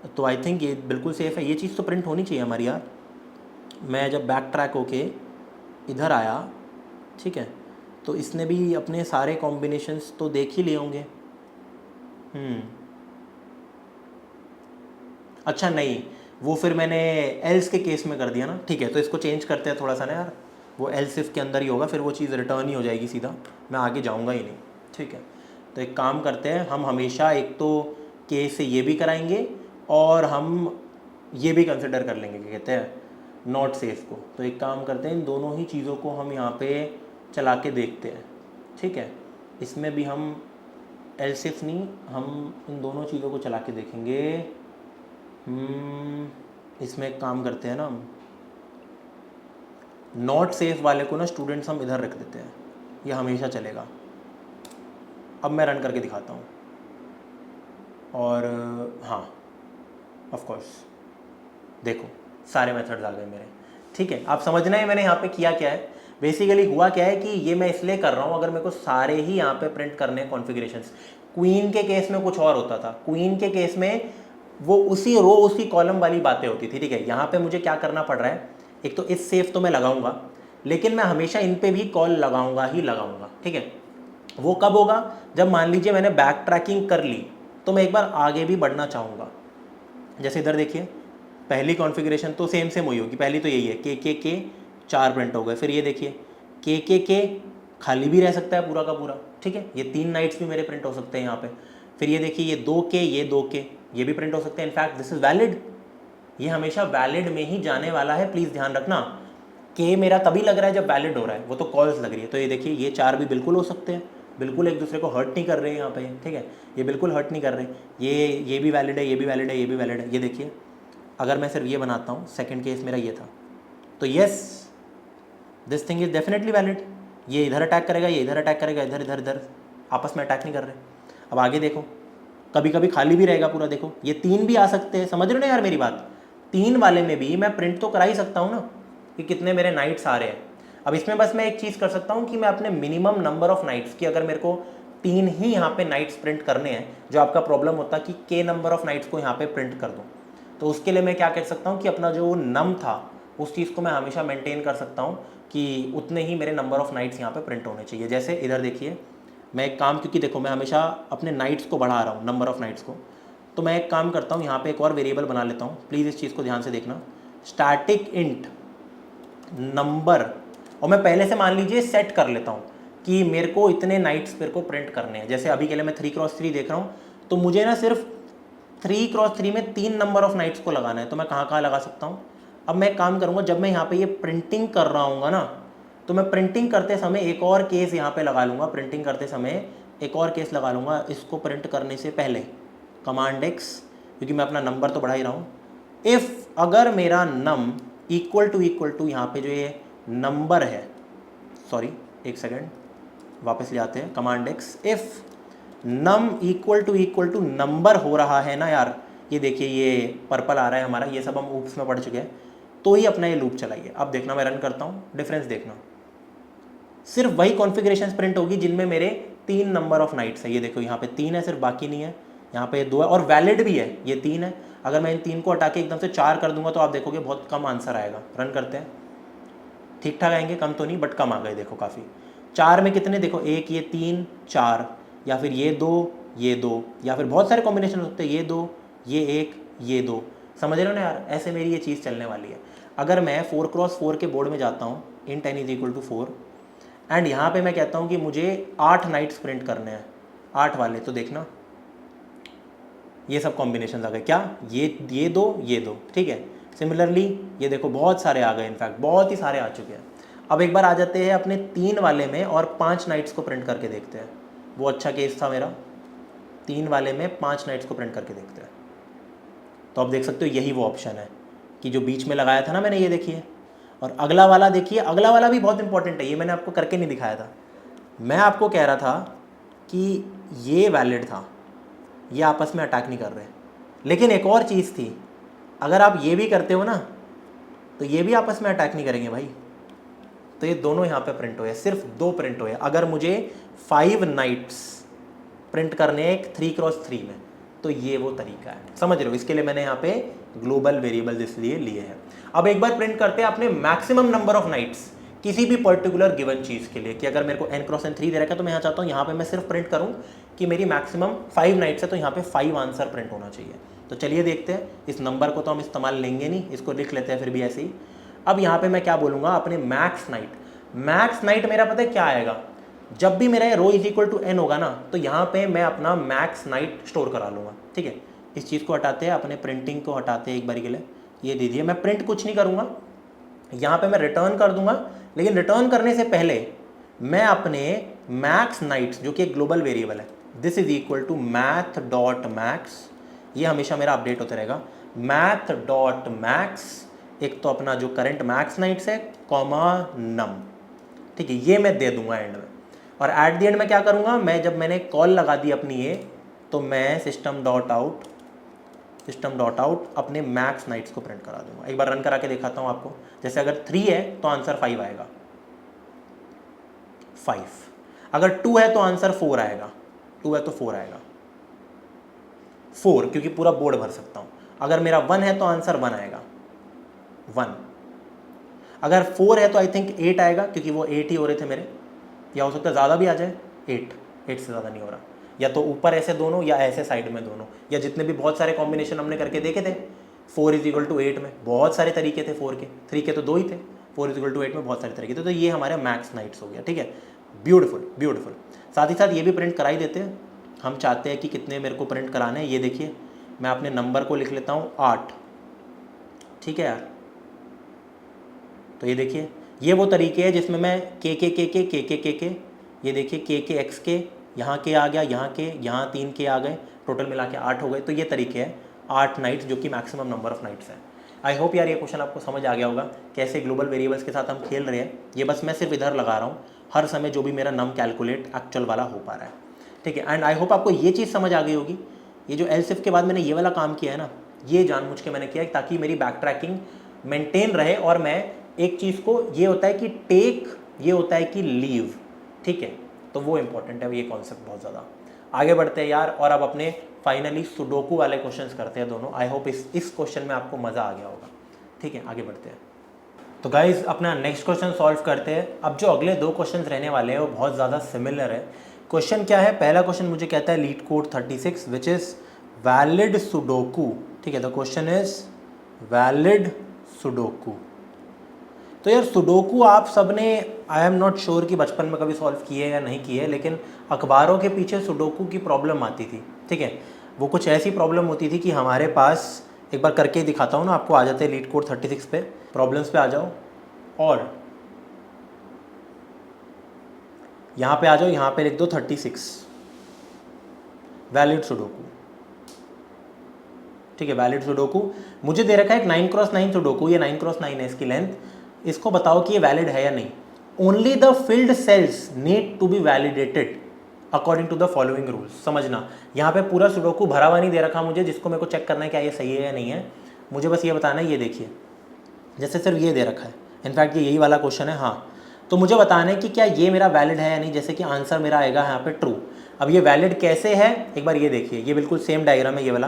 तो आई थिंक ये बिल्कुल सेफ़ है। ये चीज़ तो प्रिंट होनी चाहिए हमारी यार। मैं जब बैक ट्रैक होके इधर आया, ठीक है, तो इसने भी अपने सारे कॉम्बिनेशंस तो देख ही लिए होंगे। अच्छा नहीं, वो फिर मैंने एल्स के केस में कर दिया ना। ठीक है, तो इसको चेंज करते हैं थोड़ा सा ना यार, वो एल्स इफ के अंदर ही होगा, फिर वो चीज़ रिटर्न ही हो जाएगी सीधा, मैं आगे जाऊंगा ही नहीं। ठीक है, तो एक काम करते हैं, हम हमेशा एक तो के से ये भी कराएंगे और हम ये भी कंसिडर कर लेंगे, क्या कहते हैं, नॉट सेफ को। तो एक काम करते हैं, इन दोनों ही चीज़ों को हम यहाँ पे चला के देखते हैं। ठीक है, इसमें भी हम एल्स इफ नहीं, हम इन दोनों चीज़ों को चला के देखेंगे। इसमें एक काम करते हैं ना, नॉट सेफ वाले को ना स्टूडेंट्स हम इधर रख देते हैं, ये हमेशा चलेगा। अब मैं रन करके दिखाता हूँ, और हाँ ऑफ कोर्स देखो सारे मेथड्स आ गए मेरे। ठीक है, आप समझना है मैंने यहाँ पे किया क्या है। बेसिकली हुआ क्या है कि ये मैं इसलिए कर रहा हूँ, अगर मेरे को सारे ही यहाँ पे प्रिंट करने कॉन्फ़िगरेशंस। क्वीन के केस में कुछ और होता था। क्वीन के केस में वो उसी रो उसी कॉलम वाली बातें होती थी। ठीक है, यहाँ पे मुझे क्या करना पड़ रहा है, एक तो इस सेफ तो मैं लगाऊंगा, लेकिन मैं हमेशा इन पे भी कॉल लगाऊंगा ही लगाऊंगा। ठीक है, वो कब होगा? जब मान लीजिए मैंने बैक ट्रैकिंग कर ली तो मैं एक बार आगे भी बढ़ना चाहूँगा। जैसे इधर देखिए, पहली कॉन्फ़िगरेशन तो सेम हुई होगी, पहली तो यही है, के 4 प्रिंट हो गए। फिर ये देखिए, के खाली भी रह सकता है पूरा का पूरा। ठीक है, ये 3 नाइट्स भी मेरे प्रिंट हो सकते हैं यहाँ पे। फिर ये देखिए, ये 2 के ये भी प्रिंट हो सकते हैं। इनफैक्ट दिस इज़ वैलिड, ये हमेशा वैलिड में ही जाने वाला है, प्लीज़ ध्यान रखना। के मेरा तभी लग रहा है जब वैलिड हो रहा है, वो तो कॉल्स लग रही है। तो ये देखिए, ये 4 भी बिल्कुल हो सकते हैं, बिल्कुल एक दूसरे को हर्ट नहीं कर रहे हैं यहाँ पे। ठीक है, ये बिल्कुल हर्ट नहीं कर रहे। ये भी वैलिड है, ये भी वैलिड है, ये भी वैलिड है। ये देखिए, अगर मैं सिर्फ ये बनाता हूँ, सेकंड केस मेरा ये था, तो yes this thing is definitely valid. ये इधर अटैक करेगा, ये इधर अटैक करेगा, इधर इधर इधर आपस में अटैक नहीं कर रहे। अब आगे देखो, कभी कभी खाली भी रहेगा पूरा। देखो ये 3 भी आ सकते हैं, समझ रहे हो ना यार मेरी बात? 3 वाले में भी मैं प्रिंट तो करा ही सकता हूँ ना कि कितने मेरे नाइट्स आ रहे हैं। अब इसमें बस मैं एक चीज़ कर सकता हूँ कि मैं अपने मिनिमम नंबर ऑफ नाइट्स की, अगर मेरे को 3 ही यहाँ पे नाइट्स प्रिंट करने हैं, जो आपका प्रॉब्लम होता कि के नंबर ऑफ नाइट्स को यहाँ पे प्रिंट कर दूँ, तो उसके लिए मैं क्या कर सकता हूँ कि अपना जो नम था उस चीज़ को मैं हमेशा मेंटेन कर सकता हूँ कि उतने ही मेरे नंबर ऑफ नाइट्स यहाँ पे प्रिंट होने चाहिए। जैसे इधर देखिए, मैं एक काम, क्योंकि देखो मैं हमेशा अपने नाइट्स को बढ़ा रहा हूँ, नंबर ऑफ़ नाइट्स को, तो मैं एक काम करता हूँ, यहाँ पे एक और वेरिएबल बना लेता हूँ। प्लीज़ इस चीज़ को ध्यान से देखना, स्टैटिक इंट नंबर, और मैं पहले से मान लीजिए सेट कर लेता हूँ कि मेरे को इतने नाइट्स मेरे को प्रिंट करने हैं। जैसे अभी के लिए मैं 3x3 देख रहा हूँ, तो मुझे ना सिर्फ 3x3 में 3 नंबर ऑफ नाइट्स को लगाना है। तो मैं कहाँ कहाँ लगा सकता हूँ? अब मैं एक काम करूँगा, जब मैं यहाँ पे ये प्रिंटिंग कर रहा हूँगा ना, तो मैं प्रिंटिंग करते समय एक और केस यहाँ पे लगा लूँगा। प्रिंटिंग करते समय एक और केस लगा लूँगा, इसको प्रिंट करने से पहले कमांड X, क्योंकि मैं अपना नंबर तो बढ़ा ही रहा हूँ। इफ़ अगर मेरा नम इक्वल टू यहाँ पे जो ये नंबर है, सॉरी एक सेकेंड वापस ले आते हैं, command X, if num equal to number हो रहा है ना यार, ये देखिए ये पर्पल आ रहा है हमारा, ये सब हम ऊप्स में पढ़ चुके हैं, तो ही अपना ये लूप चलाइए। अब देखना मैं रन करता हूँ, डिफरेंस देखना, सिर्फ वही कॉन्फ़िगरेशन प्रिंट होगी जिनमें मेरे 3 नंबर ऑफ नाइट्स है। ये देखो यहाँ पे 3 है सिर्फ, बाकी नहीं है। यहाँ पे 2 है और वैलिड भी है, ये 3 है। अगर मैं इन 3 को हटा के एकदम से 4 कर दूंगा तो आप देखोगे बहुत कम आंसर आएगा। रन करते हैं, ठीक ठाक आएंगे, कम तो नहीं बट कम आ गए। देखो काफ़ी, 4 में कितने, देखो 1, ये 3, 4, या फिर ये 2, ये 2, या फिर बहुत सारे कॉम्बिनेशन हो सकते हैं, ये 2, ये 1, ये 2। समझ रहे हो ना यार, ऐसे मेरी ये चीज़ चलने वाली है। अगर मैं 4x4 के बोर्ड में जाता हूँ, int n = 4, एंड यहाँ पे मैं कहता हूँ कि मुझे 8 नाइट्स प्रिंट करने हैं, 8 वाले, तो देखना ये सब कॉम्बिनेशन आ गए। क्या ये 2, ठीक है। सिमिलरली ये देखो बहुत सारे आ गए, इनफैक्ट बहुत ही सारे आ चुके हैं। अब एक बार आ जाते हैं अपने 3 वाले में और 5 नाइट्स को प्रिंट करके देखते हैं। वो अच्छा केस था मेरा, 3 वाले में 5 नाइट्स को प्रिंट करके देखते हैं। तो आप देख सकते हो यही वो ऑप्शन है कि जो बीच में लगाया था ना मैंने, ये देखिए। और अगला वाला देखिए, अगला वाला भी बहुत इंपॉर्टेंट है, ये मैंने आपको करके नहीं दिखाया था। मैं आपको कह रहा था कि ये वैलिड था, ये आपस में अटैक नहीं कर रहे, लेकिन एक और चीज़ थी, अगर आप ये भी करते हो ना तो ये भी आपस में अटैक नहीं करेंगे भाई। तो ये दोनों यहाँ पे प्रिंट हुए, सिर्फ 2 प्रिंट हुए। अगर मुझे 5 नाइट्स प्रिंट करने हैं एक 3x3 में, तो ये वो तरीका है, समझ रहे हो। इसके लिए मैंने यहाँ पे ग्लोबल वेरिएबल्स इसलिए लिए हैं। अब एक बार प्रिंट करते हैं अपने मैक्सिमम नंबर ऑफ नाइट्स किसी भी पर्टिकुलर गिवन चीज़ के लिए, कि अगर मेरे को n×n3 दे रखा है तो मैं यहाँ चाहता हूँ यहाँ पे मैं सिर्फ प्रिंट करूँ कि मेरी मैक्सिमम 5 नाइट्स है, तो यहाँ पे 5 आंसर प्रिंट होना चाहिए। तो चलिए देखते हैं, इस नंबर को तो हम इस्तेमाल लेंगे नहीं, इसको लिख लेते हैं फिर भी ऐसे ही। अब यहाँ पे मैं क्या बोलूँगा, अपने मैक्स नाइट मेरा पता है क्या आएगा, जब भी मेरा रो = n होगा ना, तो यहाँ पे मैं अपना मैक्स नाइट स्टोर करा लूँगा, ठीक है। इस चीज़ को हटाते हैं, अपने प्रिंटिंग को हटाते हैं एक बारी के लिए, ये दीजिए। मैं प्रिंट कुछ नहीं करूँगा, यहाँ पे मैं रिटर्न कर दूंगा, लेकिन रिटर्न करने से पहले मैं अपने मैक्स नाइट्स, जो कि एक ग्लोबल वेरिएबल है, दिस = math.max, ये हमेशा मेरा अपडेट होता रहेगा, math.max, एक तो अपना जो करंट मैक्स नाइट्स है, कॉमा नम, ठीक है, ये मैं दे दूंगा एंड में। और एट द एंड मैं क्या करूँगा, मैं जब मैंने कॉल लगा दी अपनी ये, तो मैं सिस्टम डॉट आउट अपने मैक्स नाइट्स को प्रिंट करा दूंगा। एक बार रन करा के दिखाता हूँ आपको। जैसे अगर 3 है तो आंसर 5 आएगा, 5। अगर 2 है तो आंसर 4 आएगा, 2 है तो 4 आएगा, 4, क्योंकि पूरा बोर्ड भर सकता हूँ। अगर मेरा 1 है तो आंसर 1 आएगा, 1। अगर 4 है तो आई थिंक 8 आएगा, क्योंकि वो 8 ही हो रहे थे मेरे, या हो सकता है ज़्यादा भी आ जाए, 8 से ज़्यादा नहीं हो रहा। या तो ऊपर ऐसे दोनों, या ऐसे साइड में दोनों, या जितने भी बहुत सारे कॉम्बिनेशन हमने करके देखे थे 4 = 8 में, बहुत सारे तरीके थे 4 के, 3 के तो 2 ही थे, 4 = 8 में बहुत सारे तरीके थे। तो ये हमारे मैक्स नाइट्स हो गया, ठीक है। ब्यूटीफुल। साथ ही साथ ये भी प्रिंट करा ही देते हैं। हम चाहते हैं कि कितने मेरे को प्रिंट कराने हैं, ये देखिए, मैं अपने नंबर को लिख लेता हूँ 8, ठीक है यार। तो ये देखिए, ये वो तरीके हैं जिसमें मैं के, ये देखिए के एक्स के, यहाँ के आ गया, यहाँ 3 के आ गए, टोटल मिला के 8 हो गए। तो ये तरीके हैं 8 नाइट्स, जो कि मैक्सिमम नंबर ऑफ नाइट्स है। आई होप यार ये क्वेश्चन आपको समझ आ गया होगा, कैसे ग्लोबल वेरिएबल्स के साथ हम खेल रहे हैं। ये बस मैं सिर्फ इधर लगा रहा हूँ, हर समय जो भी मेरा नम कैलकुलेट एक्चुअल वाला हो पा रहा है, ठीक है। एंड आई होप आपको ये चीज़ समझ आ गई होगी। ये जो एल्स इफ के बाद मैंने ये वाला काम किया है ना, ये जानबूझ के मैंने किया है ताकि मेरी बैक ट्रैकिंग मेंटेन रहे। और मैं एक चीज़ को, ये होता है कि टेक, ये होता है कि लीव, ठीक है। तो वो इंपॉर्टेंट है, ये कॉन्सेप्ट बहुत ज़्यादा। आगे बढ़ते हैं यार, और अब अपने फाइनली सुडोकू वाले क्वेश्चंस करते हैं दोनों। आई होप इस क्वेश्चन में आपको मज़ा आ गया होगा, ठीक है। आगे बढ़ते हैं। तो गाइज अपना नेक्स्ट क्वेश्चन सॉल्व करते हैं। अब जो अगले 2 क्वेश्चंस रहने वाले हैं वो बहुत ज़्यादा सिमिलर है, क्वेश्चन क्या है, पहला क्वेश्चन मुझे कहता है leet code 36 which is valid sudoku. ठीक है, the question is valid sudoku. तो यार सुडोकू आप सबने, आई एम नॉट श्योर कि बचपन में कभी सॉल्व किए या नहीं किए, लेकिन अखबारों के पीछे सुडोकू की प्रॉब्लम आती थी। ठीक है, वो कुछ ऐसी प्रॉब्लम होती थी कि हमारे पास, एक बार करके ही दिखाता हूँ ना आपको, आ जाते हैं लीड कोड 36 पे, प्रॉब्लम्स पे आ जाओ और यहाँ पे आ जाओ, यहाँ पे लिख दो 36 वैलिड सुडोकू। ठीक है, वैलिड सुडोकू मुझे दे रखा है एक 9x9 सुडोकू, ये 9x9 है इसकी लेंथ। इसको बताओ कि ये वैलिड है या नहीं। Only the filled cells need to be validated according to the following rules. समझना, यहाँ पे पूरा सुडोकू भरा हुआ नहीं दे रखा मुझे, जिसको मेरे को चेक करना है क्या ये सही है या नहीं है। मुझे बस ये बताना है, ये देखिए जैसे सिर्फ ये दे रखा है, इनफैक्ट ये यही वाला क्वेश्चन है। हाँ, तो मुझे बताना है कि क्या ये मेरा वैलिड है या नहीं, जैसे कि आंसर मेरा आएगा यहाँ पे ट्रू। अब ये वैलिड कैसे है, एक बार ये देखिए, ये बिल्कुल सेम डायग्राम है ये वाला।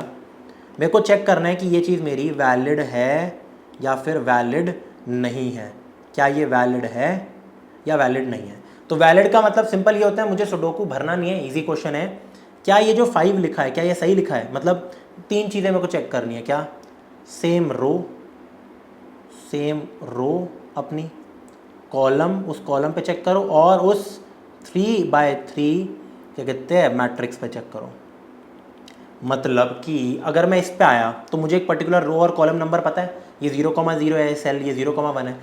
मेरे को चेक करना है कि ये चीज़ मेरी वैलिड है या फिर वैलिड नहीं है। क्या ये वैलिड है या वैलिड नहीं है। तो वैलिड का मतलब सिंपल ये होता है, मुझे सुडोकू भरना नहीं है, इजी क्वेश्चन है। क्या ये जो 5 लिखा है क्या ये सही लिखा है, मतलब 3 चीज़ें मेरे को चेक करनी है। क्या सेम रो अपनी कॉलम, उस कॉलम पे चेक करो, और उस 3x3 क्या कहते हैं मैट्रिक्स पे चेक करो। मतलब कि अगर मैं इस पे आया तो मुझे एक पर्टिकुलर रो और कॉलम नंबर पता है, ये 0,0 है सेल, ये 0,1 है,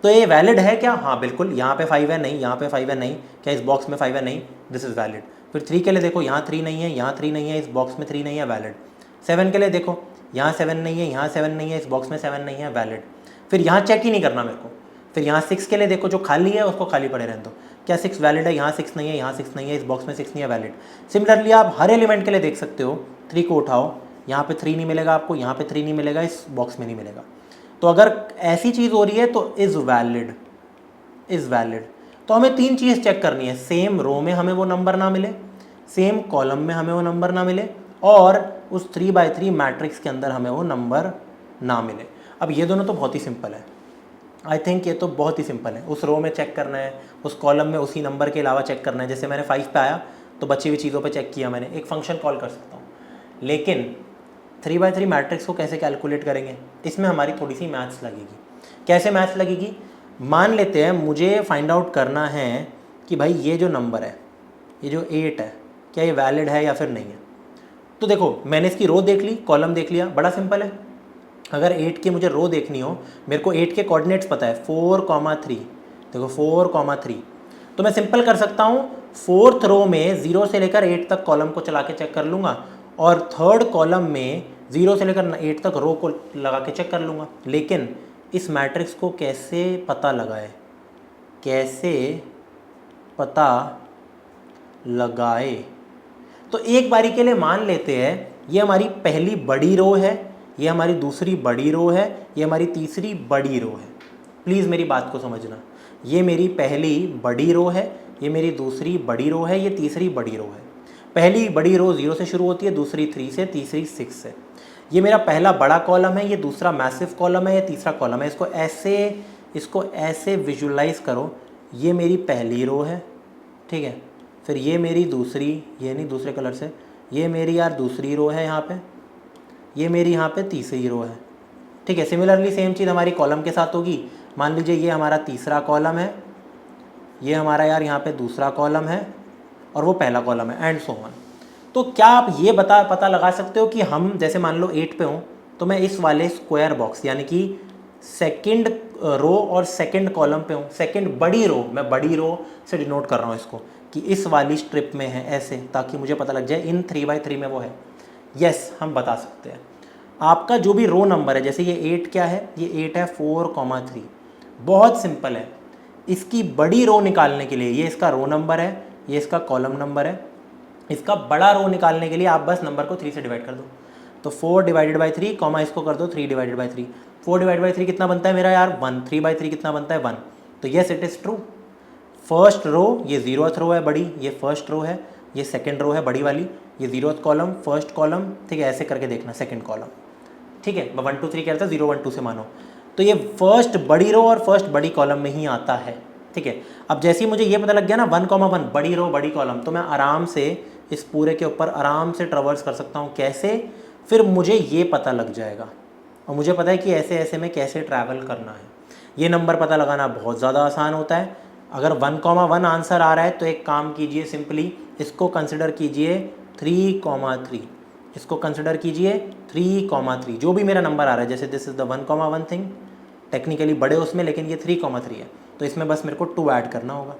तो ये वैलिड है क्या। हाँ बिल्कुल, यहाँ पे 5 है नहीं, यहाँ पे 5 है नहीं, क्या इस बॉक्स में 5 है नहीं, दिस इज़ वैलिड। फिर 3 के लिए देखो, यहाँ 3 नहीं है, यहाँ 3 नहीं है, इस बॉक्स में 3 नहीं है, वैलिड। 7 के लिए देखो, यहाँ 7 नहीं है, यहाँ 7 नहीं है, इस बॉक्स में 7 नहीं है, वैलिड। फिर यहाँ चेक ही नहीं करना मेरे को। फिर यहाँ 6 के लिए देखो, जो खाली है उसको खाली पड़े रहने दो, क्या 6 वैलिड है, यहाँ 6 नहीं है, यहाँ 6 नहीं है, इस बॉक्स में 6 नहीं है, वैलिड। सिमिलरली आप हर एलिमेंट के लिए देख सकते हो, 3 को उठाओ, यहाँ पे 3 नहीं मिलेगा आपको, यहाँ पे 3 नहीं मिलेगा, इस बॉक्स में नहीं मिलेगा। तो अगर ऐसी चीज़ हो रही है तो इज़ वैलिड। तो हमें 3 चीज़ चेक करनी है, सेम रो में हमें वो नंबर ना मिले, सेम कॉलम में हमें वो नंबर ना मिले, और उस 3x3 मैट्रिक्स के अंदर हमें वो नंबर ना मिले। अब ये दोनों तो बहुत ही सिंपल है, आई थिंक ये तो बहुत ही सिंपल है। उस रो में चेक करना है, उस कॉलम में उसी नंबर के अलावा चेक करना है। जैसे मैंने 5 पे आया तो बची हुई चीज़ों पे चेक किया, मैंने एक फंक्शन कॉल कर सकता हूँ। लेकिन 3x3 मैट्रिक्स को कैसे कैलकुलेट करेंगे, इसमें हमारी थोड़ी सी मैथ्स लगेगी। कैसे मैथ्स लगेगी, मान लेते हैं मुझे फाइंड आउट करना है कि भाई ये जो नंबर है, ये जो 8 है, क्या ये वैलिड है या फिर नहीं है। तो देखो मैंने इसकी रो देख ली, कॉलम देख लिया, बड़ा सिंपल है। अगर 8 की मुझे रो देखनी हो, मेरे को 8 के कोऑर्डिनेट्स पता है 4,3, देखो 4,3, तो मैं सिंपल कर सकता हूँ, 4th रो में 0 से लेकर 8 तक कॉलम को चला के चेक कर लूँगा, और 3rd कॉलम में 0 से लेकर 8 तक रो को लगा के चेक कर लूँगा। लेकिन इस मैट्रिक्स को कैसे पता लगाए, तो एक बारी के लिए मान लेते हैं ये हमारी पहली बड़ी रो है, ये हमारी दूसरी बड़ी रो है, ये हमारी तीसरी बड़ी रो है। प्लीज़ मेरी बात को समझना, ये मेरी पहली बड़ी रो है, ये मेरी दूसरी बड़ी रो है, ये तीसरी बड़ी रो है। पहली बड़ी रो 0 से शुरू होती है, दूसरी 3 से, तीसरी 6 से। ये मेरा पहला बड़ा कॉलम है, ये दूसरा मैसिव कॉलम है, ये तीसरा कॉलम है। इसको ऐसे विजुलाइज करो, ये मेरी पहली रो है, ठीक है। फिर ये मेरी दूसरी, ये नहीं दूसरे कलर से, ये मेरी यार दूसरी रो है यहाँ पे, ये मेरी यहाँ पे तीसरी रो है, ठीक है। सिमिलरली सेम चीज़ हमारी कॉलम के साथ होगी। मान लीजिए ये हमारा तीसरा कॉलम है, ये हमारा यार यहाँ पे दूसरा कॉलम है, और वो पहला कॉलम है, एंड सो ऑन। तो क्या आप ये पता लगा सकते हो कि हम जैसे मान लो 8 पे हूँ, तो मैं इस वाले स्क्वायर बॉक्स यानी कि सेकंड रो और सेकंड कॉलम पे हूँ, सेकंड बड़ी रो, मैं बड़ी रो से डिनोट कर रहा हूँ इसको कि इस वाली स्ट्रिप में है ऐसे, ताकि मुझे पता लग जाए इन 3x3 में वो है। यस, हम बता सकते हैं। आपका जो भी रो नंबर है, जैसे ये 8 क्या है, ये 8 है 4,3, बहुत सिंपल है। इसकी बड़ी रो निकालने के लिए, ये इसका रो नंबर है, ये इसका कॉलम नंबर है, इसका बड़ा रो निकालने के लिए आप बस नंबर को 3 से डिवाइड कर दो। तो 4/3, कॉमा इसको कर दो 3/3। 4/3 कितना बनता है मेरा यार 1, 3/3 कितना बनता है 1। तो yes it is true. First row, ये 0th रो है बड़ी, ये फर्स्ट रो है, ये सेकंड रो है बड़ी वाली, ये 0th कॉलम, फर्स्ट कॉलम, ठीक है। ऐसे करके देखना सेकंड कॉलम, ठीक है। मैं 1 2 3 कह रहा था, 0 1 2 से मानो। तो ये फर्स्ट बड़ी रो और फर्स्ट बड़ी कॉलम में ही आता है, ठीक है। अब जैसे ही मुझे ये पता लग गया ना 1,1 बड़ी रो बड़ी कॉलम, तो मैं आराम से इस पूरे के ऊपर आराम से ट्रवर्स कर सकता हूँ। कैसे? फिर मुझे ये पता लग जाएगा और मुझे पता है कि ऐसे ऐसे में कैसे ट्रैवल करना है। ये नंबर पता लगाना बहुत ज़्यादा आसान होता है। अगर 1,1 आंसर आ रहा है तो एक काम कीजिए, सिंपली इसको कंसिडर कीजिए 3,3, इसको कंसिडर कीजिए 3,3, जो भी मेरा नंबर आ रहा है। जैसे this is the 1,1 thing, technically बड़े उसमें, लेकिन ये 3,3 है, तो इसमें बस मेरे को 2 ऐड करना होगा।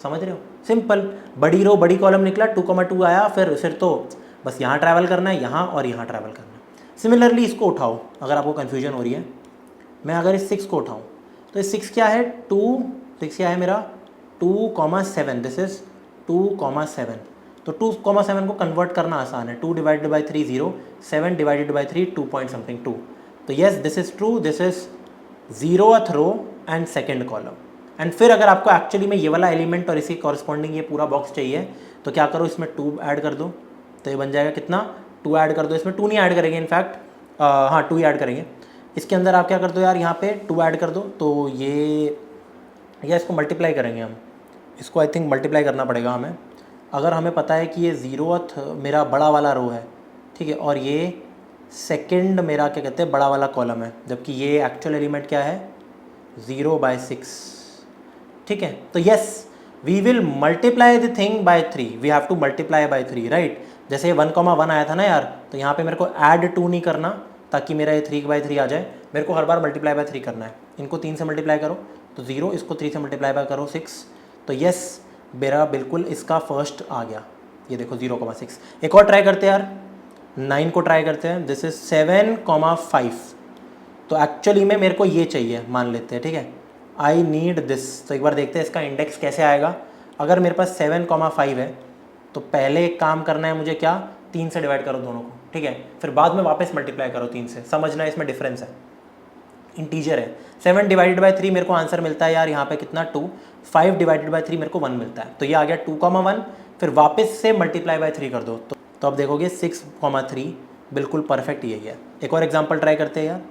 समझ रहे हो? सिंपल, बड़ी रो बड़ी कॉलम निकला, 2,2 आया, फिर तो बस यहाँ ट्रैवल करना है, यहाँ और यहाँ ट्रैवल करना है। सिमिलरली इसको उठाओ अगर आपको कन्फ्यूजन हो रही है। मैं अगर इस 6 को उठाऊँ तो इस 6 क्या है, 6 क्या है मेरा 2,7, दिस इज़ 2,7। तो 2,7 को कन्वर्ट करना आसान है। 2 divided by 3 0, 7 divided by 3 2 point something 2। तो yes this is true, this is 0th row and second column. And फिर अगर आपको एक्चुअली में ये वाला एलिमेंट और इसकी कॉरस्पॉन्डिंग ये पूरा बॉक्स चाहिए तो क्या करो, इसमें 2 ऐड कर दो, तो ये बन जाएगा कितना, 2 ऐड कर दो। इसमें 2 नहीं ऐड करेंगे, इनफैक्ट हाँ 2 ही ऐड करेंगे। इसके अंदर आप क्या कर दो यार, यहाँ पे 2 ऐड कर दो, तो ये या इसको मल्टीप्लाई करेंगे हम, इसको आई थिंक मल्टीप्लाई करना पड़ेगा हमें। अगर हमें पता है कि ये 0th मेरा बड़ा वाला रो है, ठीक है, और ये सेकंड मेरा क्या कहते हैं बड़ा वाला कॉलम है, जबकि ये एक्चुअल एलिमेंट क्या है 0/6, ठीक है। तो yes we will multiply the thing by 3, we have to multiply by 3, right. जैसे 1,1 आया था ना यार, तो यहाँ पे मेरे को ऐड 2 नहीं करना ताकि मेरा ये 3/3 आ जाए, मेरे को हर बार मल्टीप्लाई बाय 3 करना है। इनको 3 से मल्टीप्लाई करो तो 0, इसको 3 से मल्टीप्लाई बाय करो 6, तो यस मेरा बिल्कुल इसका फर्स्ट आ गया, ये देखो 0,6। एक और ट्राई करते हैं यार, 9 को ट्राई करते हैं, दिस इज 7,5। तो एक्चुअली में मेरे को ये चाहिए, मान लेते हैं, ठीक है, आई नीड दिस। तो एक बार देखते हैं इसका इंडेक्स कैसे आएगा। अगर मेरे पास 7,5 है तो पहले एक काम करना है मुझे, क्या, 3 से डिवाइड करो दोनों को, ठीक है, फिर बाद में वापस मल्टीप्लाई करो 3 से। समझना इसमें डिफरेंस है, इंटीजर है। 7 डिवाइडेड बाई 3 मेरे को आंसर मिलता है यार यहाँ पे कितना 2, 5 डिवाइडेड बाई 3 मेरे को 1 मिलता है, तो ये आ गया 2,1। फिर वापस से मल्टीप्लाई बाई 3 कर दो तो अब देखोगे 6,3 बिल्कुल परफेक्ट यही है। एक और एग्जांपल ट्राई करते हैं यार,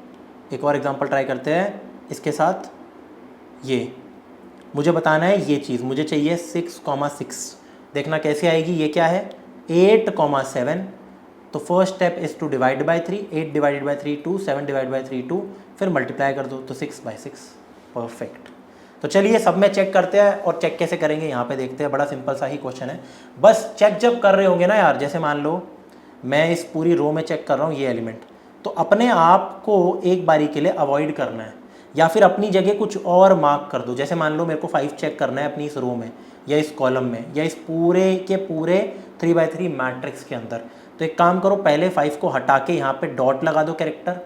एक और एग्जांपल ट्राई करते हैं इसके साथ। ये मुझे बताना है ये चीज़, मुझे चाहिए 6,6। देखना कैसे आएगी, ये क्या है 8,7। तो first step is to divide by 3, 8 divided by 3 2, 7 divide by 3 2, फिर मल्टीप्लाई कर दो तो 6/6, परफेक्ट। तो चलिए सब में चेक करते हैं, और चेक कैसे करेंगे यहाँ पे देखते हैं। बड़ा सिंपल सा ही क्वेश्चन है। बस चेक जब कर रहे होंगे ना यार, जैसे मान लो मैं इस पूरी रो में चेक कर रहा हूँ ये एलिमेंट, तो अपने आप को एक बारी के लिए अवॉइड करना है, या फिर अपनी जगह कुछ और मार्क कर दो। जैसे मान लो मेरे को 5 चेक करना है अपनी इस रो में या इस कॉलम में या इस पूरे के पूरे 3/3 मैट्रिक्स के अंदर, तो एक काम करो, पहले 5 को हटा के यहाँ पे डॉट लगा दो कैरेक्टर,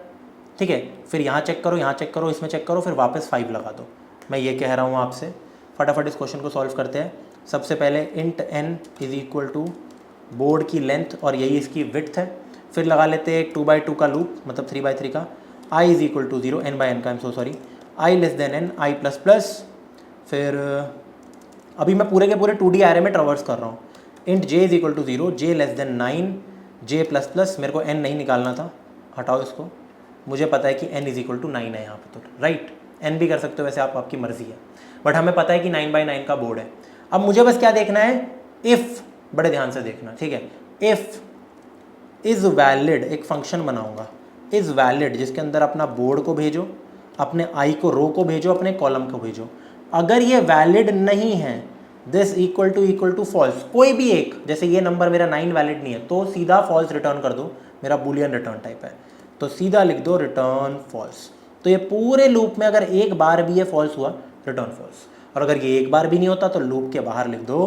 ठीक है, फिर यहाँ चेक करो, यहाँ चेक करो, इसमें चेक करो, फिर वापस 5 लगा दो। मैं ये कह रहा हूँ आपसे। फटाफट इस क्वेश्चन को सॉल्व करते हैं। सबसे पहले int n is equal to board की लेंथ और यही इसकी विड्थ है। फिर लगा लेते हैं 2/2 का लूप, मतलब 3/3 का। i is equal to 0, n/n का, I am so sorry, i less than n, i plus plus. फिर अभी मैं पूरे के पूरे 2D एरे में ट्रावर्स कर रहा हूँ। Int j is equal to 0, j less than 9, j plus plus. मेरे को n नहीं निकालना था, हटाओ इसको, मुझे पता है कि n इज इक्वल टू 9 है यहाँ पे, तो राइट n भी कर सकते हो वैसे आप, आपकी मर्जी है, बट हमें पता है कि 9/9 का बोर्ड है। अब मुझे बस क्या देखना है, इफ़, बड़े ध्यान से देखना, ठीक है, इफ़ इज़ वैलिड, एक फंक्शन बनाऊंगा इज़ वैलिड, जिसके अंदर अपना बोर्ड को भेजो, अपने आई को, रो को भेजो, अपने कॉलम को भेजो। अगर ये वैलिड नहीं है, दिस इक्वल टू फॉल्स, कोई भी एक, जैसे ये नंबर मेरा 9 वैलिड नहीं है, तो सीधा फॉल्स रिटर्न कर दो, मेरा बूलियन रिटर्न टाइप है, तो सीधा लिख दो रिटर्न फॉल्स। तो ये पूरे लूप में अगर एक बार भी ये फॉल्स हुआ, रिटर्न फॉल्स, और अगर ये एक बार भी नहीं होता तो लूप के बाहर लिख दो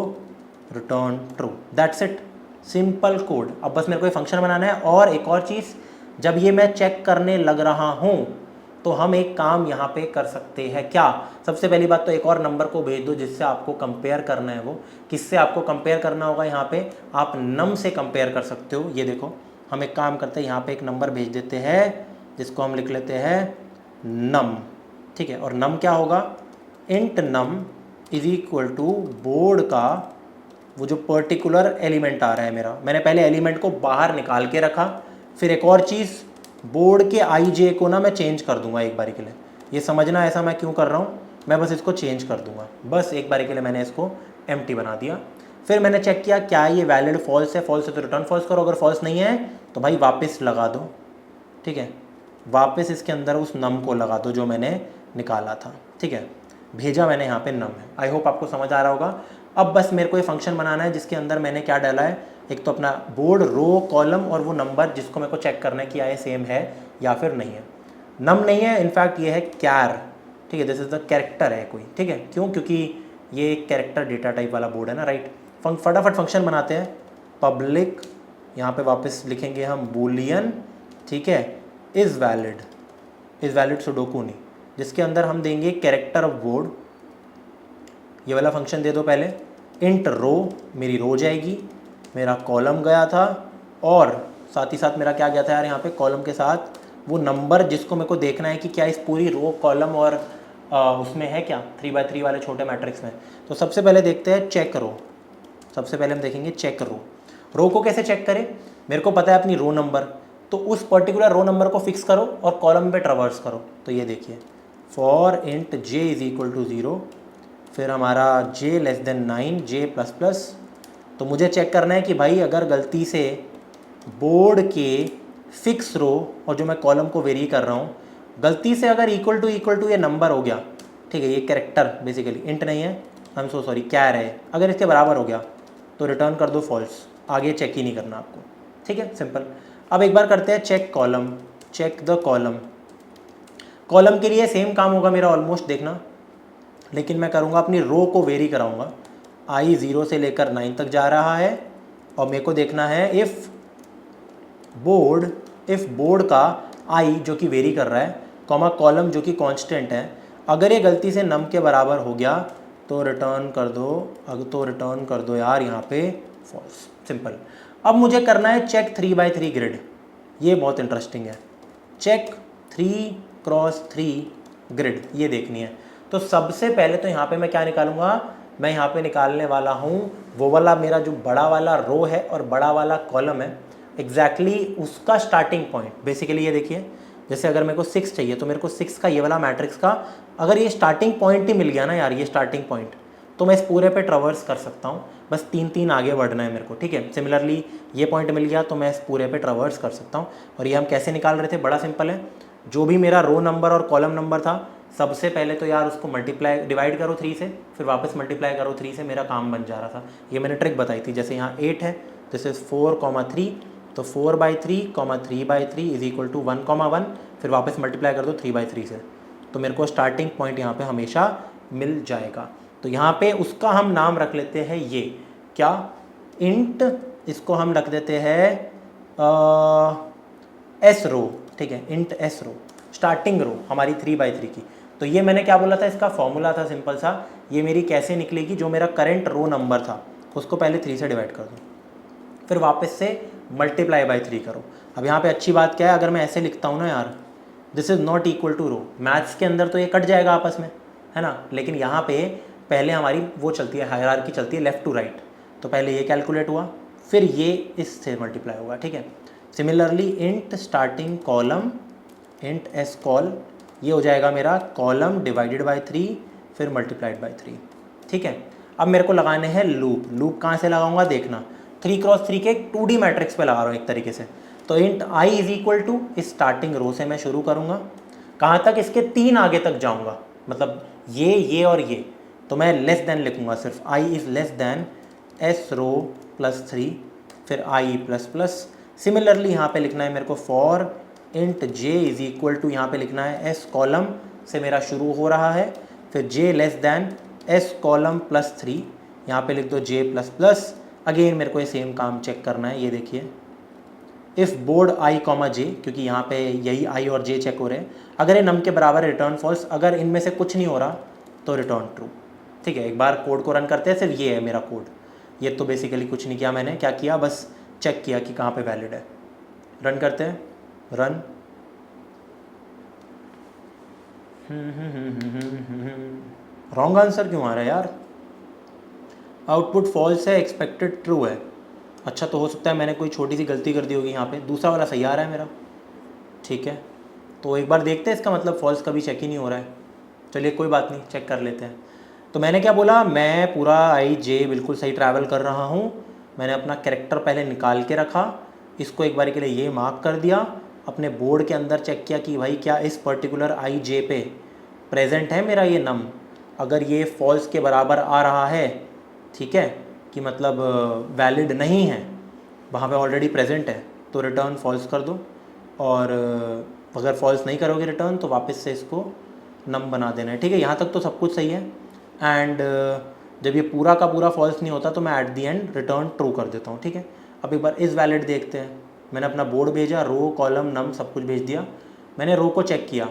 return true. That's it, simple code. अब बस मेरे को ये फंक्शन बनाना है। और एक और चीज़, जब ये मैं चेक करने लग रहा हूँ तो हम एक काम यहाँ पे कर सकते हैं। क्या? सबसे पहली बात तो एक और नंबर को भेज दो जिससे आपको कंपेयर करना है। वो किससे आपको कंपेयर करना होगा? यहाँ पे आप नम से कंपेयर कर सकते हो। ये देखो, हम एक काम करते हैं, यहाँ पे एक नंबर भेज देते हैं जिसको हम लिख लेते हैं नम, ठीक है। और नम क्या होगा? Int num is equal to board का वो जो पर्टिकुलर एलिमेंट आ रहा है मेरा, मैंने पहले एलिमेंट को बाहर निकाल के रखा। फिर एक और चीज़, बोर्ड के आई जे को ना मैं चेंज कर दूंगा एक बारी के लिए। ये समझना ऐसा मैं क्यों कर रहा हूँ, मैं बस इसको चेंज कर दूंगा, बस एक बार के लिए मैंने इसको एम्प्टी बना दिया। फिर मैंने चेक किया क्या ये वैलिड फॉल्स है, फॉल्स है तो रिटर्न फॉल्स करो, अगर फॉल्स नहीं है तो भाई वापस लगा दो, ठीक है, वापस इसके अंदर उस नम को लगा दो जो मैंने निकाला था, ठीक है, भेजा मैंने यहाँ पे नम है। आई होप आपको समझ आ रहा होगा। अब बस मेरे को ये फंक्शन बनाना है जिसके अंदर मैंने क्या डाला है, एक तो अपना बोर्ड, रो, कॉलम और वो नंबर जिसको मेरे को चेक करना है कि ये सेम है या फिर नहीं है। नम नहीं है, इनफैक्ट ये है कैर, ठीक है, दिस इज द कैरेक्टर है कोई, ठीक है, क्यों, क्योंकि ये एक कैरेक्टर डेटा टाइप वाला बोर्ड है ना, राइट। फटाफट फंक्शन बनाते हैं। पब्लिक, यहाँ पे वापस लिखेंगे हम बूलियन, ठीक है, इज़ वैलिड सुडोकू नहीं, जिसके अंदर हम देंगे कैरेक्टर ऑफ बोर्ड, ये वाला फंक्शन दे दो पहले। इंट रो, मेरी रो जाएगी, मेरा कॉलम गया था, और साथ ही साथ मेरा क्या गया था यार यहाँ पे, कॉलम के साथ वो नंबर जिसको मेरे को देखना है कि क्या इस पूरी रो, कॉलम और उसमें है क्या 3x3 वाले छोटे मैट्रिक्स में। तो सबसे पहले देखते हैं चेक रो। सबसे पहले हम देखेंगे चेक रो। रो को कैसे चेक करें, मेरे को पता है अपनी रो नंबर, तो उस पर्टिकुलर रो नंबर को फिक्स करो और कॉलम पे ट्रावर्स करो। तो ये देखिए, for int j is equal to 0, फिर हमारा j less than 9, j plus plus. तो मुझे चेक करना है कि भाई अगर गलती से बोर्ड के फिक्स रो और जो मैं कॉलम को वेरी कर रहा हूँ, गलती से अगर इक्वल टू ये नंबर हो गया, ठीक है, ये कैरेक्टर बेसिकली इंट नहीं है, आई एम सो सॉरी कैर है, अगर इसके बराबर हो गया तो रिटर्न कर दो फॉल्स, आगे चेक ही नहीं करना आपको, ठीक है, सिंपल। अब एक बार करते हैं check column, check the column. Column के लिए सेम काम होगा मेरा ऑलमोस्ट, देखना, लेकिन मैं करूँगा अपनी रो को वेरी कराऊँगा। i 0 से लेकर 9 तक जा रहा है, और मेरे को देखना है इफ़ बोर्ड का i जो कि वेरी कर रहा है, कॉमा कॉलम जो कि कांस्टेंट है, अगर ये गलती से नम के बराबर हो गया तो रिटर्न कर दो यार यहाँ पे फॉल्स, सिंपल। अब मुझे करना है चेक 3x3 ग्रिड, ये बहुत इंटरेस्टिंग है। चेक 3x3 ग्रिड ये देखनी है। तो सबसे पहले तो यहाँ पे मैं क्या निकालूंगा, मैं यहाँ पे निकालने वाला हूँ वो वाला मेरा जो बड़ा वाला रो है और बड़ा वाला कॉलम है, एग्जैक्टली उसका स्टार्टिंग पॉइंट। बेसिकली ये देखिए, जैसे अगर मेरे को 6 चाहिए तो मेरे को 6 का ये वाला मैट्रिक्स का अगर ये स्टार्टिंग पॉइंट ही मिल गया ना यार, ये स्टार्टिंग पॉइंट, तो मैं इस पूरे पे ट्रावर्स कर सकता हूँ, बस 3 आगे बढ़ना है मेरे को, ठीक है। सिमिलरली ये पॉइंट मिल गया तो मैं इस पूरे पे ट्रावर्स कर सकता हूँ। और ये हम कैसे निकाल रहे थे, बड़ा सिंपल है, जो भी मेरा रो नंबर और कॉलम नंबर था, सबसे पहले तो यार उसको डिवाइड करो 3 से, फिर वापस मल्टीप्लाई करो 3 से, मेरा काम बन जा रहा था। ये मैंने ट्रिक बताई थी, जैसे यहाँ 8 है, दिस इज 4,3, तो 4/3, 3/3 इज इक्वल टू 1,1, फिर वापस मल्टीप्लाई कर दो 3/3 से, तो मेरे को स्टार्टिंग पॉइंट यहाँ पे हमेशा मिल जाएगा। तो यहाँ पे उसका हम नाम रख लेते हैं ये क्या, इंट, इसको हम रख देते हैं एस रो, ठीक है, इंट एस रो, स्टार्टिंग रो हमारी 3/3 की। तो ये मैंने क्या बोला था, इसका फॉर्मूला था सिंपल सा, ये मेरी कैसे निकलेगी, जो मेरा करंट रो नंबर था उसको पहले 3 से डिवाइड कर दो, फिर वापस से मल्टीप्लाई बाई 3 करो। अब यहाँ पे अच्छी बात क्या है, अगर मैं ऐसे लिखता हूँ ना यार, this is not equal to row, maths के अंदर तो ये कट जाएगा आपस में, है ना, लेकिन यहाँ पे पहले हमारी वो चलती है, हायरार्की चलती है लेफ़्ट टू राइट। तो पहले ये कैलकुलेट हुआ, फिर ये इससे मल्टीप्लाई होगा, ठीक है। Similarly int starting column, int S call, ये हो जाएगा मेरा कॉलम डिवाइडेड बाई 3, फिर मल्टीप्लाइड बाई 3, ठीक है। अब मेरे को लगाने हैं लूप कहाँ से लगाऊंगा देखना, 3x3 के 2D मैट्रिक्स पे लगा रहा हूँ एक तरीके से। तो int i is equal to, इस स्टार्टिंग रो से मैं शुरू करूँगा, कहाँ तक, इसके 3 आगे तक जाऊँगा, मतलब ये और ये, तो मैं लेस देन लिखूँगा सिर्फ, i is less than S row plus 3, फिर i प्लस प्लस। सिमिलरली यहाँ पे लिखना है मेरे को for int j is equal to, यहाँ पे लिखना है s कॉलम से मेरा शुरू हो रहा है, फिर j less then s column plus 3, यहाँ पे लिख दो j प्लस प्लस। अगेन मेरे को ये सेम काम चेक करना है, ये देखिए, if board i comma j, क्योंकि यहाँ पे यही i और j चेक हो रहे हैं, अगर ये नम के बराबर है रिटर्न फॉल्स, अगर इनमें से कुछ नहीं हो रहा तो रिटर्न ट्रू, ठीक है। एक बार कोड को रन करते हैं, सिर्फ ये है मेरा कोड, ये तो बेसिकली कुछ नहीं किया मैंने, क्या किया, बस चेक किया कि कहाँ पे वैलिड है। रन करते हैं, रन, रॉन्ग आंसर क्यों आ रहा है यार, आउटपुट फॉल्स है, एक्सपेक्टेड ट्रू है। अच्छा, तो हो सकता है मैंने कोई छोटी सी गलती कर दी होगी यहाँ पे, दूसरा वाला सही आ रहा है मेरा, ठीक है। तो एक बार देखते हैं, इसका मतलब फॉल्स कभी चेक ही नहीं हो रहा है। चलिए कोई बात नहीं, चेक कर लेते हैं। तो मैंने क्या बोला, मैं पूरा आई जे बिल्कुल सही ट्रैवल कर रहा हूँ। मैंने अपना कैरेक्टर पहले निकाल के रखा, इसको एक बार के लिए ये मार्क कर दिया, अपने बोर्ड के अंदर चेक किया कि भाई क्या इस पर्टिकुलर आई जे पे प्रेजेंट है मेरा ये नम। अगर ये फॉल्स के बराबर आ रहा है, ठीक है, कि मतलब वैलिड नहीं है, वहाँ पे ऑलरेडी प्रेजेंट है, तो रिटर्न फॉल्स कर दो। और अगर फॉल्स नहीं करोगे रिटर्न तो वापस से इसको नम बना देना है। ठीक है, यहाँ तक तो सब कुछ सही है। एंड जब ये पूरा का पूरा फॉल्स नहीं होता तो मैं at the and return true कर देता हूँ। ठीक है, अब एक बार इस वैलिड देखते हैं। मैंने अपना बोर्ड भेजा, रो कॉलम नम सब कुछ भेज दिया। मैंने रो को चेक किया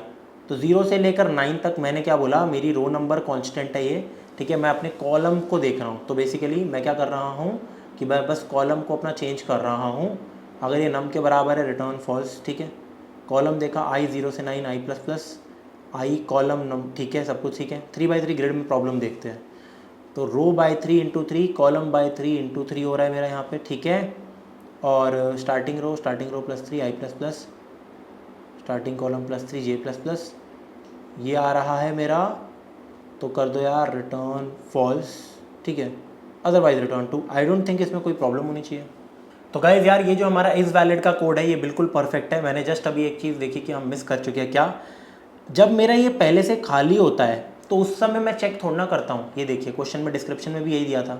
तो 0 से लेकर 9 तक मैंने क्या बोला, मेरी रो नंबर कांस्टेंट है ये। ठीक है, मैं अपने कॉलम को देख रहा हूँ, तो बेसिकली मैं क्या कर रहा हूँ कि मैं बस कॉलम को अपना चेंज कर रहा हूँ। अगर ये नम के बराबर है रिटर्न फॉल्स। ठीक है, कॉलम देखा आई 0 से 9 i plus plus I column नम, ठीक है, सब कुछ ठीक है। 3x3 ग्रिड में प्रॉब्लम देखते हैं। तो row by 3 into 3 column by 3 into 3 हो रहा है मेरा यहाँ पे। ठीक है, और starting row plus 3 i plus plus starting column plus 3 j plus plus ये आ रहा है मेरा। तो कर दो यार रिटर्न फॉल्स। ठीक है, otherwise return true. I don't think इसमें कोई प्रॉब्लम होनी चाहिए। तो गाइज यार ये जो हमारा इस वैलिड का कोड है ये बिल्कुल परफेक्ट है। मैंने जस्ट अभी एक चीज़ देखी कि हम मिस कर चुके हैं। क्या, जब मेरा ये पहले से खाली होता है तो उस समय मैं चेक थोड़ा ना करता हूँ। ये देखिए क्वेश्चन में डिस्क्रिप्शन में भी यही दिया था,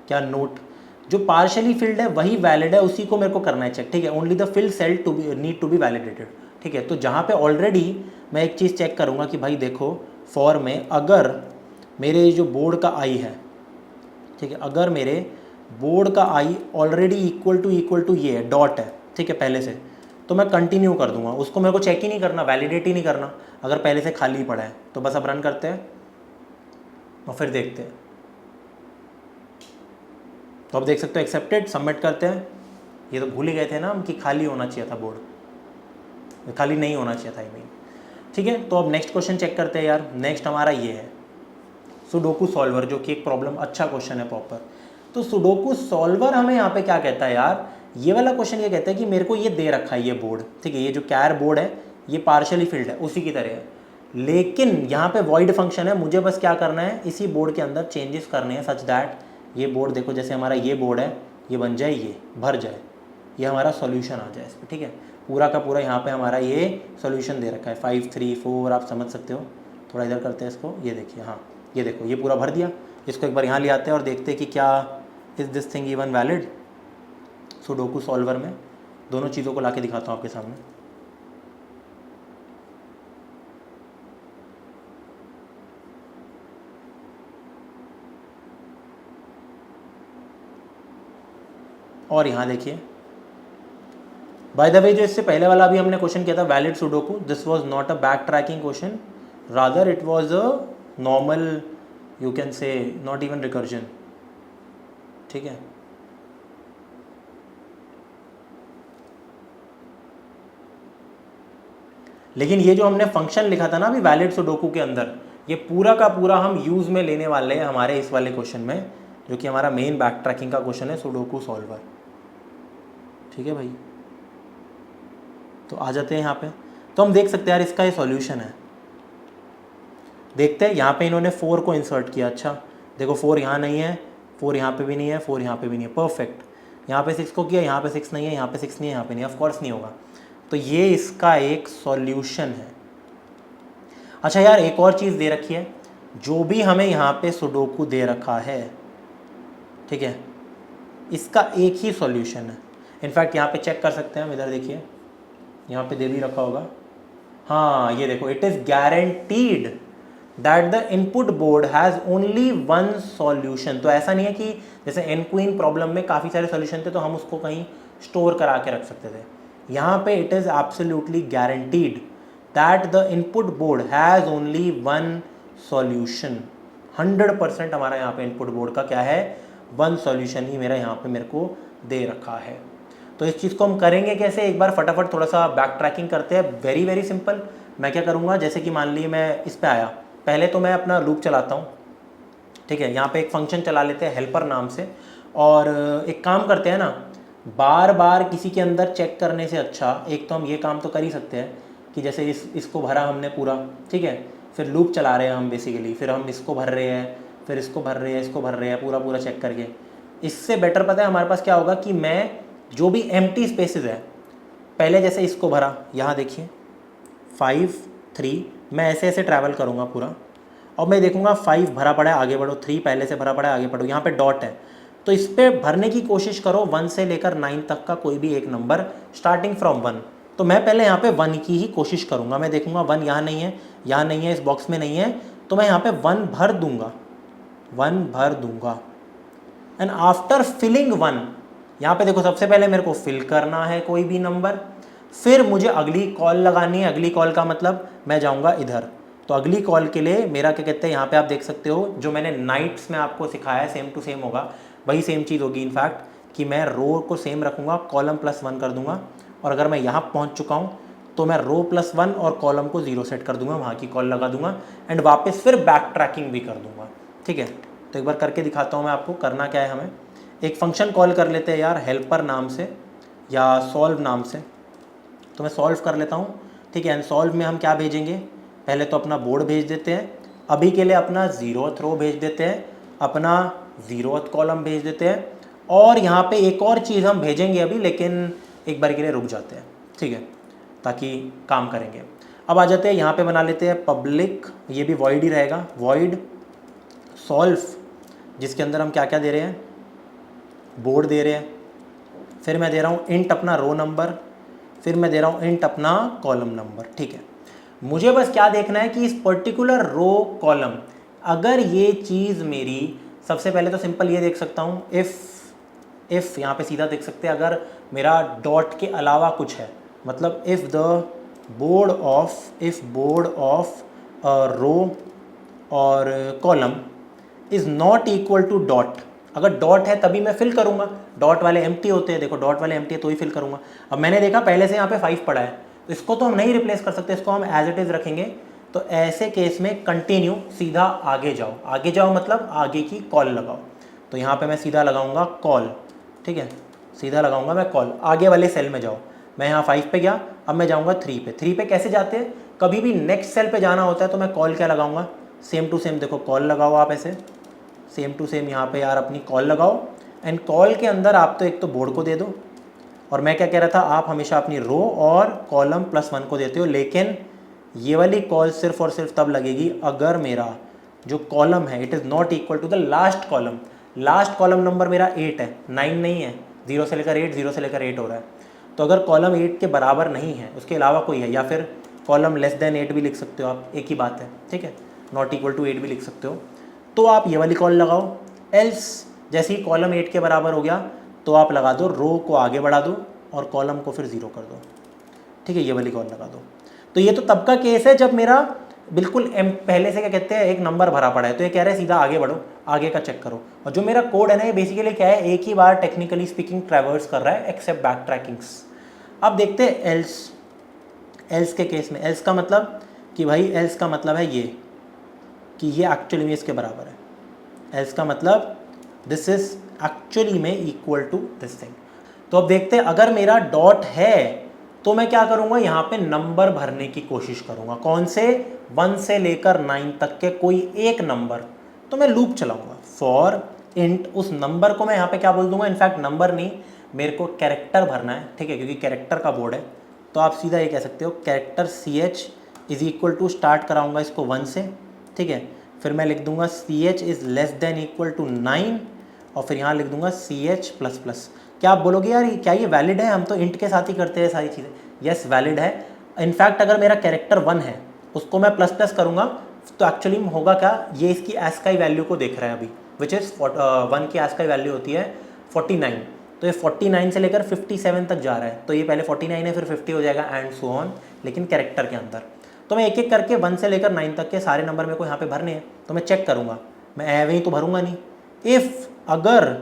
क्या नोट जो पार्शियली फिल्ड है वही वैलिड है, उसी को मेरे को करना है चेक। ठीक है, only the filled cell to be need to be validated. ठीक है, तो जहाँ पे ऑलरेडी मैं एक चीज़ चेक करूँगा कि भाई देखो फॉर में अगर मेरे जो बोर्ड का आई है, ठीक है, अगर मेरे बोर्ड का आई ऑलरेडी इक्वल टू ये है, डॉट है, ठीक है, पहले से, तो मैं कंटिन्यू कर दूंगा। उसको मेरे को चेक ही नहीं करना, वैलिडेट ही नहीं करना, अगर पहले से खाली पड़ा है तो बस अब रन करते हैं और फिर देखते हैं। तो अब देख सकते हो एक्सेप्टेड, सबमिट करते हैं। ये तो भूल ही गए थे ना हम कि खाली होना चाहिए था बोर्ड, खाली नहीं होना चाहिए था आई मीन। ठीक है, तो अब नेक्स्ट क्वेश्चन चेक करते हैं यार। नेक्स्ट हमारा ये है सुडोकू सॉल्वर, जो कि एक प्रॉब्लम अच्छा क्वेश्चन है प्रॉपर। तो सुडोकू सॉल्वर हमें यहाँ पे क्या कहता है यार, ये वाला क्वेश्चन ये कहता है कि मेरे को ये दे रखा है ये बोर्ड, ठीक है, ये जो कैर बोर्ड है ये पार्शियली फिल्ड है उसी की तरह है, लेकिन यहाँ पे वॉइड फंक्शन है। मुझे बस क्या करना है, इसी बोर्ड के अंदर चेंजेस करने हैं सच दैट ये बोर्ड देखो, जैसे हमारा ये बोर्ड है ये बन जाए, ये भर जाए, ये हमारा सॉल्यूशन आ जाए इस पर। ठीक है, पूरा का पूरा यहाँ पे हमारा ये सॉल्यूशन दे रखा है 5 3 4, आप समझ सकते हो। थोड़ा इधर करते हैं इसको, ये देखिए, हाँ ये देखो ये पूरा भर दिया। इसको एक बार यहाँ ले आते हैं और देखते हैं कि क्या is this thing even valid. Sudoku solver में दोनों चीज़ों को लाके दिखाता हूँ आपके सामने। और यहाँ देखिए, बाय द वे जो इससे पहले वाला अभी हमने क्वेश्चन किया था valid sudoku, this was not a back tracking question, rather it was a normal, you can say not even recursion. ठीक है, लेकिन ये जो हमने फंक्शन लिखा था ना अभी वैलिड सुडोकू के अंदर, ये पूरा का पूरा हम यूज़ में लेने वाले हैं हमारे इस वाले क्वेश्चन में, जो कि हमारा मेन बैक ट्रैकिंग का क्वेश्चन है सुडोकू सॉल्वर। ठीक है भाई, तो आ जाते हैं यहाँ पे। तो हम देख सकते हैं यार इसका ये सॉल्यूशन है। देखते हैं, यहाँ पे इन्होंने 4 को इंसर्ट किया। अच्छा देखो 4 यहाँ नहीं है, 4 यहाँ पे भी नहीं है, 4 यहाँ पे भी नहीं है, परफेक्ट। यहाँ पे 6 को किया, यहाँ पे 6 नहीं है, यहाँ पे 6 नहीं है, यहाँ पे नहीं है, ऑफकोर्स नहीं होगा। तो ये इसका एक सॉल्यूशन है। अच्छा यार एक और चीज़ दे रखी है, जो भी हमें यहाँ पे सुडोकू दे रखा है, ठीक है, इसका एक ही सॉल्यूशन है। इनफैक्ट यहाँ पे चेक कर सकते हैं हम, इधर देखिए यहाँ पे दे भी रखा होगा, हाँ ये देखो, it is guaranteed that the input board has only one solution. तो ऐसा नहीं है कि जैसे एन क्वीन प्रॉब्लम में काफ़ी सारे सॉल्यूशन थे तो हम उसको कहीं स्टोर करा के रख सकते थे। यहाँ पे it is absolutely guaranteed that the input board has only one solution. 100% हमारा यहाँ पे इनपुट बोर्ड का क्या है, वन सॉल्यूशन ही मेरा यहाँ पे मेरे को दे रखा है। तो इस चीज़ को हम करेंगे कैसे, एक बार फटाफट थोड़ा सा बैक ट्रैकिंग करते हैं। Very very simple. मैं क्या करूँगा, जैसे कि मान लीजिए मैं इस पे आया, पहले तो मैं अपना लूप चलाता हूँ। ठीक है, यहाँ पे एक फंक्शन चला लेते हैं हेल्पर नाम से, और एक काम करते हैं ना, बार बार किसी के अंदर चेक करने से अच्छा एक तो हम ये काम तो कर ही सकते हैं कि जैसे इसको भरा हमने पूरा, ठीक है, फिर लूप चला रहे हैं हम बेसिकली, फिर हम इसको भर रहे हैं, फिर इसको भर रहे हैं, इसको भर रहे हैं, पूरा पूरा चेक करके। इससे बेटर पता है हमारे पास क्या होगा कि मैं जो भी एम्प्टी स्पेसेस है, पहले जैसे इसको भरा, यहाँ देखिए 5 3, मैं ऐसे ऐसे ट्रैवल करूँगा पूरा, और मैं देखूँगा 5 भरा पड़ा है आगे बढ़ो, 3 पहले से भरा पड़ा है आगे बढ़ो, यहाँ पे डॉट है, तो इस पर भरने की कोशिश करो 1 से लेकर 9 तक का कोई भी एक नंबर स्टार्टिंग फ्रॉम 1। तो मैं पहले यहाँ पे 1 की ही कोशिश करूँगा, मैं देखूँगा 1 यहाँ नहीं है, यहाँ नहीं है, इस बॉक्स में नहीं है, तो मैं यहाँ पे 1 भर दूँगा, 1 भर दूँगा। एंड आफ्टर फिलिंग 1, यहाँ पे देखो सबसे पहले मेरे को फिल करना है कोई भी नंबर, फिर मुझे अगली कॉल लगानी है। अगली कॉल का मतलब मैं जाऊँगा इधर, तो अगली कॉल के लिए मेरा क्या कहते हैं, यहाँ पे आप देख सकते हो जो मैंने नाइट्स में आपको सिखाया है सेम टू सेम होगा, वही सेम चीज़ होगी इनफैक्ट, कि मैं रो को सेम रखूँगा, कॉलम +1 कर दूँगा, और अगर मैं यहाँ पहुँच चुका हूँ तो मैं रो +1 और कॉलम को 0 सेट कर दूँगा, वहाँ की कॉल लगा दूँगा, एंड वापस फिर बैक ट्रैकिंग भी कर दूँगा। ठीक है, तो एक बार करके दिखाता हूँ मैं आपको करना क्या है। हमें एक फंक्शन कॉल कर लेते हैं यार, हेल्पर नाम से या सॉल्व नाम से, तो मैं सॉल्व कर लेता हूँ। ठीक है, एंड सॉल्व में हम क्या भेजेंगे, पहले तो अपना बोर्ड भेज देते हैं, अभी के लिए अपना 0th रो भेज देते हैं, अपना 0th कॉलम भेज देते हैं, और यहाँ पे एक और चीज़ हम भेजेंगे अभी, लेकिन एक बार के लिए रुक जाते हैं, ठीक है, ताकि काम करेंगे। अब आ जाते हैं यहाँ पे बना लेते हैं पब्लिक, ये भी वॉइड ही रहेगा, वॉइड सॉल्व, जिसके अंदर हम क्या क्या दे रहे हैं, बोर्ड दे रहे हैं, फिर मैं दे रहा हूँ इंट अपना रो नंबर, फिर मैं दे रहा हूँ इंट अपना कॉलम नंबर। ठीक है, मुझे बस क्या देखना है कि इस पर्टिकुलर रो कॉलम, अगर ये चीज़ मेरी, सबसे पहले तो सिंपल ये देख सकता हूँ, इफ़ यहाँ पे सीधा देख सकते हैं, अगर मेरा डॉट के अलावा कुछ है, मतलब इफ़ बोर्ड ऑफ रो और column is not equal to dot, अगर डॉट है तभी मैं फिल करूँगा, डॉट वाले एम्प्टी होते हैं, देखो डॉट वाले एम्प्टी है तो ही फिल करूँगा। अब मैंने देखा पहले से यहाँ पे 5 पड़ा है, तो इसको तो हम नहीं रिप्लेस कर सकते, इसको हम एज इट इज़ रखेंगे। तो ऐसे केस में कंटिन्यू, सीधा आगे जाओ, आगे जाओ मतलब आगे की कॉल लगाओ, तो यहाँ पे मैं सीधा लगाऊंगा कॉल। ठीक है, सीधा लगाऊंगा मैं कॉल, आगे वाले सेल में जाओ, मैं यहाँ 5 पे गया, अब मैं जाऊँगा 3 पे। 3 पे कैसे जाते हैं, कभी भी नेक्स्ट सेल पे जाना होता है तो मैं कॉल क्या लगाऊंगा, सेम टू सेम, देखो कॉल लगाओ आप ऐसे, सेम टू सेम यहाँ पे यार अपनी कॉल लगाओ, एंड कॉल के अंदर आप तो एक तो बोर्ड को दे दो, और मैं क्या कह रहा था, आप हमेशा अपनी रो और कॉलम +1 को देते हो, लेकिन ये वाली कॉल सिर्फ और सिर्फ तब लगेगी अगर मेरा जो कॉलम है it is not equal to the last column. Last column number मेरा 8 है, 9 नहीं है, 0 से लेकर 8, 0 से लेकर 8 हो रहा है, तो अगर कॉलम 8 के बराबर नहीं है, उसके अलावा कोई है, या फिर कॉलम <8 भी लिख सकते हो आप, एक ही बात है। ठीक है, नॉट इक्वल टू 8 भी लिख सकते हो, तो आप ये वाली कॉल लगाओ। एल्स जैसे ही कॉलम 8 के बराबर हो गया तो आप लगा दो, रो को आगे बढ़ा दो और कॉलम को फिर 0 कर दो। ठीक है, ये वाली कॉल लगा दो। तो ये तो तब का केस है जब मेरा बिल्कुल पहले से क्या कहते हैं एक नंबर भरा पड़ा है, तो ये कह रहे हैं सीधा आगे बढ़ो, आगे का चेक करो। और जो मेरा कोड है ना, ये बेसिकली क्या है, एक ही बार टेक्निकली स्पीकिंग ट्रैवर्स कर रहा है एक्सेप्ट बैक ट्रैकिंग्स। अब देखते हैं एल्स के केस में। एल्स का मतलब कि भाई, एल्स का मतलब है ये कि ये एक्चुअली में इसके बराबर है। एल्स का मतलब दिस इज एक्चुअली में इक्वल टू दिस थिंग। तो अब देखते हैं, अगर मेरा डॉट है तो मैं क्या करूंगा, यहाँ पे नंबर भरने की कोशिश करूंगा, कौन से, 1 से लेकर 9 तक के कोई एक नंबर। तो मैं लूप चलाऊंगा फॉर इंट, उस नंबर को मैं यहाँ पे क्या बोल दूंगा, इनफैक्ट नंबर नहीं, मेरे को कैरेक्टर भरना है। ठीक है, क्योंकि कैरेक्टर का बोर्ड है, तो आप सीधा ये कह सकते हो character CH is equal to, start कराऊंगा इसको 1 से। ठीक है, फिर मैं लिख दूंगा CH is less than equal to 9, और फिर यहाँ लिख दूंगा CH++। क्या आप बोलोगे यार क्या ये वैलिड है, हम तो इंट के साथ ही करते हैं सारी चीज़ें। यस, वैलिड है। इनफैक्ट अगर मेरा कैरेक्टर 1 है, उसको मैं ++ करूँगा, तो एक्चुअली में होगा क्या, ये इसकी ASCII वैल्यू को देख रहा है अभी, विच इज़ 1 की ASCII वैल्यू होती है 49, तो ये 49 से लेकर 57 तक जा रहा है, तो ये पहले 49 है फिर 50 हो जाएगा एंड सो ऑन, लेकिन कैरेक्टर के अंदर। तो मैं एक एक करके 1 से लेकर 9 तक के सारे नंबर मेरे को यहाँ पे भरने हैं, तो मैं चेक करूँगा, मैं एवे ही तो भरूँगा नहीं। इफ़ अगर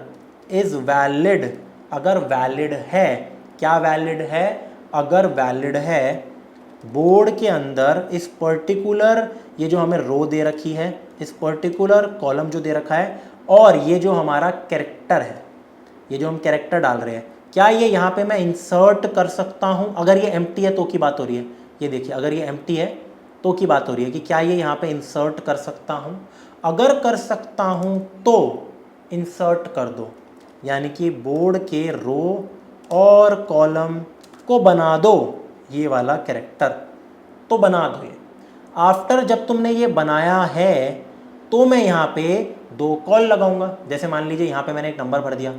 इज़ वैलिड, अगर वैलिड है, क्या वैलिड है, अगर वैलिड है बोर्ड के अंदर इस पर्टिकुलर, ये जो हमें रो दे रखी है, इस पर्टिकुलर कॉलम जो दे रखा है, और ये जो हमारा कैरेक्टर है, ये जो हम कैरेक्टर डाल रहे हैं, क्या ये यहाँ पे मैं इंसर्ट कर सकता हूँ। अगर ये एम्प्टी है तो की बात हो रही है, ये देखिए अगर ये एम्प्टी है तो की बात हो रही है कि क्या ये यहाँ पे इंसर्ट कर सकता हूँ, अगर कर सकता हूँ तो इंसर्ट कर दो, यानी कि बोर्ड के रो और कॉलम को बना दो ये वाला कैरेक्टर, तो बना दो ये। आफ्टर जब तुमने ये बनाया है तो मैं यहाँ पे 2 कॉल लगाऊंगा। जैसे मान लीजिए यहाँ पे मैंने एक नंबर भर दिया,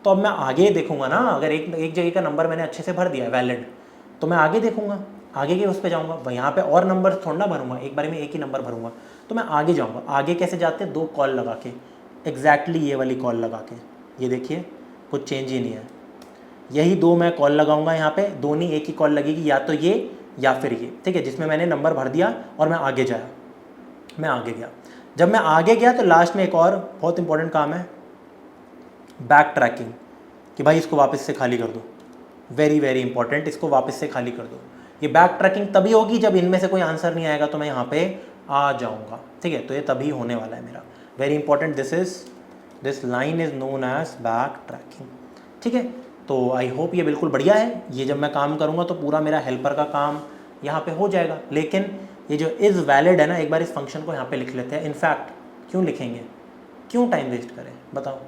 तो अब मैं आगे देखूंगा ना, अगर एक जगह का नंबर मैंने अच्छे से भर दिया वैलिड, तो मैं आगे देखूंगा, आगे के उस पर जाऊँगा, यहाँ पे और नंबर थोड़ा ना भरूंगा, एक बार में एक ही नंबर भरूंगा, तो मैं आगे जाऊँगा। आगे कैसे जाते हैं, 2 कॉल लगा के, एग्जैक्टली ये वाली कॉल लगा के, ये देखिए कुछ चेंज ही नहीं है, यही 2 मैं कॉल लगाऊंगा यहाँ पे, 2 नहीं एक ही कॉल लगेगी, या तो ये या फिर ये, ठीक है, जिसमें मैंने नंबर भर दिया और मैं आगे जाया, मैं आगे गया। जब मैं आगे गया तो लास्ट में एक और बहुत इंपॉर्टेंट काम है, बैक ट्रैकिंग, कि भाई इसको वापस से खाली कर दो, वेरी वेरी इंपॉर्टेंट, इसको वापस से खाली कर दो। ये बैक ट्रैकिंग तभी होगी जब इनमें से कोई आंसर नहीं आएगा तो मैं यहाँ पे आ जाऊँगा, ठीक है, तो ये तभी होने वाला है मेरा, very important, this line is known as back tracking, ठीक है। तो आई होप ये बिल्कुल बढ़िया है, ये जब मैं काम करूँगा तो पूरा मेरा हेल्पर का काम यहाँ पे हो जाएगा। लेकिन ये जो इज़ वैलिड है ना, एक बार इस फंक्शन को यहाँ पे लिख लेते हैं। इनफैक्ट क्यों लिखेंगे, क्यों टाइम वेस्ट करें, बताओ,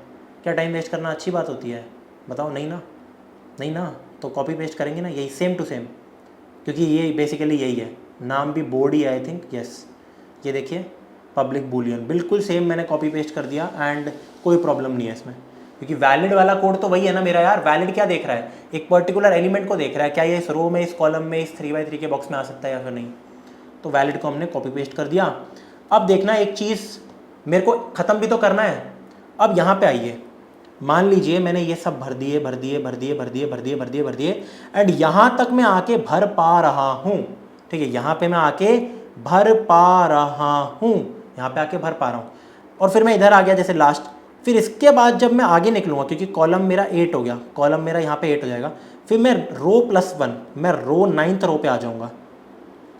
क्या टाइम वेस्ट करना अच्छी बात होती है, बताओ, नहीं ना, नहीं ना, तो कॉपी पेस्ट करेंगे ना, यही सेम टू सेम, क्योंकि ये बेसिकली यही है, नाम भी बोर्ड ही है आई थिंक, यस, ये देखिए पब्लिक बूलियन, बिल्कुल सेम मैंने कॉपी पेस्ट कर दिया एंड कोई प्रॉब्लम नहीं है इसमें, क्योंकि वैलिड वाला कोड तो वही है ना मेरा यार। वैलिड क्या देख रहा है, एक पर्टिकुलर एलिमेंट को देख रहा है, क्या ये इस रो में, इस कॉलम में, इस 3x3 के बॉक्स में आ सकता है या फिर नहीं, तो वैलिड को हमने कॉपी पेस्ट कर दिया। अब देखना एक चीज़ मेरे को ख़त्म भी तो करना है। अब यहाँ पे आइए, मान लीजिए मैंने ये सब भर दिए भर दिए भर दिए भर दिए भर दिए भर दिए भर दिए एंड यहाँ तक मैं आके भर पा रहा हूँ, ठीक है, यहाँ पे मैं आके भर पा रहा हूँ, यहाँ पे आके भर पा रहा हूँ, और फिर मैं इधर आ गया जैसे लास्ट। फिर इसके बाद जब मैं आगे निकलूँगा, क्योंकि कॉलम मेरा 8 हो गया, कॉलम मेरा यहाँ पे 8 हो जाएगा, फिर मैं रो +1, मैं रो 9th रो पे आ जाऊँगा,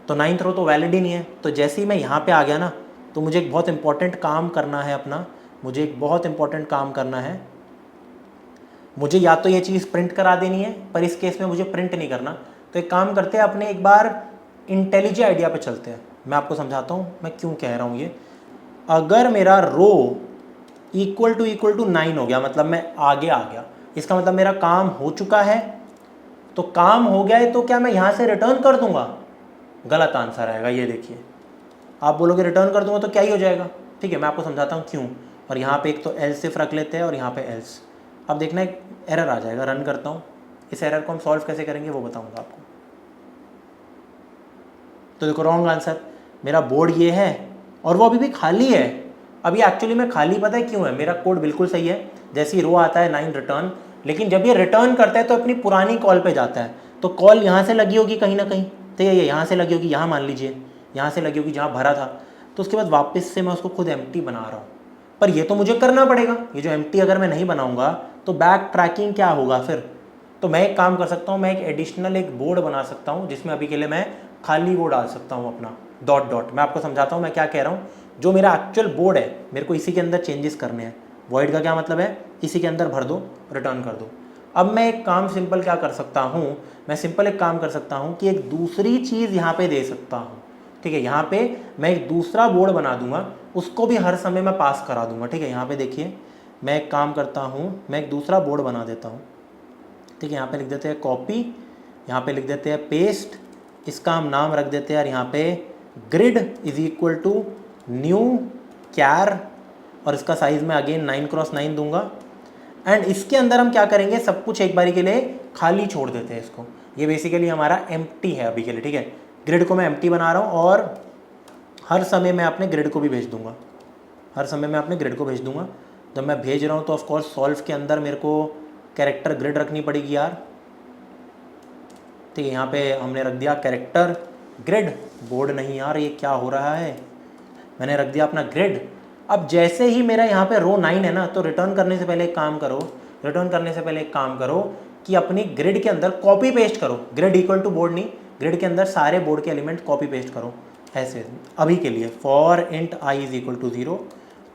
तो 9th रो तो वैलिड ही नहीं है। तो जैसे ही मैं यहाँ पे आ गया ना, तो मुझे एक बहुत इंपॉर्टेंट काम करना है अपना, मुझे एक बहुत इंपॉर्टेंट काम करना है, मुझे या तो ये चीज़ प्रिंट करा देनी है, पर इस केस में मुझे प्रिंट नहीं करना। तो एक काम करते हैं, अपने एक बार इंटेलिजेंट आइडिया पे चलते हैं। मैं आपको समझाता हूँ मैं क्यों कह रहा हूँ ये। अगर मेरा रो इक्वल टू 9 हो गया, मतलब मैं आगे आ गया, इसका मतलब मेरा काम हो चुका है। तो काम हो गया है तो क्या मैं यहाँ से रिटर्न कर दूंगा, गलत आंसर आएगा। ये देखिए, आप बोलोगे रिटर्न कर दूंगा तो क्या ही हो जाएगा, ठीक है, मैं आपको समझाता हूँ क्यों। और यहाँ पे एक तो एल्स इफ रख लेते हैं और यहाँ पे एल्स। अब देखना एक एरर आ जाएगा, रन करता हूँ, इस एरर को हम सॉल्व कैसे करेंगे वो बताऊँगा आपको। तो देखो रॉन्ग आंसर, मेरा बोर्ड ये है और वो अभी भी खाली है। अब ये एक्चुअली में खाली पता है क्यों है, मेरा कोड बिल्कुल सही है, जैसे ही रो आता है 9 रिटर्न, लेकिन जब ये रिटर्न करता है तो अपनी पुरानी कॉल पे जाता है। तो कॉल यहाँ से लगी होगी कहीं ना कहीं, तो ये यहाँ से लगी होगी, यहाँ मान लीजिए यहाँ से लगी होगी जहाँ भरा था, तो उसके बाद वापस से मैं उसको खुद एम्प्टी बना रहा हूँ। पर ये तो मुझे करना पड़ेगा, ये जो एम्प्टी अगर मैं नहीं बनाऊँगा तो बैक ट्रैकिंग क्या होगा फिर। तो मैं एक काम कर सकता हूँ, मैं एक एडिशनल एक बोर्ड बना सकता हूँ, जिसमें अभी के लिए मैं खाली वो डाल सकता हूँ अपना डॉट डॉट। मैं आपको समझाता हूँ मैं क्या कह रहा हूँ। जो मेरा एक्चुअल बोर्ड है, मेरे को इसी के अंदर चेंजेस करने हैं। वॉइड का क्या मतलब है, इसी के अंदर भर दो, रिटर्न कर दो। अब मैं एक काम सिंपल क्या कर सकता हूँ, मैं सिंपल एक काम कर सकता हूँ कि एक दूसरी चीज़ यहाँ पे दे सकता हूँ, ठीक है। यहाँ पे मैं एक दूसरा बोर्ड बना दूंगा, उसको भी हर समय मैं पास करा दूंगा, ठीक है। यहाँ पे देखिए मैं एक काम करता हूँ, मैं एक दूसरा बोर्ड बना देता हूँ, ठीक है। यहाँ पे लिख देते हैं कॉपी, यहाँ पे लिख देते हैं पेस्ट, इसका हम नाम रख देते हैं, और यहाँ पे grid is equal to new char, और इसका साइज़ मैं अगेन 9x9 दूंगा। एंड इसके अंदर हम क्या करेंगे, सब कुछ एक बारी के लिए खाली छोड़ देते हैं इसको। ये बेसिकली हमारा एम्प्टी है अभी के लिए, ठीक है। ग्रिड को मैं एम्प्टी बना रहा हूँ और हर समय मैं अपने ग्रिड को भी भेज दूंगा, हर समय मैं अपने ग्रिड को भेज दूंगा। जब मैं भेज रहा हूँ तो ऑफकोर्स सॉल्व के अंदर मेरे को कैरेक्टर ग्रिड रखनी पड़ेगी यार, ठीक है। यहाँ पे हमने रख दिया कैरेक्टर ग्रिड, बोर्ड नहीं यार, ये क्या हो रहा है, मैंने रख दिया अपना ग्रिड। अब जैसे ही मेरा यहाँ पे रो 9 है ना, तो रिटर्न करने से पहले एक काम करो, रिटर्न करने से पहले एक काम करो कि अपनी ग्रिड के अंदर कॉपी पेस्ट करो। ग्रिड इक्वल टू बोर्ड नहीं, ग्रिड के अंदर सारे बोर्ड के एलिमेंट कॉपी पेस्ट करो ऐसे। अभी के लिए for int i is equal to 0,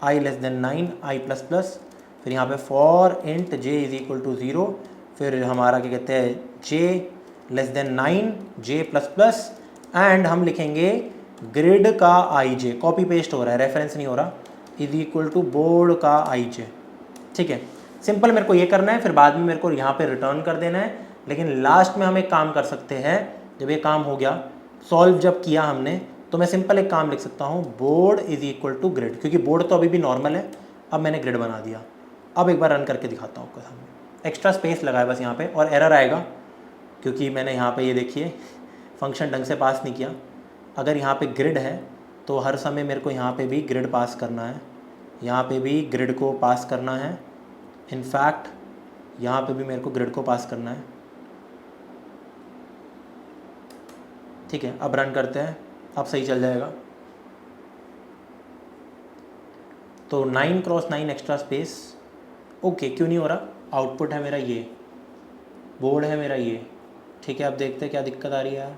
i less than 9, i plus plus, फिर यहाँ पे for int j is equal to 0, फिर हमारा क्या कहते हैं j less than 9, j plus plus, and हम लिखेंगे ग्रिड का आई जे, कॉपी पेस्ट हो रहा है, रेफरेंस नहीं हो रहा, इज इक्वल टू बोर्ड का आई जे। ठीक है, सिंपल मेरे को ये करना है, फिर बाद में मेरे को यहाँ पे रिटर्न कर देना है। लेकिन लास्ट में हम एक काम कर सकते हैं, जब ये काम हो गया, सॉल्व जब किया हमने, तो मैं सिंपल एक काम लिख सकता हूँ, board is equal to grid, क्योंकि बोर्ड तो अभी भी नॉर्मल है, अब मैंने ग्रिड बना दिया। अब एक बार रन करके दिखाता हूँ आपके सामने, एक्स्ट्रा स्पेस लगाया बस यहाँ पे, और एरर आएगा क्योंकि मैंने यहाँ पे ये देखिए फंक्शन ढंग से पास नहीं किया। अगर यहाँ पे ग्रिड है तो हर समय मेरे को यहाँ पे भी ग्रिड पास करना है, यहाँ पे भी ग्रिड को पास करना है, इनफैक्ट यहाँ पे भी मेरे को ग्रिड को पास करना है। ठीक है, अब रन करते हैं, अब सही चल जाएगा। तो 9x9 एक्स्ट्रा स्पेस, ओके क्यों नहीं हो रहा, आउटपुट है मेरा ये, बोर्ड है मेरा ये। ठीक है, अब देखते हैं क्या दिक्कत आ रही है यार।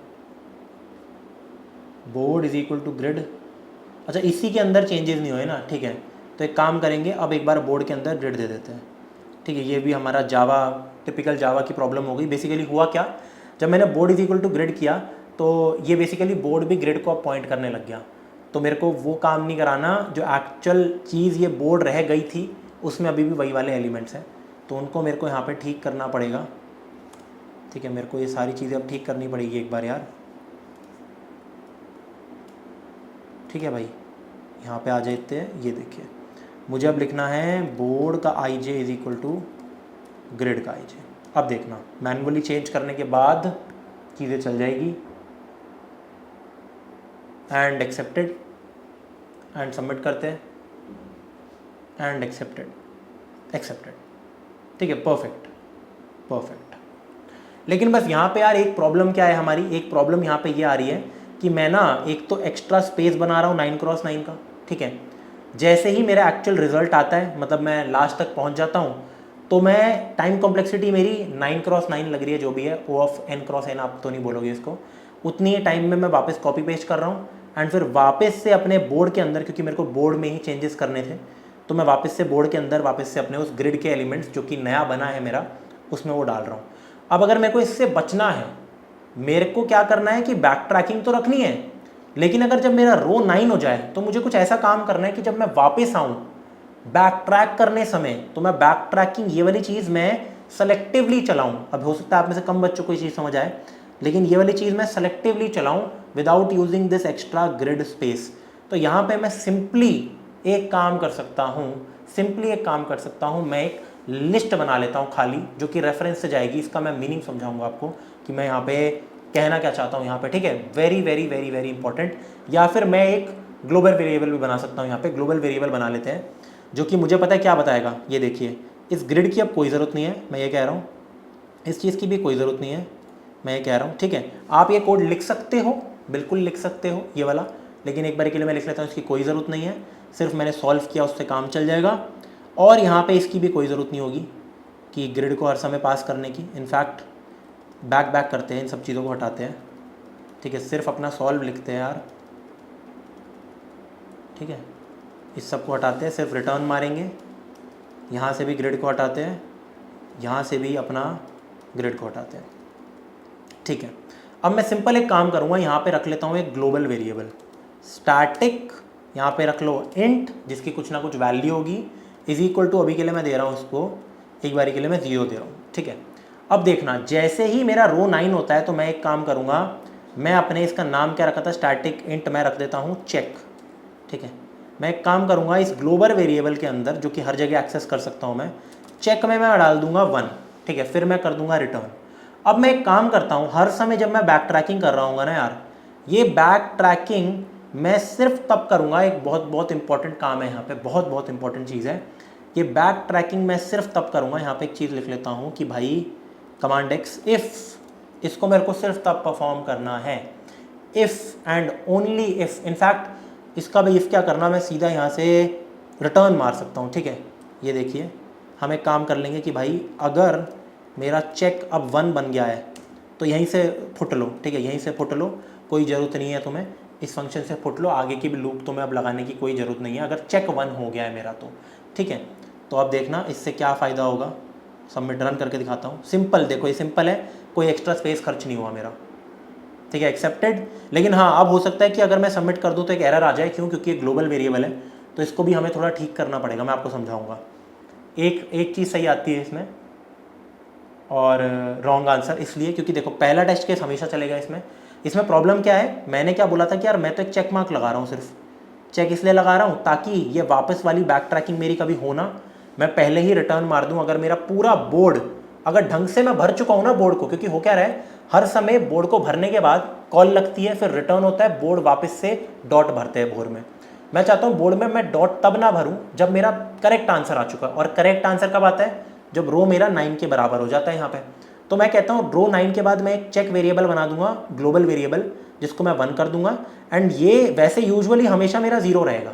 Board is equal to grid, अच्छा इसी के अंदर चेंजेस नहीं हुए ना। ठीक है, तो एक काम करेंगे, अब एक बार बोर्ड के अंदर ग्रिड दे देते हैं। ठीक है, ये भी हमारा जावा, टिपिकल जावा की प्रॉब्लम हो गई। बेसिकली हुआ क्या, जब मैंने board is equal to grid किया तो ये बेसिकली बोर्ड भी ग्रिड को अब पॉइंट करने लग गया। तो मेरे को वो काम नहीं कराना, जो एक्चुअल चीज़ ये बोर्ड रह गई थी उसमें अभी भी वही वाले एलिमेंट्स हैं, तो उनको मेरे को यहाँ पे ठीक करना पड़ेगा। ठीक है, मेरे को ये सारी चीज़ें अब ठीक करनी पड़ेगी एक बार यार। ठीक है भाई, यहाँ पे आ जाते हैं, ये देखिए मुझे अब लिखना है बोर्ड का आई जे इज इक्वल टू ग्रिड का आई जे। अब देखना मैनुअली चेंज करने के बाद चीज़ें चल जाएगी। एंड एक्सेप्टेड, एंड सबमिट करते हैं, एंड एक्सेप्टेड। ठीक है, परफेक्ट परफेक्ट। लेकिन बस यहाँ पे यार एक प्रॉब्लम क्या है हमारी, एक प्रॉब्लम यहाँ पे ये आ रही है कि मैं ना एक तो एक्स्ट्रा स्पेस बना रहा हूँ 9x9 का। ठीक है, जैसे ही मेरा एक्चुअल रिजल्ट आता है, मतलब मैं लास्ट तक पहुँच जाता हूँ, तो मैं टाइम कॉम्प्लेक्सिटी मेरी 9x9 लग रही है, जो भी है O ऑफ n×n, आप तो नहीं बोलोगे इसको, उतनी ही टाइम में मैं वापस कॉपी पेस्ट कर रहा हूँ। एंड फिर वापस से अपने बोर्ड के अंदर, क्योंकि मेरे को बोर्ड में ही चेंजेस करने थे, तो मैं वापस से बोर्ड के अंदर वापस से अपने उस ग्रिड के एलिमेंट्स जो कि नया बना है मेरा, उसमें वो डाल रहा हूँ। अब अगर मेरे को इससे बचना है, मेरे को क्या करना है कि बैक ट्रैकिंग तो रखनी है, लेकिन अगर जब मेरा रो 9 हो जाए तो मुझे कुछ ऐसा काम करना है कि जब मैं वापस आऊँ बैक ट्रैक करने समय, तो मैं बैक ट्रैकिंग ये वाली चीज़ मैं सेलेक्टिवली चलाऊँ। अब हो सकता है आप में से कम बच्चों को ये चीज़ समझ आए, लेकिन ये वाली चीज़ मैं सेलेक्टिवली चलाऊँ without using this extra grid space. तो यहाँ पे मैं सिंपली एक काम कर सकता हूँ, मैं एक लिस्ट बना लेता हूँ खाली, जो कि रेफरेंस से जाएगी। इसका मैं मीनिंग समझाऊंगा आपको कि मैं यहाँ पे कहना क्या चाहता हूँ यहाँ पे। ठीक है, very very very very important. या फिर मैं एक ग्लोबल वेरिएबल भी बना सकता हूँ, यहाँ पे ग्लोबल वेरिएबल बना लेते हैं, जो कि मुझे पता है क्या बताएगा। ये देखिए, इस ग्रिड की अब कोई ज़रूरत नहीं है, मैं ये कह रहा हूँ, इस चीज़ की भी कोई ज़रूरत नहीं है, मैं ये कह रहा हूँ। ठीक है, आप ये कोड लिख सकते हो, बिल्कुल लिख सकते हो ये वाला, लेकिन एक बार के लिए मैं लिख लेता हूँ, इसकी कोई ज़रूरत नहीं है, सिर्फ मैंने सॉल्व किया उससे काम चल जाएगा। और यहाँ पे इसकी भी कोई ज़रूरत नहीं होगी कि ग्रिड को हर समय पास करने की। इनफैक्ट बैक करते हैं, इन सब चीज़ों को हटाते हैं। ठीक है, सिर्फ अपना सॉल्व लिखते हैं यार। ठीक है, इस सब को हटाते हैं, सिर्फ रिटर्न मारेंगे, यहाँ से भी ग्रिड को हटाते हैं, यहाँ से भी अपना ग्रिड को हटाते हैं। ठीक है, अब मैं सिंपल एक काम करूँगा, यहाँ पे रख लेता हूँ एक ग्लोबल वेरिएबल स्टैटिक, यहाँ पे रख लो इंट, जिसकी कुछ ना कुछ वैल्यू होगी, इज इक्वल टू, अभी के लिए मैं दे रहा हूँ इसको, एक बारी के लिए मैं 0 दे रहा हूँ। ठीक है, अब देखना जैसे ही मेरा रो 9 होता है तो मैं एक काम करूँगा, मैं अपने इसका नाम क्या रखा था, स्टैटिक इंट, मैं रख देता हूँ चेक। ठीक है, मैं एक काम करूँगा, इस ग्लोबल वेरिएबल के अंदर, जो कि हर जगह एक्सेस कर सकता हूँ मैं, चेक में मैं डाल दूंगा 1। ठीक है, फिर मैं कर दूंगा रिटर्न। अब मैं एक काम करता हूँ, हर समय जब मैं बैक ट्रैकिंग कर रहा हूँ ना यार, ये बैक ट्रैकिंग मैं सिर्फ तब करूँगा, एक बहुत बहुत इंपॉर्टेंट काम है यहाँ पे, बहुत बहुत इंपॉर्टेंट चीज़ है ये बैक ट्रैकिंग, मैं सिर्फ तब करूँगा। यहाँ पे एक चीज़ लिख लेता हूँ कि भाई कमांड एक्स इफ़, इसको मेरे को सिर्फ तब परफॉर्म करना है, if and only if. In fact इसका भी इफ़ क्या करना, मैं सीधा यहाँ से रिटर्न मार सकता हूँ। ठीक है, ये देखिए, हम एक काम कर लेंगे कि भाई अगर मेरा चेक अब 1 बन गया है तो यहीं से फुट लो। ठीक है, यहीं से फुट लो, कोई ज़रूरत नहीं है तुम्हें इस फंक्शन से फुट लो, आगे की भी लूप तुम्हें अब लगाने की कोई ज़रूरत नहीं है अगर चेक 1 हो गया है मेरा तो। ठीक है, तो अब देखना इससे क्या फ़ायदा होगा, सबमिट रन करके दिखाता हूँ। सिंपल, देखो ये सिंपल है, कोई एक्स्ट्रा स्पेस खर्च नहीं हुआ मेरा। ठीक है, एक्सेप्टेड। लेकिन हाँ, अब हो सकता है कि अगर मैं सबमिट कर दूँ तो एक एरर आ जाए, क्यों? क्योंकि ये ग्लोबल वेरिएबल है, तो इसको भी हमें थोड़ा ठीक करना पड़ेगा, मैं आपको समझाऊंगा। एक चीज़ सही आती है इसमें और रॉन्ग आंसर इसलिए क्योंकि देखो पहला टेस्ट केस हमेशा चलेगा इसमें प्रॉब्लम क्या है, मैंने क्या बोला था कि यार मैं तो एक चेक मार्क लगा रहा हूँ, सिर्फ चेक इसलिए लगा रहा हूँ ताकि ये वापस वाली बैक ट्रैकिंग मेरी कभी हो ना, मैं पहले ही रिटर्न मार दूँ। अगर मेरा पूरा बोर्ड अगर ढंग से मैं भर चुका हूँ ना बोर्ड को, क्योंकि हो क्या रहा है, हर समय बोर्ड को भरने के बाद कॉल लगती है, फिर रिटर्न होता है, बोर्ड वापस से डॉट भरते हैं बोर्ड में। मैं चाहता हूँ बोर्ड में मैं डॉट तब ना भरूँ जब मेरा करेक्ट आंसर आ चुका, और करेक्ट आंसर कब आता है? जब रो मेरा 9 के बराबर हो जाता है यहाँ पे। तो मैं कहता हूँ रो 9 के बाद मैं एक चेक वेरिएबल बना दूंगा, ग्लोबल वेरिएबल, जिसको मैं 1 कर दूंगा, एंड ये वैसे यूजुअली हमेशा मेरा 0 रहेगा।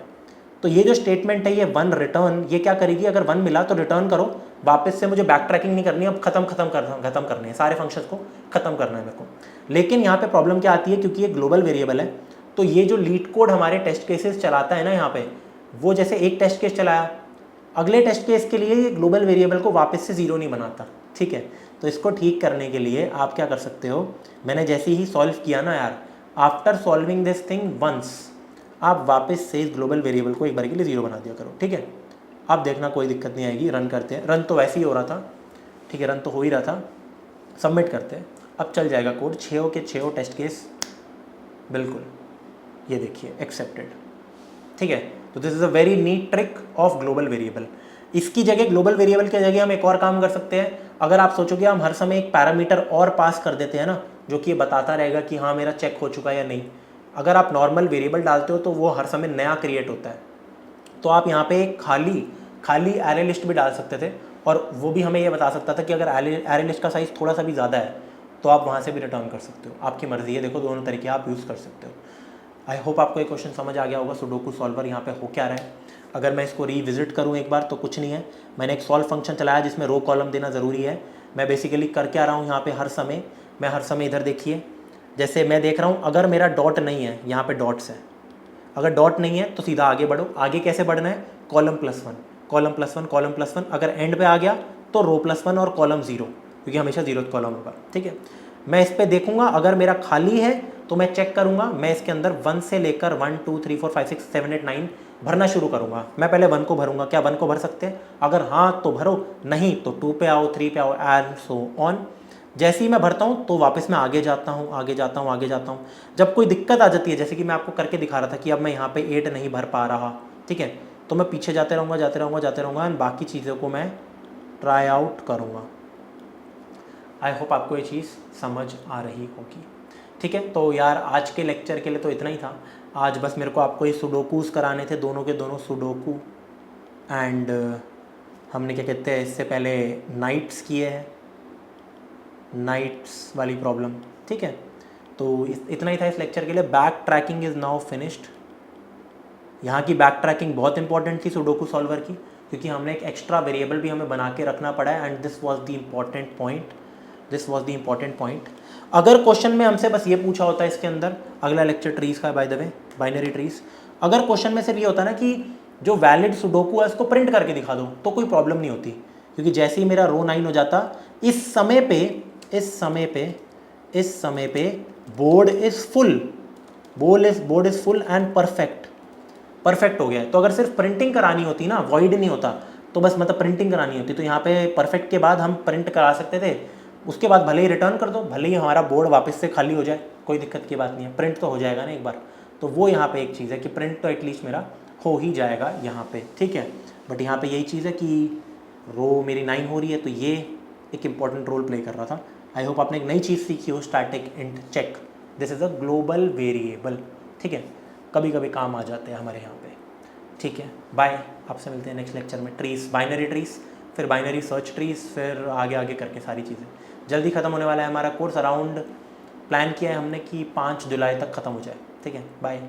तो ये जो स्टेटमेंट है ये 1 रिटर्न, ये क्या करेगी, अगर 1 मिला तो रिटर्न करो, वापस से मुझे बैक ट्रैकिंग नहीं करनी, अब खत्म करने हैं सारे फंक्शंस को, खत्म करना है मेरे को। लेकिन यहाँ पे प्रॉब्लम क्या आती है, क्योंकि ये ग्लोबल वेरिएबल है, तो ये जो लीड कोड हमारे टेस्ट केसेस चलाता है ना यहाँ पे, वो जैसे एक टेस्ट केस चलाया, अगले टेस्ट केस के लिए ये ग्लोबल वेरिएबल को वापस से 0 नहीं बनाता, ठीक है। तो इसको ठीक करने के लिए आप क्या कर सकते हो, मैंने जैसे ही सॉल्व किया ना यार, after solving this thing once, आप वापस से इस ग्लोबल वेरिएबल को एक बार के लिए 0 बना दिया करो, ठीक है। आप देखना कोई दिक्कत नहीं आएगी। रन करते हैं, रन तो वैसे ही हो रहा था, ठीक है, रन तो हो ही रहा था। सबमिट करते हैं, अब चल जाएगा कोड, 6 के 6 टेस्ट केस, बिल्कुल ये देखिए एक्सेप्टेड, ठीक है। तो this is a very neat trick of global variable. इसकी जगह, ग्लोबल वेरिएबल की जगह हम एक और काम कर सकते हैं। अगर आप सोचोगे हम हर समय एक पैरामीटर और पास कर देते हैं ना, जो कि ये बताता रहेगा कि हाँ मेरा चेक हो चुका है या नहीं। अगर आप नॉर्मल वेरिएबल डालते हो तो वो हर समय नया क्रिएट होता है, तो आप यहाँ पे एक खाली एरे लिस्ट भी डाल सकते थे, और वो भी हमें ये बता सकता था कि अगर एरे लिस्ट का साइज़ थोड़ा सा भी ज़्यादा है तो आप वहाँ से भी रिटर्न कर सकते हो, आपकी मर्ज़ी है। देखो दोनों तरीके आप यूज़ कर सकते हो। आई होप आपको ये क्वेश्चन समझ आ गया होगा। सुडोकू सॉल्वर यहाँ पे हो क्या रहा है, अगर मैं इसको रीविजिट करूँ एक बार तो कुछ नहीं है, मैंने एक सॉल्व फंक्शन चलाया जिसमें रो कॉलम देना ज़रूरी है। मैं बेसिकली कर क्या रहा हूँ यहाँ पे, हर समय इधर देखिए, जैसे मैं देख रहा हूँ अगर मेरा डॉट नहीं है, यहाँ पे डॉट्स है, अगर डॉट नहीं है तो सीधा आगे बढ़ो। आगे कैसे बढ़ना है, column plus one, column plus one, column plus one. अगर एंड पे आ गया तो रो प्लस वन और कॉलम 0, क्योंकि हमेशा 0th कॉलम होगा, ठीक है। मैं इस पर देखूंगा, अगर मेरा खाली है तो मैं चेक करूंगा, मैं इसके अंदर 1 से लेकर 1 2 3 4 5 6 7 8 9 भरना शुरू करूंगा। मैं पहले 1 को भरूंगा, क्या 1 को भर सकते हैं? अगर हाँ तो भरो, नहीं तो 2 पे आओ, 3 पे आओ, एंड सो ऑन। जैसे ही मैं भरता हूँ तो वापस मैं आगे जाता हूँ। जब कोई दिक्कत आ जाती है, जैसे कि मैं आपको करके दिखा रहा था कि अब मैं यहाँ पे 8 नहीं भर पा रहा, ठीक है, तो मैं पीछे जाते रहूँगा एंड बाकी चीज़ों को मैं ट्राई आउट करूँगा। आई होप आपको ये चीज़ समझ आ रही होगी, ठीक है। तो यार आज के लेक्चर के लिए तो इतना ही था। आज बस मेरे को आपको ये सुडोकूस कराने थे, दोनों के दोनों सुडोकू, एंड हमने क्या कहते हैं इससे पहले नाइट्स किए हैं, नाइट्स वाली प्रॉब्लम, ठीक है। तो इतना ही था इस लेक्चर के लिए। Back tracking is now finished. यहाँ की बैक ट्रैकिंग बहुत इंपॉर्टेंट थी सुडोकू सॉल्वर की, क्योंकि हमने एक एक्स्ट्रा वेरिएबल भी हमें बना के रखना पड़ा है, and this was the important point. अगर क्वेश्चन में हमसे बस ये पूछा होता है इसके अंदर, अगला लेक्चर ट्रीज़ का by the way, binary trees, अगर क्वेश्चन में सिर्फ ये होता ना कि जो वैलिड सुडोकू है उसको प्रिंट करके दिखा दो, तो कोई प्रॉब्लम नहीं होती, क्योंकि जैसे ही मेरा रो 9 हो जाता, इस समय पे board is full and perfect हो गया है। तो अगर सिर्फ प्रिंटिंग करानी होती ना, वॉइड नहीं होता, तो बस मतलब प्रिंटिंग करानी होती, तो यहाँ पे परफेक्ट के बाद हम प्रिंट करा सकते थे, उसके बाद भले ही रिटर्न कर दो, भले ही हमारा बोर्ड वापस से खाली हो जाए, कोई दिक्कत की बात नहीं है, प्रिंट तो हो जाएगा ना एक बार। तो वो यहाँ पे एक चीज़ है कि प्रिंट तो एटलीस्ट मेरा हो ही जाएगा यहाँ पे, ठीक है। बट यहाँ पे यही चीज़ है कि रो मेरी 9 हो रही है, तो ये एक इम्पॉर्टेंट रोल प्ले कर रहा था। आई होप आपने एक नई चीज़ सीखी हो, static int check, this is a global variable, ठीक है, कभी कभी काम आ जाते हैं हमारे यहाँ पे, ठीक है। बाय, आपसे मिलते हैं नेक्स्ट लेक्चर में। ट्रीज़, बाइनरी ट्रीज़, फिर बाइनरी सर्च ट्रीज़, फिर आगे करके सारी चीज़ें। जल्दी ख़त्म होने वाला है हमारा कोर्स, अराउंड प्लान किया है हमने कि 5 जुलाई तक ख़त्म हो जाए, ठीक है। बाय।